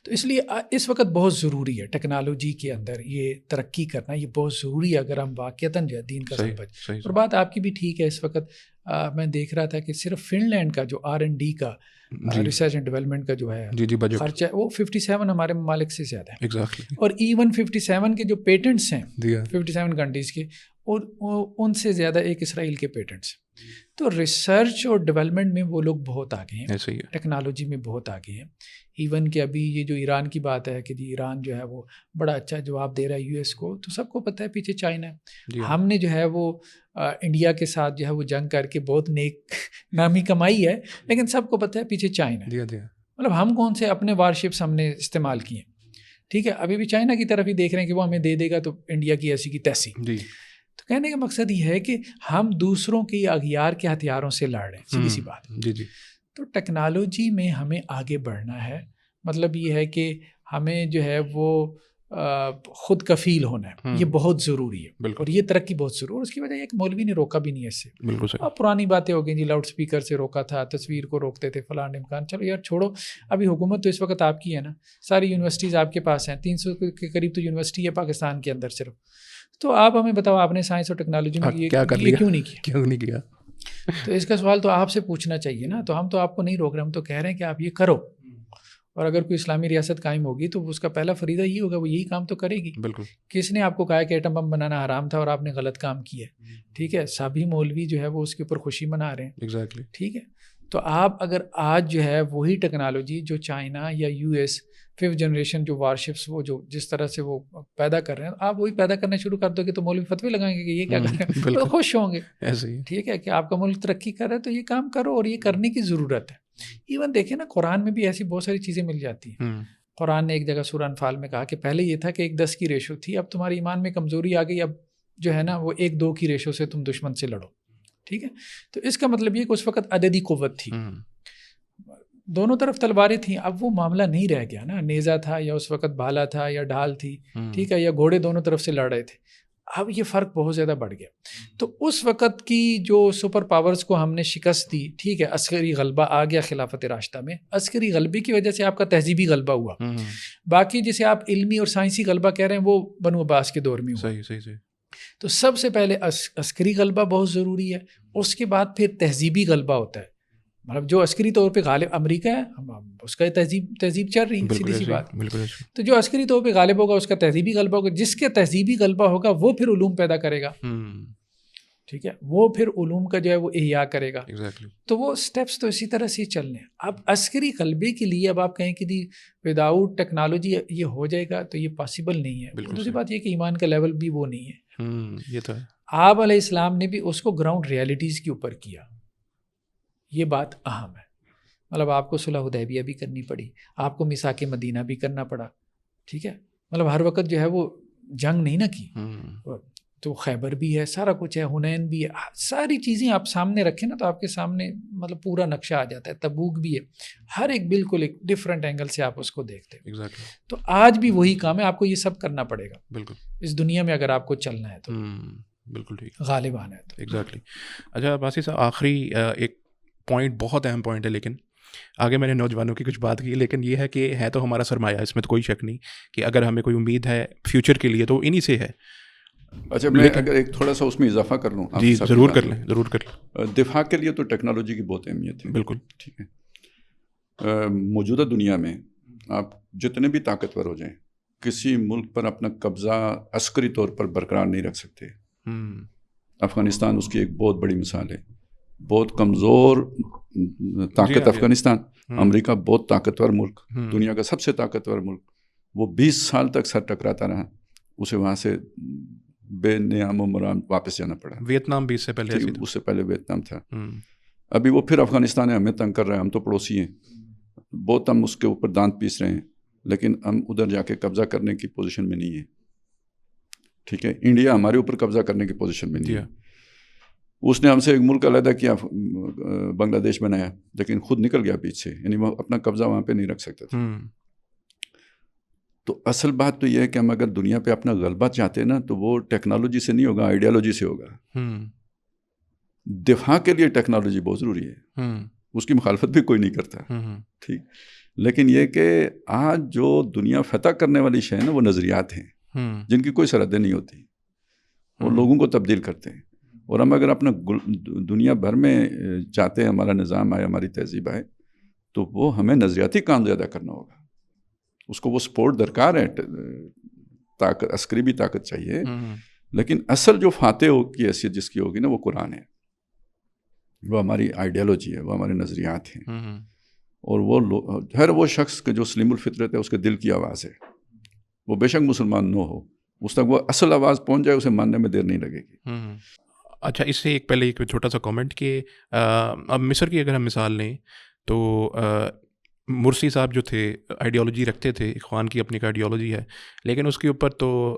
تو اس لیے اس وقت بہت ضروری ہے ٹیکنالوجی کے اندر یہ ترقی کرنا, یہ بہت ضروری ہے اگر ہم واقعتاً جو ہے دین کا سمجھ. اور بات آپ کی بھی ٹھیک ہے, اس وقت میں دیکھ رہا تھا کہ صرف فن لینڈ کا جو R&D کا ریسرچ اینڈ ڈیولپمنٹ کا جو ہے خرچہ وہ 57 ہمارے ممالک سے زیادہ ہے. اور ایون 57 کے جو پیٹنٹس ہیں 57 کنٹریز کے, اور ان سے زیادہ ایک اسرائیل کے پیٹنٹس. تو ریسرچ اور ڈیولپمنٹ میں وہ لوگ بہت آگے ہیں, ٹیکنالوجی میں بہت آگے ہیں. ایون کہ ابھی یہ جو ایران کی بات ہے کہ جی ایران جو ہے وہ بڑا اچھا جواب دے رہا ہے US کو, تو سب کو پتہ ہے پیچھے چائنا ہے. ہم نے جو ہے وہ انڈیا کے ساتھ جو ہے وہ جنگ کر کے بہت نیک نامی کمائی ہے, لیکن سب کو پتہ ہے پیچھے چائنا ہے. مطلب ہم کون سے اپنے وار شپس ہم نے استعمال کیے, ٹھیک ہے, ابھی بھی چائنا کی طرف ہی دیکھ رہے ہیں کہ وہ ہمیں دے دے گا تو انڈیا کی ایسی کی تیسی. تو کہنے کا مقصد یہ ہے کہ ہم دوسروں کی اغیار کے ہتھیاروں سے لڑ رہے ہیں, سیدھی سی بات. تو ٹیکنالوجی میں ہمیں آگے بڑھنا ہے. مطلب یہ ہے کہ ہمیں جو ہے وہ خود کفیل ہونا ہے، یہ بہت ضروری ہے، بالکل، اور یہ ترقی بہت ضروری ہے. اس کی وجہ یہ کہ مولوی نے روکا بھی نہیں ہے اس سے. بالکل صحیح. اب پرانی باتیں ہو گئی جی، لاؤڈ اسپیکر سے روکا تھا، تصویر کو روکتے تھے، فلاں امکان. چلو یار چھوڑو، ابھی حکومت تو اس وقت آپ کی ہے نا، ساری یونیورسٹیز آپ کے پاس ہیں، 300 کے قریب تو یونیورسٹی ہے پاکستان کے اندر صرف. تو آپ ہمیں بتاؤ، آپ نے سائنس اور ٹیکنالوجی میں یہ کیوں نہیں کیا؟ تو اس کا سوال تو آپ سے پوچھنا چاہیے نا. تو ہم تو آپ کو نہیں روک رہے، ہم تو کہہ رہے ہیں کہ آپ یہ کرو، اور اگر کوئی اسلامی ریاست قائم ہوگی تو اس کا پہلا فریضہ یہ ہوگا، وہ یہی کام تو کرے گی. بالکل. کس نے آپ کو کہا کہ ایٹم بم بنانا حرام تھا اور آپ نے غلط کام کیا ہے؟ ٹھیک ہے، سبھی مولوی جو ہے وہ اس کے اوپر خوشی منا رہے ہیں. ایگزیکٹلی. ٹھیک ہے، تو آپ اگر آج جو ہے وہی ٹیکنالوجی جو چائنا یا یو ایس 5th جنریشن جو وارشپس وہ جو جس طرح سے وہ پیدا کر رہے ہیں، آپ وہی پیدا کرنا شروع کر دو گے تو مولوی فتوی لگائیں گے کہ یہ کیا کر رہے ہیں، تو خوش ہوں گے. ایسے ہی. ٹھیک ہے کہ آپ کا ملک ترقی کر رہا ہے تو یہ کام کرو، اور یہ کرنے کی ضرورت ہے. ایون دیکھیں نا، قرآن میں بھی ایسی بہت ساری چیزیں مل جاتی ہیں. قرآن نے ایک جگہ سورہ انفال میں کہا کہ پہلے یہ تھا کہ 1:10 کی ریشو تھی، اب تمہارے ایمان میں کمزوری آ گئی، اب جو ہے نا وہ 1:2 کی ریشو سے تم دشمن سے لڑو. ٹھیک ہے، تو اس کا مطلب یہ کہ اس وقت عددی قوت تھی، دونوں طرف تلواریں تھیں. اب وہ معاملہ نہیں رہ گیا نا، نیزہ تھا یا اس وقت بھالا تھا یا ڈھال تھی، ٹھیک ہے، یا گھوڑے دونوں طرف سے لڑ رہے تھے. اب یہ فرق بہت زیادہ بڑھ گیا. تو اس وقت کی جو سپر پاورز کو ہم نے شکست دی، ٹھیک ہے، عسکری غلبہ آ گیا خلافت راشدہ میں، عسکری غلبے کی وجہ سے آپ کا تہذیبی غلبہ ہوا. باقی جسے آپ علمی اور سائنسی غلبہ کہہ رہے ہیں وہ بنو عباس کے دور میں ہوا. صحیح. تو سب سے پہلے عسکری غلبہ بہت ضروری ہے، اس کے بعد پھر تہذیبی غلبہ ہوتا ہے. مطلب جو عسکری طور پہ غالب امریکہ ہے، اس کا تہذیب چل رہی ہے، سیدھی سی بات. تو جو عسکری طور پہ غالب ہوگا اس کا تہذیبی غلبہ ہوگا، جس کے تہذیبی غلبہ ہوگا وہ پھر علوم پیدا کرے گا. ٹھیک ہے، وہ پھر علوم کا جو ہے وہ احیاء کرے گا. تو وہ سٹیپس تو اسی طرح سے چلنے ہیں. اب عسکری غلبے کے لیے اب آپ کہیں کہ دی وداؤٹ ٹیکنالوجی یہ ہو جائے گا تو یہ پاسبل نہیں ہے. دوسری بات یہ کہ ایمان کا لیول بھی وہ نہیں ہے. یہ تو ہے. آپ علیہ السلام نے بھی اس کو گراؤنڈ ریالٹیز کے اوپر کیا، یہ بات اہم ہے. مطلب آپ کو صلح حدیبیہ بھی کرنی پڑی، آپ کو میثاق مدینہ بھی کرنا پڑا. ٹھیک ہے، مطلب ہر وقت جو ہے وہ جنگ نہیں نہ کی. تو خیبر بھی ہے، سارا کچھ ہے، حنین بھی ہے، ساری چیزیں آپ سامنے رکھیں نا تو آپ کے سامنے مطلب پورا نقشہ آ جاتا ہے. تبوک بھی ہے، ہر ایک بالکل ایک ڈفرینٹ اینگل سے آپ اس کو دیکھتے ہیں. تو آج بھی وہی کام ہے، آپ کو یہ سب کرنا پڑے گا بالکل اس دنیا میں اگر آپ کو چلنا ہے تو. بالکل ٹھیک، غالب آنا ہے تو. ایگزیکٹلی. اچھا باسی صاحب، آخری ایک پوائنٹ، بہت اہم پوائنٹ ہے، لیکن آگے میں نے نوجوانوں کی کچھ بات کی، لیکن یہ ہے کہ ہے تو ہمارا سرمایہ، اس میں تو کوئی شک نہیں کہ اگر ہمیں کوئی امید ہے فیوچر کے لیے تو انہی سے ہے. اچھا میں اگر ایک تھوڑا سا اس میں اضافہ کر لوں. جی ضرور کر لیں. دفاع کے لیے تو ٹیکنالوجی کی بہت اہمیت ہے. بالکل ٹھیک ہے. موجودہ دنیا میں آپ جتنے بھی طاقتور ہو جائیں، کسی ملک پر اپنا قبضہ عسکری طور پر برقرار نہیں رکھ سکتے. افغانستان اس کی ایک بہت بڑی مثال ہے. بہت کمزور طاقت افغانستان، امریکہ بہت طاقتور ملک، دنیا کا سب سے طاقتور ملک، وہ 20 سال تک سر ٹکراتا رہا، اسے وہاں سے بے نیام و مرام واپس جانا پڑا. ویتنام بھی اس سے پہلے ویتنام تھا. ابھی وہ پھر افغانستان ہے، ہمیں تنگ کر رہا ہے، ہم تو پڑوسی ہیں، بہت ہم اس کے اوپر دانت پیس رہے ہیں، لیکن ہم ادھر جا کے قبضہ کرنے کی پوزیشن میں نہیں ہے. ٹھیک ہے، انڈیا ہمارے اوپر قبضہ کرنے کی پوزیشن میں نہیں ہے. اس نے ہم سے ایک ملک علیحدہ کیا، بنگلہ دیش بنایا، لیکن خود نکل گیا پیچھے سے، یعنی وہ اپنا قبضہ وہاں پہ نہیں رکھ سکتا تھا. تو اصل بات تو یہ ہے کہ ہم اگر دنیا پہ اپنا غلبہ چاہتے ہیں نا تو وہ ٹیکنالوجی سے نہیں ہوگا، آئیڈیالوجی سے ہوگا. دفاع کے لیے ٹیکنالوجی بہت ضروری ہے، اس کی مخالفت بھی کوئی نہیں کرتا. ٹھیک، لیکن یہ کہ آج جو دنیا فتح کرنے والی شے ہے نا، وہ نظریات ہیں جن کی کوئی سرحدیں نہیں ہوتی، وہ لوگوں کو تبدیل کرتے ہیں. اور ہم اگر اپنا دنیا بھر میں چاہتے ہیں ہمارا نظام آئے، ہماری تہذیب آئے، تو وہ ہمیں نظریاتی کام زیادہ کرنا ہوگا. اس کو وہ سپورٹ درکار ہے، طاقت، عسکری بھی طاقت چاہیے، لیکن اصل جو فاتح کی حیثیت جس کی ہوگی نا، وہ قرآن ہے، وہ ہماری آئیڈیالوجی ہے، وہ ہمارے نظریات ہیں. اور وہ ہر وہ شخص کے جو سلیم الفطرت ہے، اس کے دل کی آواز ہے، وہ بے شک مسلمان نہ ہو، اس تک وہ اصل آواز پہنچ جائے، اسے ماننے میں دیر نہیں لگے گی. اچھا، اس سے ایک پہلے ایک چھوٹا سا کامنٹ کہ اب مصر کی اگر ہم مثال لیں تو مرسی صاحب جو تھے آئیڈیالوجی رکھتے تھے، اخوان کی اپنی ایک آئیڈیالوجی ہے، لیکن اس کے اوپر تو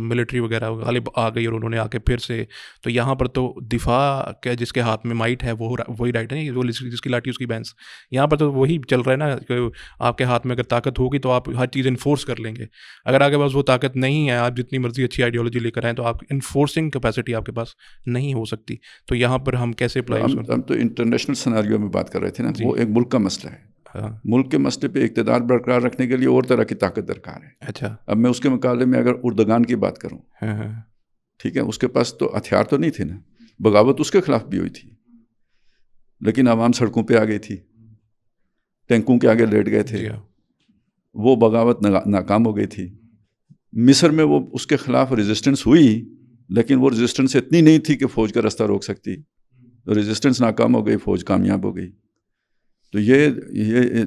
ملٹری وغیرہ غالب آ گئی اور انہوں نے آ کے پھر سے، تو یہاں پر تو دفاع کا جس کے ہاتھ میں مائٹ ہے وہی رائٹ ہے، وہ جس کی لاٹھی اس کی بینس. یہاں پر تو وہی چل رہا ہے نا کہ آپ کے ہاتھ میں اگر طاقت ہوگی تو آپ ہر چیز انفورس کر لیں گے. اگر آپ کے پاس وہ طاقت نہیں ہے، آپ جتنی مرضی اچھی آئیڈیالوجی لے کر آئیں تو آپ انفورسنگ کیپیسٹی آپ کے پاس نہیں ہو سکتی. تو یہاں پر ہم کیسے اپلائی؟ ہم تو انٹرنیشنل سیناریو میں بات کر رہے تھے نا، وہ ایک ملک کا مسئلہ ہے. ملک کے مسئلے پہ اقتدار برقرار رکھنے کے لیے اور طرح کی طاقت درکار ہے. اچھا، اب میں اس کے مقابلے میں اگر اردگان کی بات کروں، ٹھیک ہے، اس کے پاس تو ہتھیار تو نہیں تھے نا، بغاوت اس کے خلاف بھی ہوئی تھی، لیکن عوام سڑکوں پہ آ گئی تھی، ٹینکوں کے آگے لیٹ گئے تھے، وہ بغاوت ناکام ہو گئی تھی. مصر میں وہ اس کے خلاف ریزسٹنس ہوئی، لیکن وہ ریزسٹنس اتنی نہیں تھی کہ فوج کا رستہ روک سکتی. ریزسٹنس ناکام ہو گئی، فوج کامیاب ہو گئی. تو یہ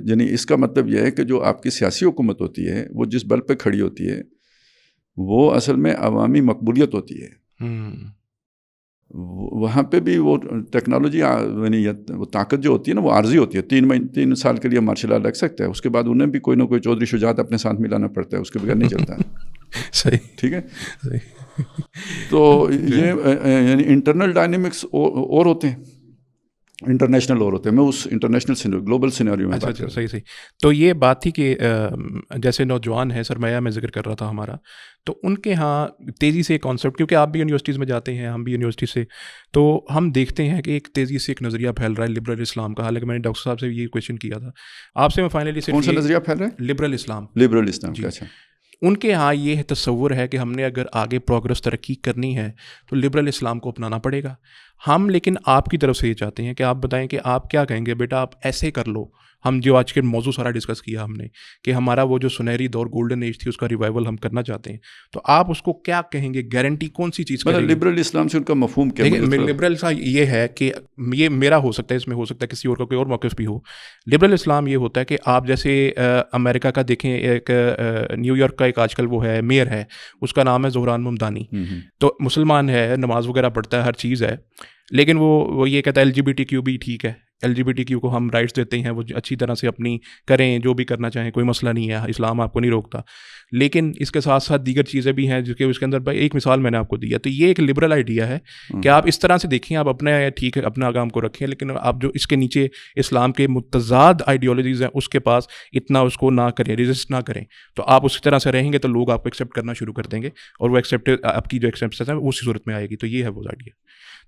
یعنی اس کا مطلب یہ ہے کہ جو آپ کی سیاسی حکومت ہوتی ہے وہ جس بل پہ کھڑی ہوتی ہے وہ اصل میں عوامی مقبولیت ہوتی ہے. وہاں پہ بھی وہ ٹیکنالوجی یعنی وہ طاقت جو ہوتی ہے نا وہ عارضی ہوتی ہے. 3 سال کے لیے مارشل آرٹ لگ سکتا ہے، اس کے بعد انہیں بھی کوئی نہ کوئی چودھری شجاعت اپنے ساتھ ملانا پڑتا ہے، اس کے بغیر نہیں چلتا. صحیح، ٹھیک ہے. تو یہ یعنی انٹرنل ڈائنامکس اور ہوتے ہیں، انٹرنیشنل اور ہوتے ہیں. میں اس انٹرنیشنل سینیریو، گلوبل سینیریو میں بات کر رہا ہوں. صحیح. تو یہ بات تھی کہ جیسے نوجوان ہیں، سرمایہ میں ذکر کر رہا تھا ہمارا، تو ان کے ہاں تیزی سے کانسیپٹ، کیونکہ آپ بھی یونیورسٹیز میں جاتے ہیں، ہم بھی یونیورسٹی سے، تو ہم دیکھتے ہیں کہ ایک تیزی سے ایک نظریہ پھیل رہا ہے لبرل اسلام کا. حالانکہ میں نے ڈاکٹر صاحب سے یہ کویشچن کیا تھا آپ سے، میں فائنلی کون سا نظریہ پھیل رہا ہے؟ لبرل اسلام. لبرل اسلام کا. اچھا. ان کے ہاں یہ تصور ہے کہ ہم نے اگر آگے پروگرس ترقی کرنی ہے تو لبرل اسلام کو اپنانا پڑے گا. ہم لیکن آپ کی طرف سے یہ چاہتے ہیں کہ آپ بتائیں کہ آپ کیا کہیں گے بیٹا آپ ایسے کر لو. ہم جو آج کے موضوع سارا ڈسکس کیا ہم نے کہ ہمارا وہ جو سنہری دور گولڈن ایج تھی اس کا ریوائول ہم کرنا چاہتے ہیں، تو آپ اس کو کیا کہیں گے؟ گارنٹی کون سی چیز کریں گے؟ لبرل اسلام سے ان کا مفہوم کیا ہے؟ لبرل اسلام یہ ہے کہ یہ میرا ہو سکتا ہے، اس میں ہو سکتا ہے کسی اور کا کوئی اور موقف بھی ہو. لبرل اسلام یہ ہوتا ہے کہ آپ جیسے امریکہ کا دیکھیں، ایک نیو یارک کا ایک آج کل وہ ہے میئر ہے، اس کا نام ہے زہران ممدانی. تو مسلمان ہے، نماز وغیرہ پڑھتا ہے، ہر چیز ہے، لیکن وہ یہ کہتا ہے LGBTQ بھی ٹھیک ہے، LGBTQ کو ہم رائٹس دیتے ہیں، وہ اچھی طرح سے اپنی کریں، جو بھی کرنا چاہیں، کوئی مسئلہ نہیں ہے، اسلام آپ کو نہیں روکتا. لیکن اس کے ساتھ ساتھ دیگر چیزیں بھی ہیں جس کے اس کے اندر ایک مثال میں نے آپ کو دیا. تو یہ ایک لبرل آئیڈیا ہے کہ آپ اس طرح سے دیکھیں، آپ اپنے ٹھیک ہے اپنا کام کو رکھیں، لیکن آپ جو اس کے نیچے اسلام کے متضاد آئیڈیالوجیز ہیں اس کے پاس اتنا اس کو نہ کریں، ریزسٹ نہ کریں. تو آپ اسی طرح سے رہیں گے تو لوگ آپ کو ایکسیپٹ کرنا شروع کر دیں گے، اور وہ ایکسیپٹ آپ کی جو ایکسیپٹنس ہے اسی صورت میں آئے گی. تو یہ ہے وہ آئیڈیا.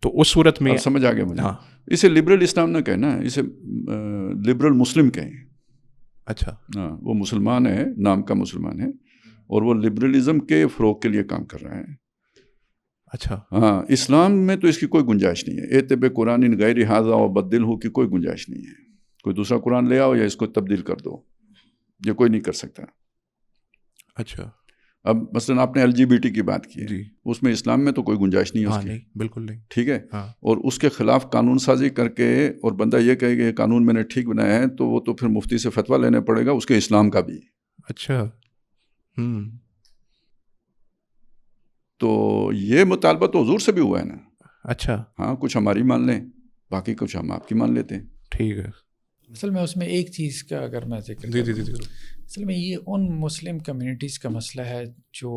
تو اس صورت میں سمجھ آ گیا مجھے. ہاں، اسے لبرل اسلام نہ کہنا، اسے لبرل مسلم کہیں. اچھا. ہاں، وہ مسلمان ہے، نام کا مسلمان ہے، اور وہ لبرلزم کے فروغ کے لیے کام کر رہا ہے. اچھا. ہاں، اسلام میں تو اس کی کوئی گنجائش نہیں ہے. اعتب قرآن غیر ھذا و بدل ہو کی کوئی گنجائش نہیں ہے. کوئی دوسرا قرآن لے آؤ یا اس کو تبدیل کر دو، یہ کوئی نہیں کر سکتا. اچھا. اب مثلا آپ نے LGBT کی بات کی ہے، جی، اس میں اسلام میں تو کوئی گنجائش نہیں ہے اس کی. نہیں، بالکل نہیں. ٹھیک ہے. ہاں. اور اس کے خلاف قانون سازی کر کے اور بندہ یہ کہے کہ یہ قانون میں نے ٹھیک بنایا ہے، تو وہ تو پھر مفتی سے فتویٰ لینے پڑے گا اس کے اسلام کا بھی. اچھا. تو یہ مطالبہ تو حضور سے بھی ہوا ہے نا. اچھا. ہاں، کچھ ہماری مان لیں، باقی کچھ ہم آپ کی مان لیتے ہیں. ٹھیک ہے. اصل میں اس میں ایک چیز کا اگر میں ذکر کروں، اصل میں یہ ان مسلم کمیونٹیز کا مسئلہ ہے جو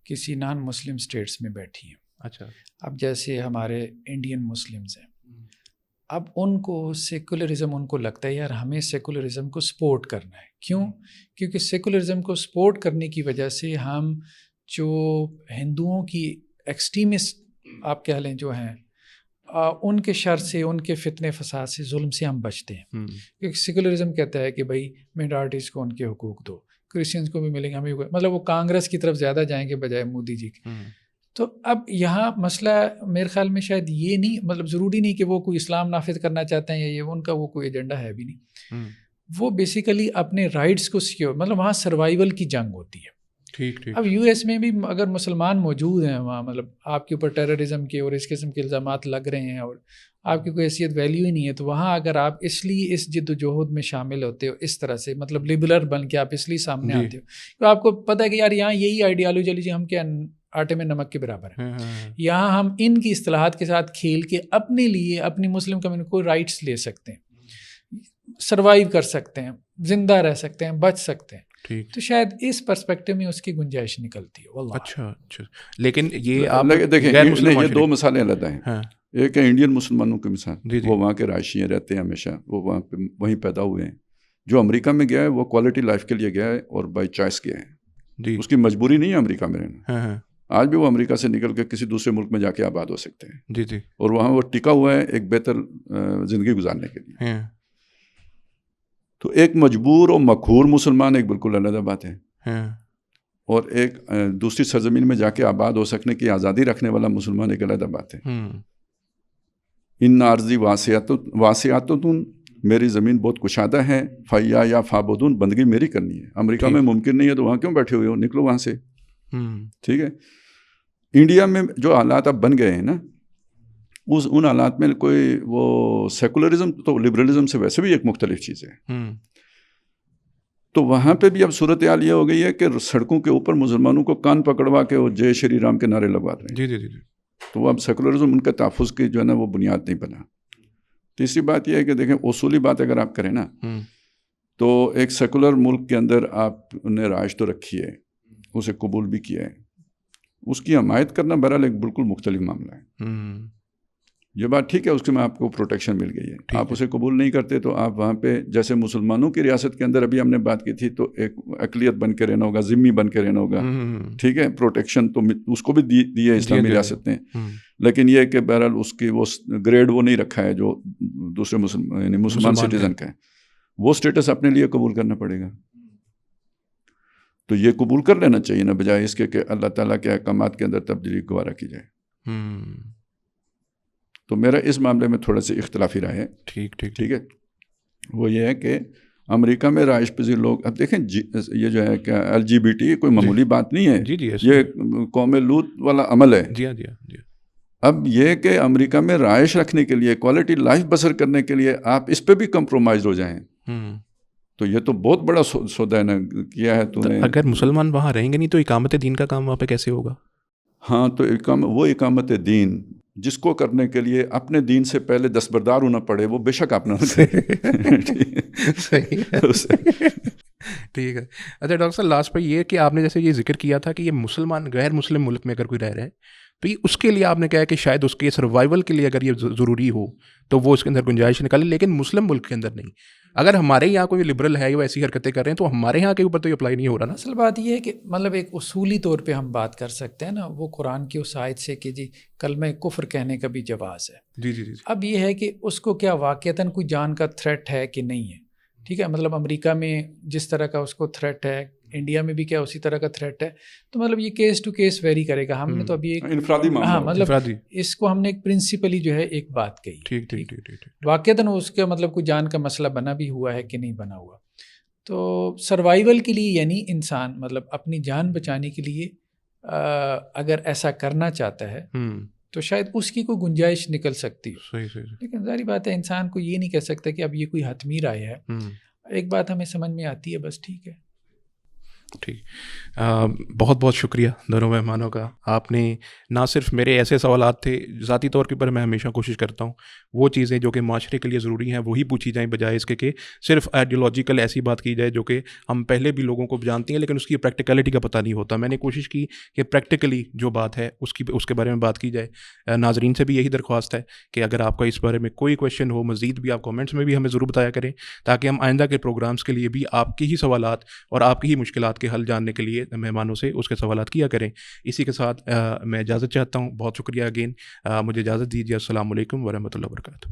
کسی نان مسلم اسٹیٹس میں بیٹھی ہیں. اچھا. اب جیسے ہمارے انڈین مسلمز ہیں، اب ان کو سیکولرزم، ان کو لگتا ہے یار ہمیں سیکولرزم کو سپورٹ کرنا ہے. کیوں؟ کیونکہ سیکولرزم کو سپورٹ کرنے کی وجہ سے ہم جو ہندوؤں کی ایکسٹریمسٹ آپ کہہ لیں جو ہیں، ان کے شر سے، ان کے فتنے فساد سے، ظلم سے ہم بچتے ہیں. کیونکہ سیکولرزم کہتا ہے کہ بھائی مینارٹیز کو ان کے حقوق دو، کرسچنس کو بھی ملیں گے، ہمیں مطلب وہ کانگریس کی طرف زیادہ جائیں گے بجائے مودی جی کے. تو اب یہاں مسئلہ میرے خیال میں شاید یہ نہیں، مطلب ضروری نہیں کہ وہ کوئی اسلام نافذ کرنا چاہتے ہیں یا یہ ان کا وہ کوئی ایجنڈا ہے بھی نہیں. وہ بیسیکلی اپنے رائٹس کو سیکیور، مطلب وہاں سروائیول کی جنگ ہوتی ہے. ٹھیک. اب US میں بھی اگر مسلمان موجود ہیں وہاں، مطلب آپ کے اوپر ٹیررزم کے اور اس قسم کے الزامات لگ رہے ہیں اور آپ کی کوئی حیثیت ویلیو ہی نہیں ہے، تو وہاں اگر آپ اس لیے اس جد و جہد میں شامل ہوتے ہو اس طرح سے، مطلب لبرل بن کے آپ اس لیے سامنے آتے ہو تو آپ کو پتہ ہے کہ یار یہاں یہی آئیڈیالوجی ہم کیا آٹے میں نمک کے برابر ہے. یہاں ہم ان کی اصطلاحات کے ساتھ کھیل کے اپنے لیے اپنی مسلم کمیونٹی کو رائٹس لے سکتے ہیں. سروائیو کر سکتے ہیں, زندہ رہ سکتے ہیں, بچ سکتے ہیں. ٹھیک. تو شاید اس پرسپیکٹو میں اس کی گنجائش نکلتی ہے. واللہ اچھا. لیکن یہ آپ دیکھیں یہ دو مثالیں علیحدہ ہیں. ہاں. ایک ہے انڈین مسلمانوں کی مثال, وہ وہاں کے رہائشی رہتے ہیں ہمیشہ, وہ وہاں پہ وہیں پیدا ہوئے ہیں. جو امریکہ میں گیا ہے وہ کوالٹی لائف کے لیے گیا ہے اور بائی چوائس گیا ہے, اس کی مجبوری نہیں ہے امریکہ میں رہنا. آج بھی وہ امریکہ سے نکل کے کسی دوسرے ملک میں جا کے آباد ہو سکتے ہیں. جی جی. اور وہاں وہ ٹکا ہوا ہے ایک بہتر زندگی گزارنے کے لیے. تو ایک مجبور اور مقہور مسلمان ایک بالکل علیحدہ بات ہے, اور ایک دوسری سرزمین میں جا کے آباد ہو سکنے کی آزادی رکھنے والا مسلمان ایک علیحدہ بات ہے. ان عارضی واسعاتن, میری زمین بہت کشادہ ہے, فیا یا فابودون, بندگی میری کرنی ہے. امریکہ میں ممکن نہیں ہے تو وہاں کیوں بیٹھے ہوئے ہو, نکلو وہاں سے. ٹھیک ہے. انڈیا میں جو حالات اب بن گئے ہیں نا, ان حالات میں کوئی وہ سیکولرزم تو لبرلزم سے ویسے بھی ایک مختلف چیز ہے. تو وہاں پہ بھی اب صورتحال یہ ہو گئی ہے کہ سڑکوں کے اوپر مسلمانوں کو کان پکڑوا کے وہ جے شری رام کے نعرے لگوا رہے ہیں. جی جی جی. تو وہ اب سیکولرزم ان کے تحفظ کی جو ہے نا وہ بنیاد نہیں بنا. تیسری بات یہ ہے کہ دیکھیں اصولی بات اگر آپ کریں نا, تو ایک سیکولر ملک کے اندر آپ نے رہائش تو رکھی ہے, اسے قبول بھی کیا ہے, اس کی حمایت کرنا بہرحال ایک بالکل مختلف معاملہ ہے. یہ بات ٹھیک ہے, اس کے میں آپ کو پروٹیکشن مل گئی ہے. آپ اسے قبول نہیں کرتے تو آپ وہاں پہ جیسے مسلمانوں کی ریاست کے اندر ابھی ہم نے بات کی تھی, تو ایک اقلیت بن کے رہنا ہوگا, ذمہ بن کے رہنا ہوگا. ٹھیک ہے, پروٹیکشن تو اس کو بھی دی ہے اسلامی ریاست نے, لیکن یہ کہ بہرحال اس کی وہ گریڈ وہ نہیں رکھا ہے جو دوسرے مسلمان سٹیزن کا ہے. وہ اسٹیٹس اپنے لیے قبول کرنا پڑے گا. تو یہ قبول کر لینا چاہیے نا, بجائے اس کے کہ اللہ تعالیٰ کے احکامات کے اندر تبدیلی گوارا کی جائے. تو میرا اس معاملے میں تھوڑا سی اختلافی رائے ہے. ٹھیک ہے. وہ یہ ہے کہ امریکہ میں رہائش پذیر لوگ, اب دیکھیں یہ جو ہے کہ LGBT کوئی معمولی بات نہیں ہے, یہ قوم لوط والا عمل ہے. اب یہ کہ امریکہ میں رہائش رکھنے کے لیے, کوالٹی لائف بسر کرنے کے لیے آپ اس پہ بھی کمپرومائز ہو جائیں, تو یہ تو بہت بڑا سودا ہے نا کیا ہے تو نے. اگر مسلمان وہاں رہیں گے نہیں تو اقامت دین کا کام وہاں پہ کیسے ہوگا؟ ہاں, تو وہ اقامت دین جس کو کرنے کے لیے اپنے دین سے پہلے دستبردار ہونا پڑے, وہ بے شک آپ نہ کریں. صحیح ہے. ٹھیک ہے. اچھا ڈاکٹر صاحب, لاسٹ پہ یہ کہ آپ نے جیسے یہ ذکر کیا تھا کہ یہ مسلمان غیر مسلم ملک میں اگر کوئی رہ رہا ہے تو یہ اس کے لیے آپ نے کہا کہ شاید اس کے سروائیول کے لیے اگر یہ ضروری ہو تو وہ اس کے اندر گنجائش نکالے, لیکن مسلم ملک کے اندر نہیں. اگر ہمارے یہاں کوئی لبرل ہے وہ ایسی حرکتیں کر رہے ہیں تو ہمارے یہاں کے اوپر تو یہ اپلائی نہیں ہو رہا نا. اصل بات یہ ہے کہ مطلب ایک اصولی طور پہ ہم بات کر سکتے ہیں نا, وہ قرآن کی اس آیت سے کہ جی کلمہ کفر کہنے کا بھی جواز ہے. جی جی جی. اب یہ ہے کہ اس کو کیا واقعتاً کوئی جان کا تھریٹ ہے کہ نہیں ہے. ٹھیک ہے, مطلب امریکہ میں جس طرح کا اس کو تھریٹ ہے, انڈیا میں بھی کیا اسی طرح کا تھریٹ ہے. تو مطلب یہ کیس ٹو کیس ویری کرے گا. ہم نے تو ابھی ایک انفرادی مطلب اس کو ہم نے ایک پرنسپلی جو ہے ایک بات کہی. ٹھیک. واقعتاً اس کا مطلب کوئی جان کا مسئلہ بنا بھی ہوا ہے کہ نہیں بنا ہوا. تو سروائیول کے لیے یعنی انسان مطلب اپنی جان بچانے کے لیے اگر ایسا کرنا چاہتا ہے تو شاید اس کی کوئی گنجائش نکل سکتی ہو. لیکن ظاہری بات ہے انسان کو یہ نہیں کہہ سکتا کہ اب یہ کوئی حتمی رائے ہے. ایک بات ہمیں سمجھ میں آتی ہے بس. ٹھیک ہے. ٹھیک. بہت بہت شکریہ دونوں مہمانوں کا. آپ نے نہ صرف میرے ایسے سوالات تھے, ذاتی طور کے اوپر میں ہمیشہ کوشش کرتا ہوں وہ چیزیں جو کہ معاشرے کے لیے ضروری ہیں وہی پوچھی جائیں, بجائے اس کے کہ صرف آئیڈیولوجیکل ایسی بات کی جائے جو کہ ہم پہلے بھی لوگوں کو جانتی ہیں لیکن اس کی پریکٹیکلٹی کا پتہ نہیں ہوتا. میں نے کوشش کی کہ پریکٹیکلی جو بات ہے اس کے بارے میں بات کی جائے. ناظرین سے بھی یہی درخواست ہے کہ اگر آپ کا اس بارے میں کوئی کویشچن ہو مزید بھی آپ کامنٹس میں بھی ہمیں ضرور بتایا کریں, تاکہ ہم آئندہ کے پروگرامس کے لیے بھی آپ کی ہی سوالات اور آپ کی ہی مشکلات کے حل جاننے کے لیے مہمانوں سے اس کے سوالات کیا کریں. اسی کے ساتھ میں اجازت چاہتا ہوں. بہت شکریہ اگین. مجھے اجازت دیجیے. السلام علیکم ورحمۃ اللہ وبرکاتہ.